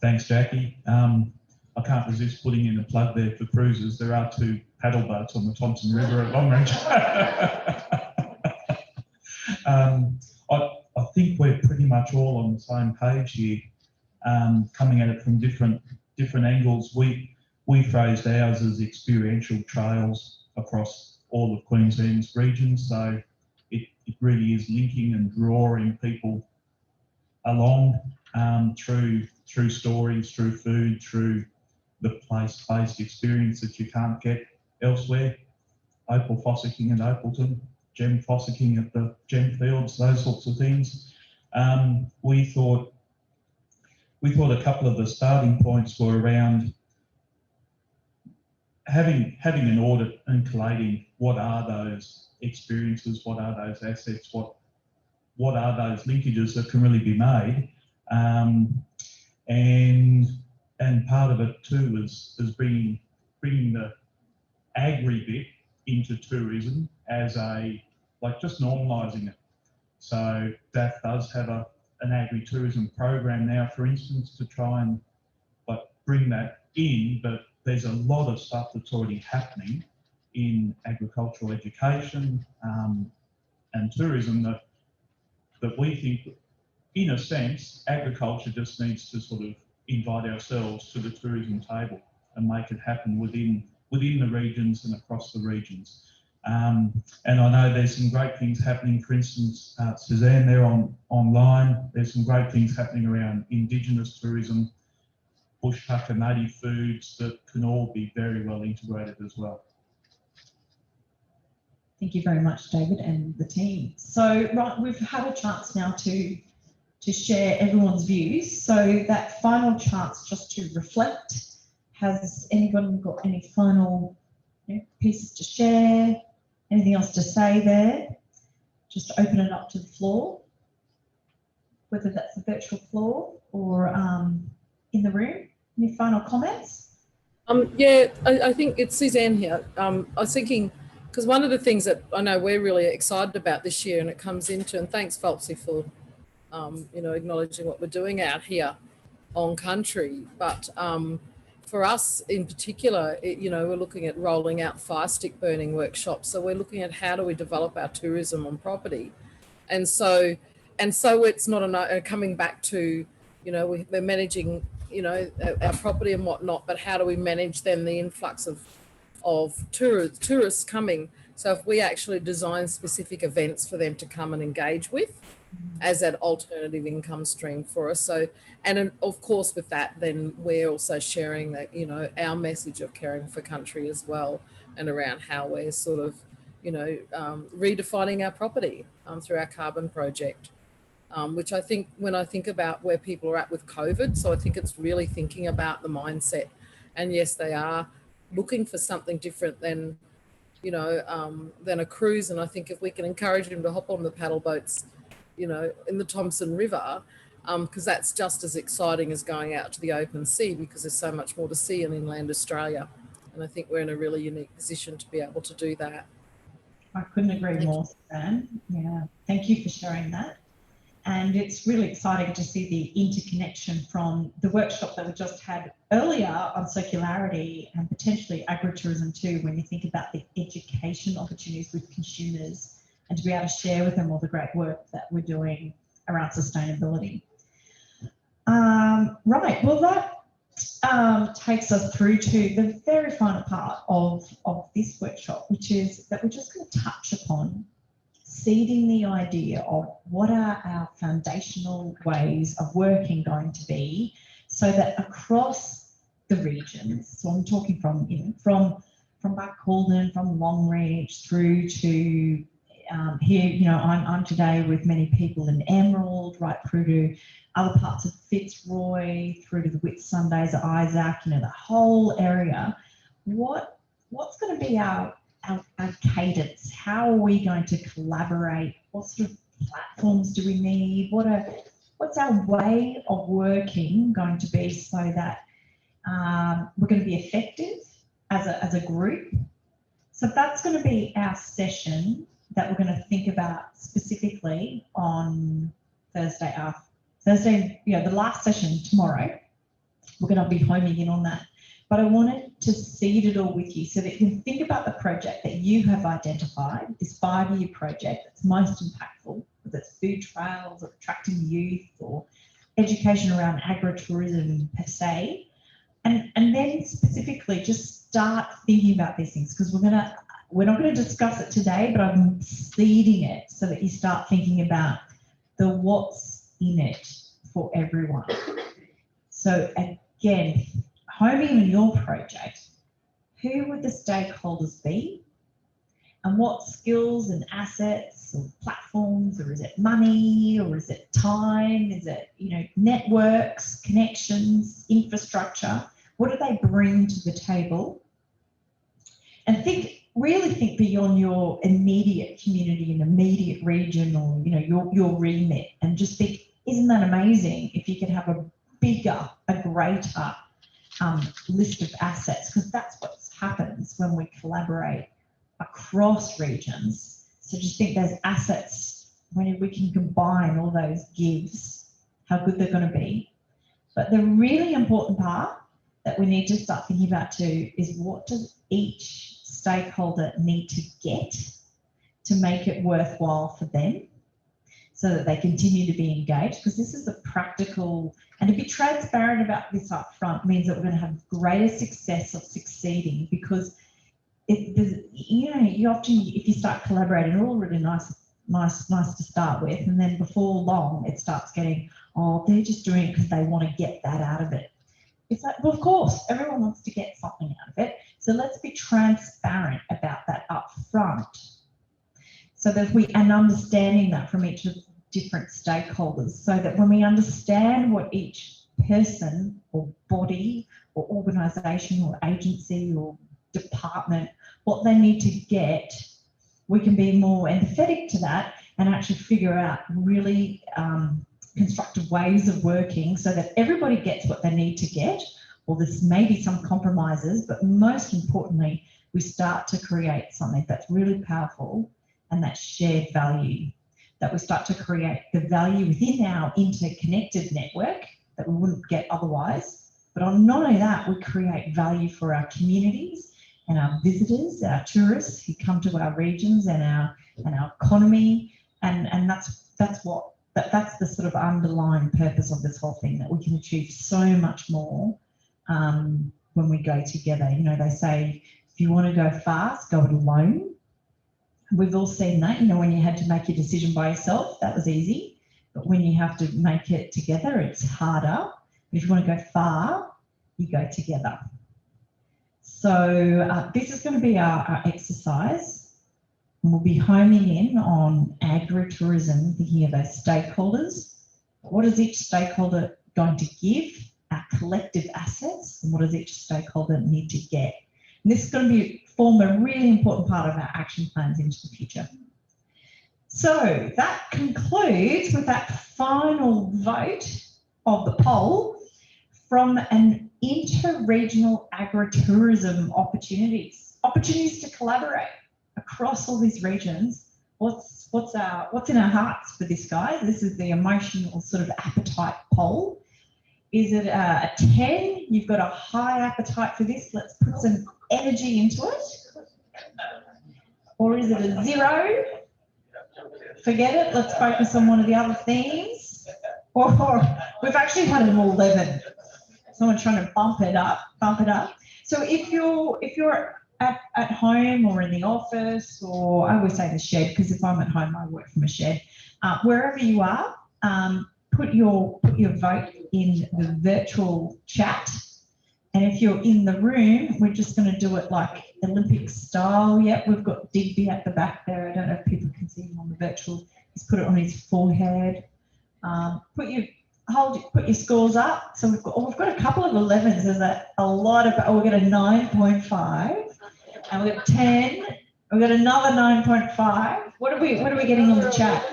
Thanks, Jackie. I can't resist putting in a plug there for cruises. There are 2 paddle boats on the Thompson River at Long Range. I think we're pretty much all on the same page here, coming at it from different angles. We phrased ours as experiential trails across all of Queensland's regions, so it really is linking and drawing people along through stories, through food, through the place-based experience that you can't get elsewhere. Opal fossicking at Opalton, gem fossicking at the gem fields, those sorts of things. We thought a couple of the starting points were around having an audit and collating what are those experiences, what are those assets, what are those linkages that can really be made, and part of it too is bringing the agri bit into tourism as just normalising it. So that does have an agri-tourism program now, for instance, to try and bring that in, but there's a lot of stuff that's already happening in agricultural education and tourism that we think, in a sense, agriculture just needs to sort of invite ourselves to the tourism table and make it happen within the regions and across the regions. And I know there's some great things happening. For instance, Suzanne, they're online. There's some great things happening around Indigenous tourism, bushtucker, native foods that can all be very well integrated as well. Thank you very much, David and the team. So, right, we've had a chance now to share everyone's views. So that final chance just to reflect. Has anyone got any final pieces to share? Anything else to say there? Just open it up to the floor, whether that's the virtual floor or in the room. Any final comments? Yeah, I think it's Suzanne here. I was thinking, because one of the things that I know we're really excited about this year, and it comes into, and thanks Phelpsy for acknowledging what we're doing out here on country, but for us in particular, we're looking at rolling out fire stick burning workshops. So we're looking at how do we develop our tourism on property, and so it's not coming back to we're managing our property and whatnot, but how do we manage then the influx of tourists coming? So if we actually design specific events for them to come and engage with as that alternative income stream for us. So, and of course with that, then we're also sharing that, our message of caring for country as well, and around how we're sort of, redefining our property through our carbon project, which I think when I think about where people are at with COVID, so I think it's really thinking about the mindset. And yes, they are looking for something different than a cruise. And I think if we can encourage them to hop on the paddle boats, in the Thompson River, because that's just as exciting as going out to the open sea, because there's so much more to see in inland Australia. And I think we're in a really unique position to be able to do that. I couldn't agree more, Suzanne. Yeah, thank you for sharing that. And it's really exciting to see the interconnection from the workshop that we just had earlier on circularity and potentially agritourism too, when you think about the education opportunities with consumers and to be able to share with them all the great work that we're doing around sustainability. Right, well that takes us through to the very final part of this workshop, which is that we're just going to touch upon seeding the idea of what are our foundational ways of working going to be, so that across the regions, so I'm talking from Buck Calden, from Longreach through to here, I'm today with many people in Emerald, right through to other parts of Fitzroy, through to the Whitsundays, Isaac, the whole area. What's going to be our cadence? How are we going to collaborate? What sort of platforms do we need? What's our way of working going to be, so that we're going to be effective as a group? So that's going to be our session that we're going to think about specifically on Thursday, the last session tomorrow. We're going to be homing in on that. but I wanted to seed it all with you so that you can think about the project that you have identified, this 5-year project that's most impactful, whether it's food trails or attracting youth or education around agritourism per se. And then specifically just start thinking about these things, because we're not going to discuss it today, but I'm seeding it so that you start thinking about the what's in it for everyone. So again, homing in your project, who would the stakeholders be? And what skills and assets or platforms, or is it money, or is it time? Is it, networks, connections, infrastructure? What do they bring to the table? And really think beyond your immediate community and immediate region, or your remit, and just think, isn't that amazing if you could have a bigger, a greater list of assets? Because that's what happens when we collaborate across regions. So just think those assets, when we can combine all those gives, how good they're going to be. But the really important part that we need to start thinking about too is, what does each stakeholder need to get to make it worthwhile for them, so that they continue to be engaged? Because this is the practical, and to be transparent about this up front means that we're going to have greater success of succeeding, because you often, if you start collaborating, all really nice to start with, and then before long it starts getting, oh, they're just doing it because they want to get that out of it. It's like, well, of course, everyone wants to get something out of it. So let's be transparent about that up front, so that and understanding that from each of the different stakeholders, so that when we understand what each person or body or organisation or agency or department, what they need to get, we can be more empathetic to that and actually figure out really constructive ways of working, so that everybody gets what they need to get. Or there's maybe some compromises, but most importantly, we start to create something that's really powerful, and that's shared value, that we start to create the value within our interconnected network that we wouldn't get otherwise. But on not only that, we create value for our communities and our visitors, our tourists who come to our regions, and our economy, and that's the sort of underlying purpose of this whole thing, that we can achieve so much more when we go together. They say, if you want to go fast, go it alone. We've all seen that, when you had to make your decision by yourself, that was easy. But when you have to make it together, it's harder. But if you want to go far, you go together. So this is going to be our exercise. And we'll be homing in on agritourism, thinking of those stakeholders. What is each stakeholder going to give, our collective assets, and what does each stakeholder need to get? And this is going to form a really important part of our action plans into the future. So that concludes with that final vote of the poll from an inter-regional agritourism opportunities to collaborate across all these regions. What's in our hearts for this, guys? This is the emotional sort of appetite poll. Is it a 10? You've got a high appetite for this. Let's put some energy into it. Or is it a 0? Forget it. Let's focus on one of the other themes. Or we've actually had an 11. Someone trying to bump it up. So if you're at home or in the office, or I always say the shed, because if I'm at home, I work from a shed. Wherever you are, put your vote in the virtual chat. And if you're in the room, we're just going to do it like Olympic style. Yep, we've got Digby at the back there. I don't know if people can see him on the virtual. He's put it on his forehead. Put your scores up. So we've got a couple of 11s. There's a lot of. Oh, we've got a 9.5, and we've got 10. We've got another 9.5. What are we getting on the chat?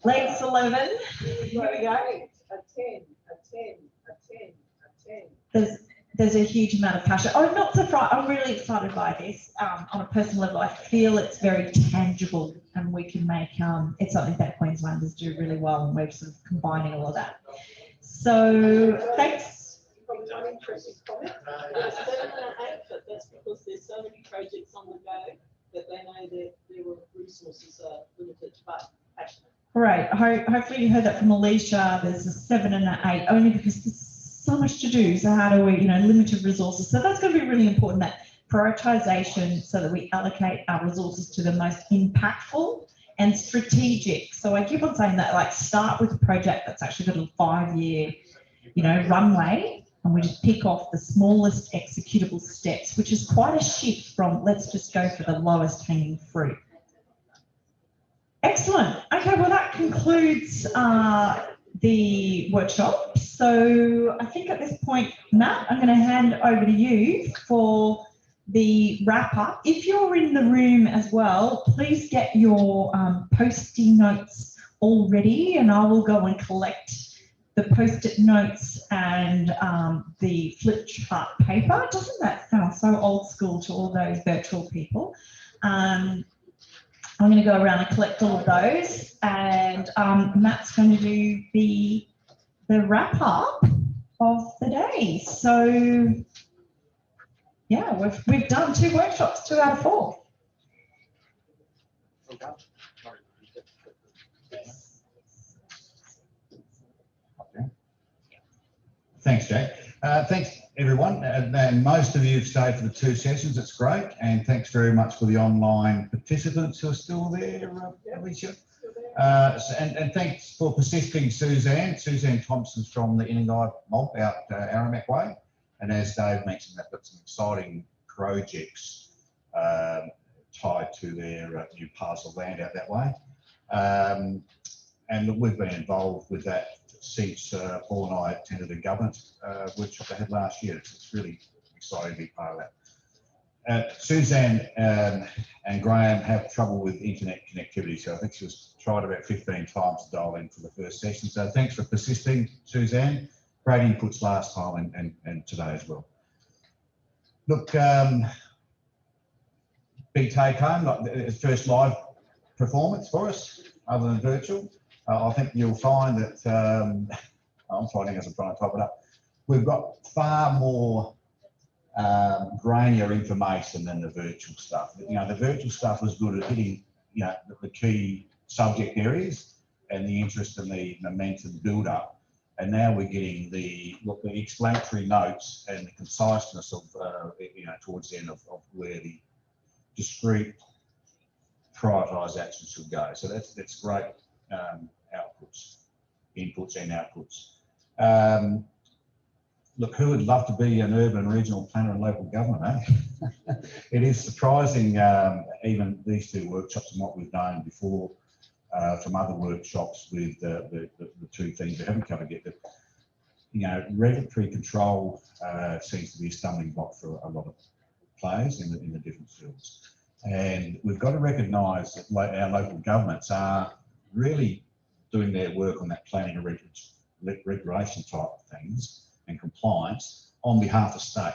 Legs 11. Here we go. A 10. There's a huge amount of passion. I'm not surprised. I'm really excited by this. On a personal level, I feel it's very tangible, and we can make it's something that Queenslanders do really well, and we're sort of combining all of that. So thanks. interesting comment. There are 7 and 8, but that's because there's so many projects on the go that they know that their resources are limited, but passionate. Great. Hopefully you heard that from Alicia. There's a 7 and an 8, only because there's so much to do. So how do we, limited resources. So that's going to be really important, that prioritisation, so that we allocate our resources to the most impactful and strategic. So I keep on saying that, like, start with a project that's actually got a 5-year, runway, and we just pick off the smallest executable steps, which is quite a shift from let's just go for the lowest hanging fruit. Excellent. Okay, well, that concludes the workshop. So I think at this point, Matt, I'm going to hand over to you for the wrap up. If you're in the room as well, please get your post-it notes all ready, and I will go and collect the post-it notes and the flip chart paper. Doesn't that sound so old school to all those virtual people? I'm going to go around and collect all of those, and Matt's going to do the wrap up of the day. So yeah, we've done 2 workshops, 2 out of 4. Thanks, Jack. Thanks, everyone. And most of you have stayed for the 2 sessions. It's great. And thanks very much for the online participants who are still there, Alicia. And thanks for persisting, Suzanne. Suzanne Thompson's from the Inangai Mob out Aramac Way. And as Dave mentioned, they've got some exciting projects tied to their new parcel of land out that way. And we've been involved with that since Paul and I attended a governance workshop they had last year. It's really exciting to be part of that. Suzanne and Graham have trouble with internet connectivity, so I think she was tried about 15 times to dial in for the first session. So thanks for persisting, Suzanne. Great inputs last time and today as well. Look, big take home, like the first live performance for us, other than virtual. I think you'll find that, I'm finding as I'm trying to type it up, we've got far more grainier information than the virtual stuff. The virtual stuff was good at hitting, the key subject areas and the interest and the momentum build up. And now we're getting the explanatory notes and the conciseness of, towards the end of where the discrete prioritised actions should go. So that's great. Inputs and outputs. Look, who would love to be an urban and regional planner and local government, eh? It is surprising, even these 2 workshops and what we've known before from other workshops with the 2 things we haven't covered yet. That, regulatory control seems to be a stumbling block for a lot of players in the different fields. And we've got to recognise that our local governments are really doing their work on that planning and regulation type of things and compliance on behalf of state.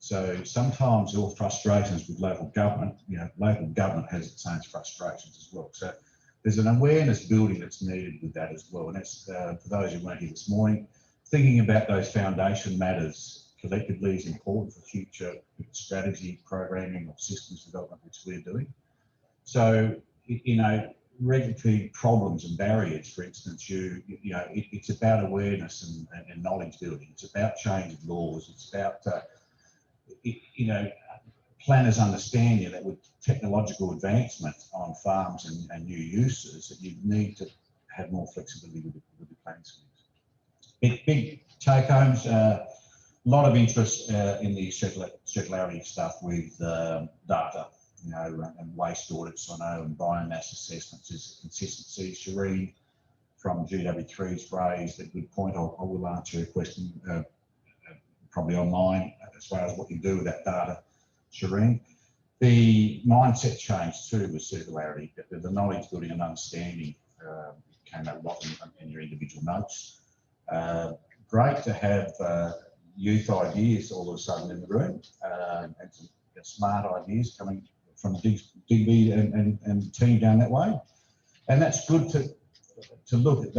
So sometimes your frustrations with local government, local government has its own frustrations as well. So there's an awareness building that's needed with that as well. And that's, for those who weren't here this morning, thinking about those foundation matters collectively is important for future strategy, programming or systems development, which we're doing. So, regulatory problems and barriers, for instance, it's about awareness and knowledge building. It's about change of laws. It's about, planners understanding that with technological advancement on farms and new uses, that you need to have more flexibility with the planning schemes. Big take homes. A lot of interest in the circularity stuff with data. And waste audits, I know, and biomass assessments is consistency. Shireen from GW3's raised a good point. I will answer a question probably online as far as what you do with that data, Shireen. The mindset change too with circularity, the knowledge building and understanding came out a lot in your individual notes. Great to have youth ideas all of a sudden in the room and some smart ideas coming from DB and the team down that way. And that's good to look at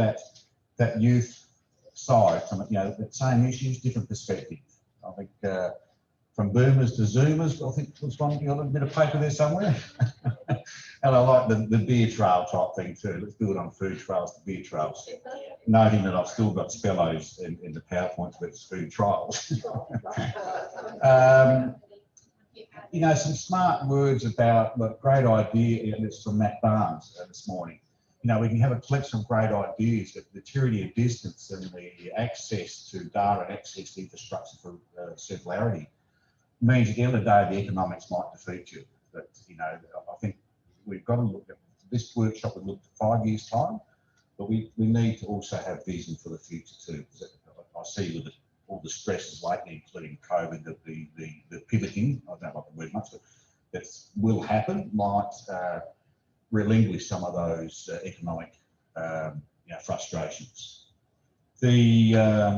that youth side from, the same issues, different perspective. I think from boomers to zoomers, I think there's one, a little bit of paper there somewhere. And I like the beer trail type thing too. Let's do it on food trails to beer trails. Noting that I've still got spellos in the PowerPoints with food trials. You know, some smart words about, look, great idea, and it's from Matt Barnes this morning. You know, we can have a collection of great ideas, but the tyranny of distance and the access to data and access to infrastructure for circularity means at the end of the day, the economics might defeat you. But, you know, I think we've got to look at this workshop, we looked at 5 years' time, but we need to also have vision for the future too. I see with all the stresses lately, including COVID, that the pivoting, I don't like the word much, but that will happen, might relinquish some of those economic you know, frustrations. The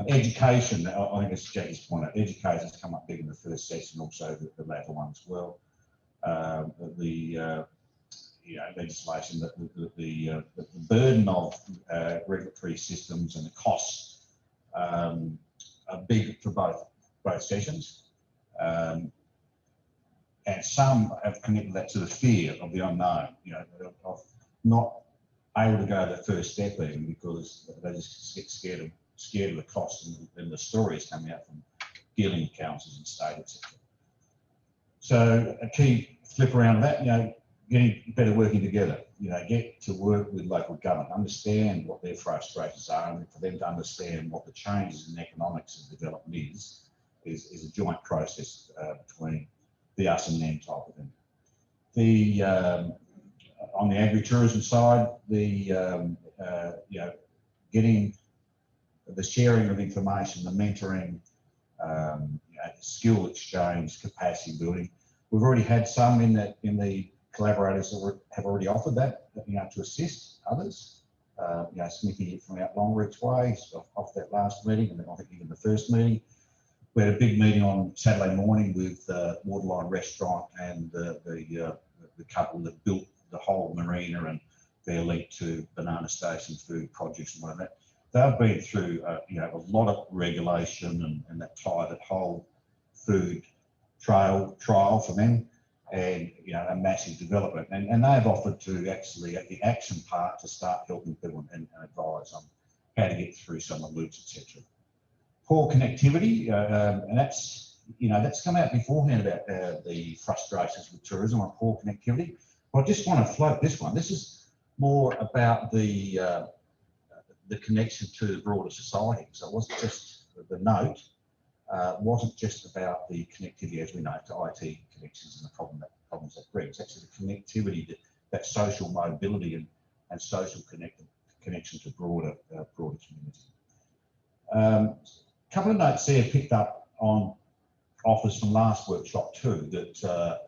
education, I think it's Jackie's point out, education's come up big in the first session, also the latter one as well. You know, legislation, the burden of regulatory systems and the costs are big for both sessions. And some have connected that to the fear of the unknown, you know, of not able to go that first step even because they just get scared of the costs and the stories coming out from dealing with councils and state, etc. So a key flip around of that, you know, getting better working together, you know, get to work with local government, understand what their frustrations are, and for them to understand what the changes in economics of development is a joint process between the us and them type of thing. The on the agritourism side, the you know, getting the sharing of information, the mentoring, you know, skill exchange, capacity building. We've already had some in the collaborators that have already offered that, you know, to assist others. You know, Smithy from out Longreach Way off that last meeting, and then I think even the first meeting. We had a big meeting on Saturday morning with Waterline Restaurant and the couple that built the whole marina and their link to Banana Station food produce and whatever. They've been through you know, a lot of regulation and that whole food trial for them, and you know, a massive development. And they've offered to actually at the action part to start helping people and advise on how to get through some of the loops, etc. Poor connectivity, and that's, you know, that's come out beforehand about the frustrations with tourism on poor connectivity. But I just want to float this one. This is more about the connection to the broader society. So it wasn't just the note, wasn't just about the connectivity, as we know, to IT connections and the problems that brings. Actually, the connectivity, that social mobility and social connection to broader community. Couple of notes there picked up on offers from last workshop too, that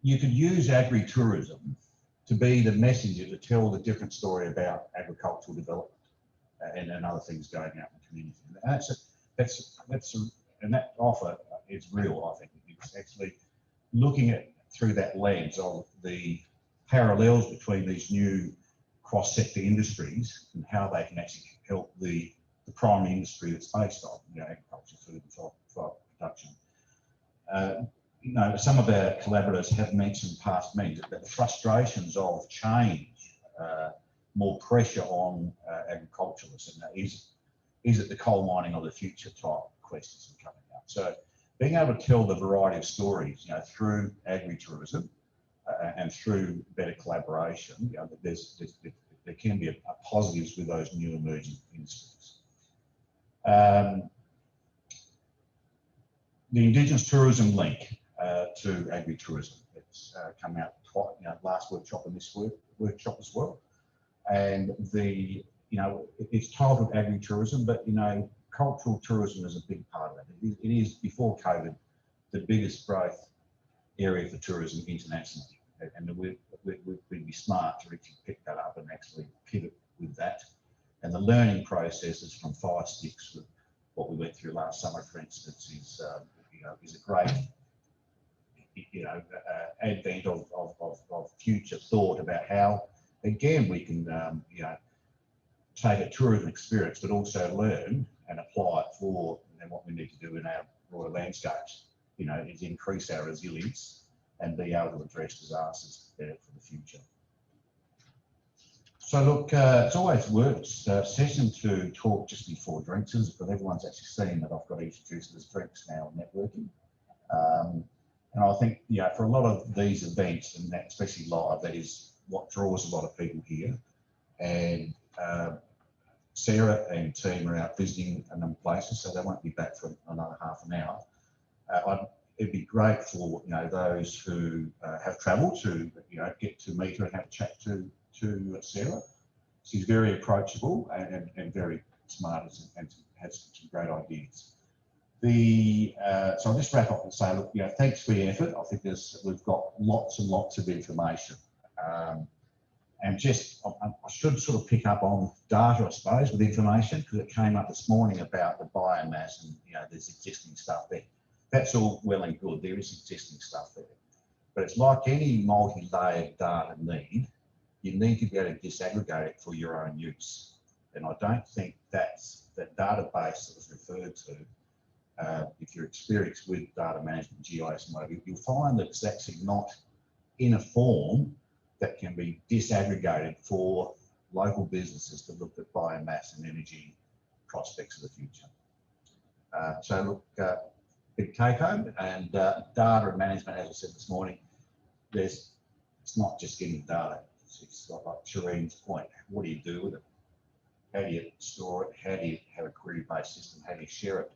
you could use agritourism to be the messenger to tell the different story about agricultural development and other things going out in the community. And that offer is real, I think. It's actually looking at through that lens of the parallels between these new cross-sector industries and how they can actually help the primary industry that's based on, you know, agriculture, food and fibre production. You know, some of our collaborators have mentioned past meetings that the frustrations of change, more pressure on agriculturalists, and is it the coal mining of the future type questions are coming out. So being able to tell the variety of stories, you know, through agritourism and through better collaboration, you know, there can be a positives with those new emerging industries. The Indigenous tourism link to agritourism, it's come out last workshop and this workshop as well. And you know, it's titled agritourism, but you know, cultural tourism is a big part of it. It is, before COVID, the biggest growth area for tourism internationally. And we'd be smart to actually pick that up and actually pivot with that. And the learning processes from 5 sticks with what we went through last summer, for instance, is you know, is a great, you know, advent of future thought about how, again, we can you know, take a tourism experience, but also learn and apply it for, and what we need to do in our broader landscapes, you know, is increase our resilience and be able to address disasters better for the future. So look, it's always works session to talk just before drinks, but everyone's actually seen that I've got introduced as drinks now networking. And I think, you know, for a lot of these events, and that especially live, that is what draws a lot of people here. And Sarah and team are out visiting a number of places, so they won't be back for another half an hour. It'd be great for, you know, those who have travelled to, you know, get to meet her and have a chat to Sarah. She's very approachable and very smart and has some great ideas. So I'll just wrap up and say, look, you know, thanks for your effort. I think we've got lots and lots of information. And just, I should sort of pick up on data, I suppose, with information, because it came up this morning about the biomass and, you know, there's existing stuff there. That's all well and good. There is existing stuff there. But it's like any multi-layered data need, you need to be able to disaggregate it for your own use. And I don't think that's the database that was referred to. If you're experienced with data management, GIS and whatever, you'll find that it's actually not in a form that can be disaggregated for local businesses to look at biomass and energy prospects of the future. So look, big take home, and data and management, as I said this morning, it's not just getting data. It's like Shireen's point, what do you do with it? How do you store it? How do you have a query-based system? How do you share it?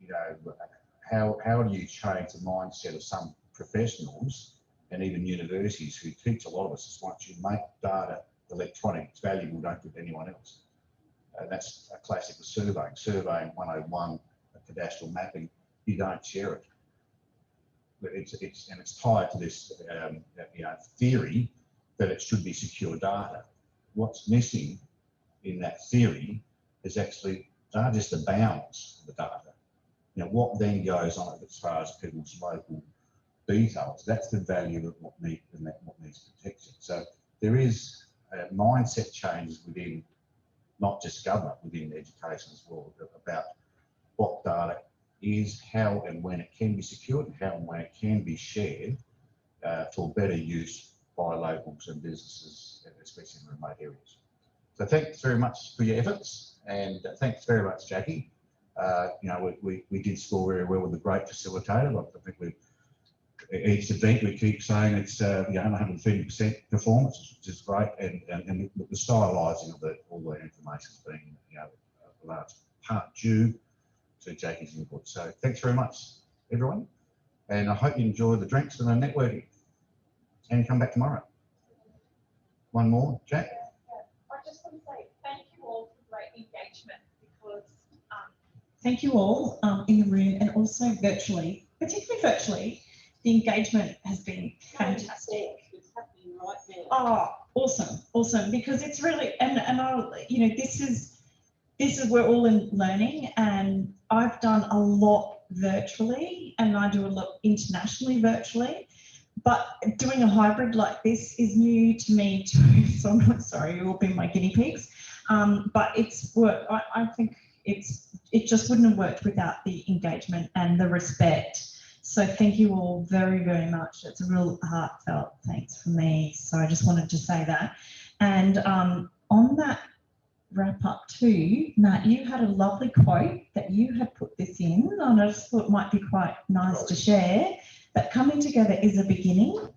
You know, how do you change the mindset of some professionals and even universities who teach a lot of us is once you make data electronic, it's valuable, don't give it to anyone else. And that's a classic of surveying. Surveying 101, a cadastral mapping, you don't share it. But it's tied to this you know, theory that it should be secure data. What's missing in that theory is actually they're just the bounds of the data. You know, what then goes on as far as people's local details, that's the value of what needs protection. So there is mindset changes within not just government, within education as well, about what data is, how and when it can be secured, and how and when it can be shared for better use by locals and businesses, especially in remote areas. So thanks very much for your efforts, and thanks very much, Jackie. You know, we did score very well with the great facilitator. I think each event we keep saying it's you know, 130% performance, which is great, and the stylising of all the information has been, you know, a large part due to Jackie's input. So thanks very much, everyone, and I hope you enjoy the drinks and the networking, and come back tomorrow. One more, Jack. I just want to say thank you all for great engagement, because thank you all in the room and also virtually, particularly virtually. The engagement has been fantastic. It's happening right now. Oh, awesome! Because it's really, and I'll, you know, this is we're all in learning, and I've done a lot virtually, and I do a lot internationally virtually. But doing a hybrid like this is new to me too. So I'm not sorry, you've all been my guinea pigs. But it's work. I think it just wouldn't have worked without the engagement and the respect. So thank you all very, very much. It's a real heartfelt thanks from me. So I just wanted to say that. And on that wrap up too, Matt, you had a lovely quote that you had put this in, and I just thought it might be quite nice to share. That coming together is a beginning,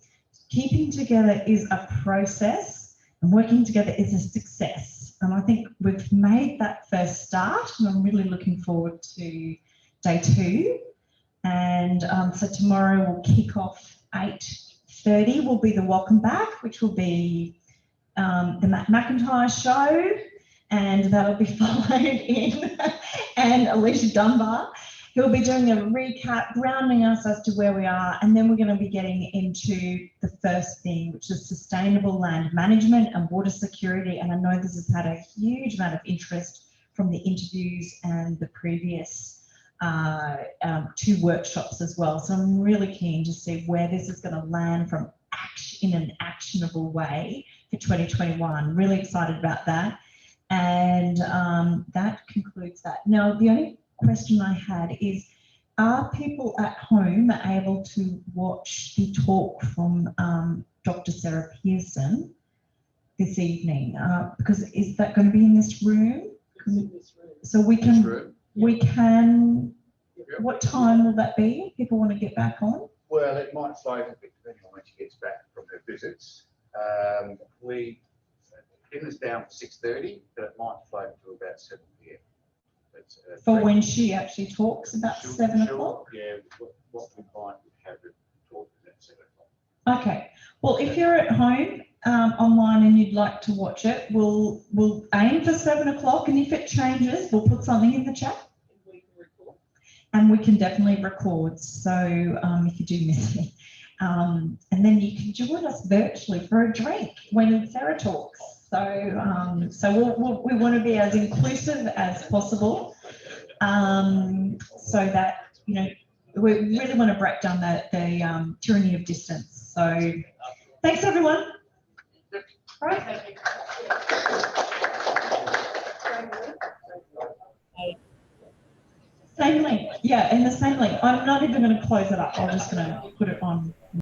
keeping together is a process, and working together is a success. And I think we've made that first start, and I'm really looking forward to day 2. And so tomorrow we'll kick off 8:30 will be the welcome back, which will be the Matt McIntyre show, and that'll be followed in and Alicia Dunbar. He'll be doing a recap, grounding us as to where we are, and then we're going to be getting into the first thing, which is sustainable land management and water security. And I know this has had a huge amount of interest from the interviews and the previous 2 workshops as well. So I'm really keen to see where this is going to land from in an actionable way for 2021. Really excited about that. And that concludes that. Now, the only question I had is, are people at home able to watch the talk from Dr. Sarah Pearson this evening? Because is that going to be in this room? So we can, what time will that be? People want to get back on? Well, it might float a bit depending on when she gets back from her visits. Dinner's down for 6:30, but it might float to about 7 p.m. For when she actually talks about 7 o'clock? Yeah, what we might have her talk at 7 o'clock. Okay. Well, if you're at home online and you'd like to watch it, we'll aim for 7 o'clock, and if it changes, we'll put something in the chat. And we can definitely record. So if you do miss me, and then you can join us virtually for a drink when Sarah talks. So we want to be as inclusive as possible, so that, you know, we really want to break down the tyranny of distance. So thanks, everyone. All right. Same link. Yeah, in the same link. I'm not even going to close it up. I'm just going to put it on.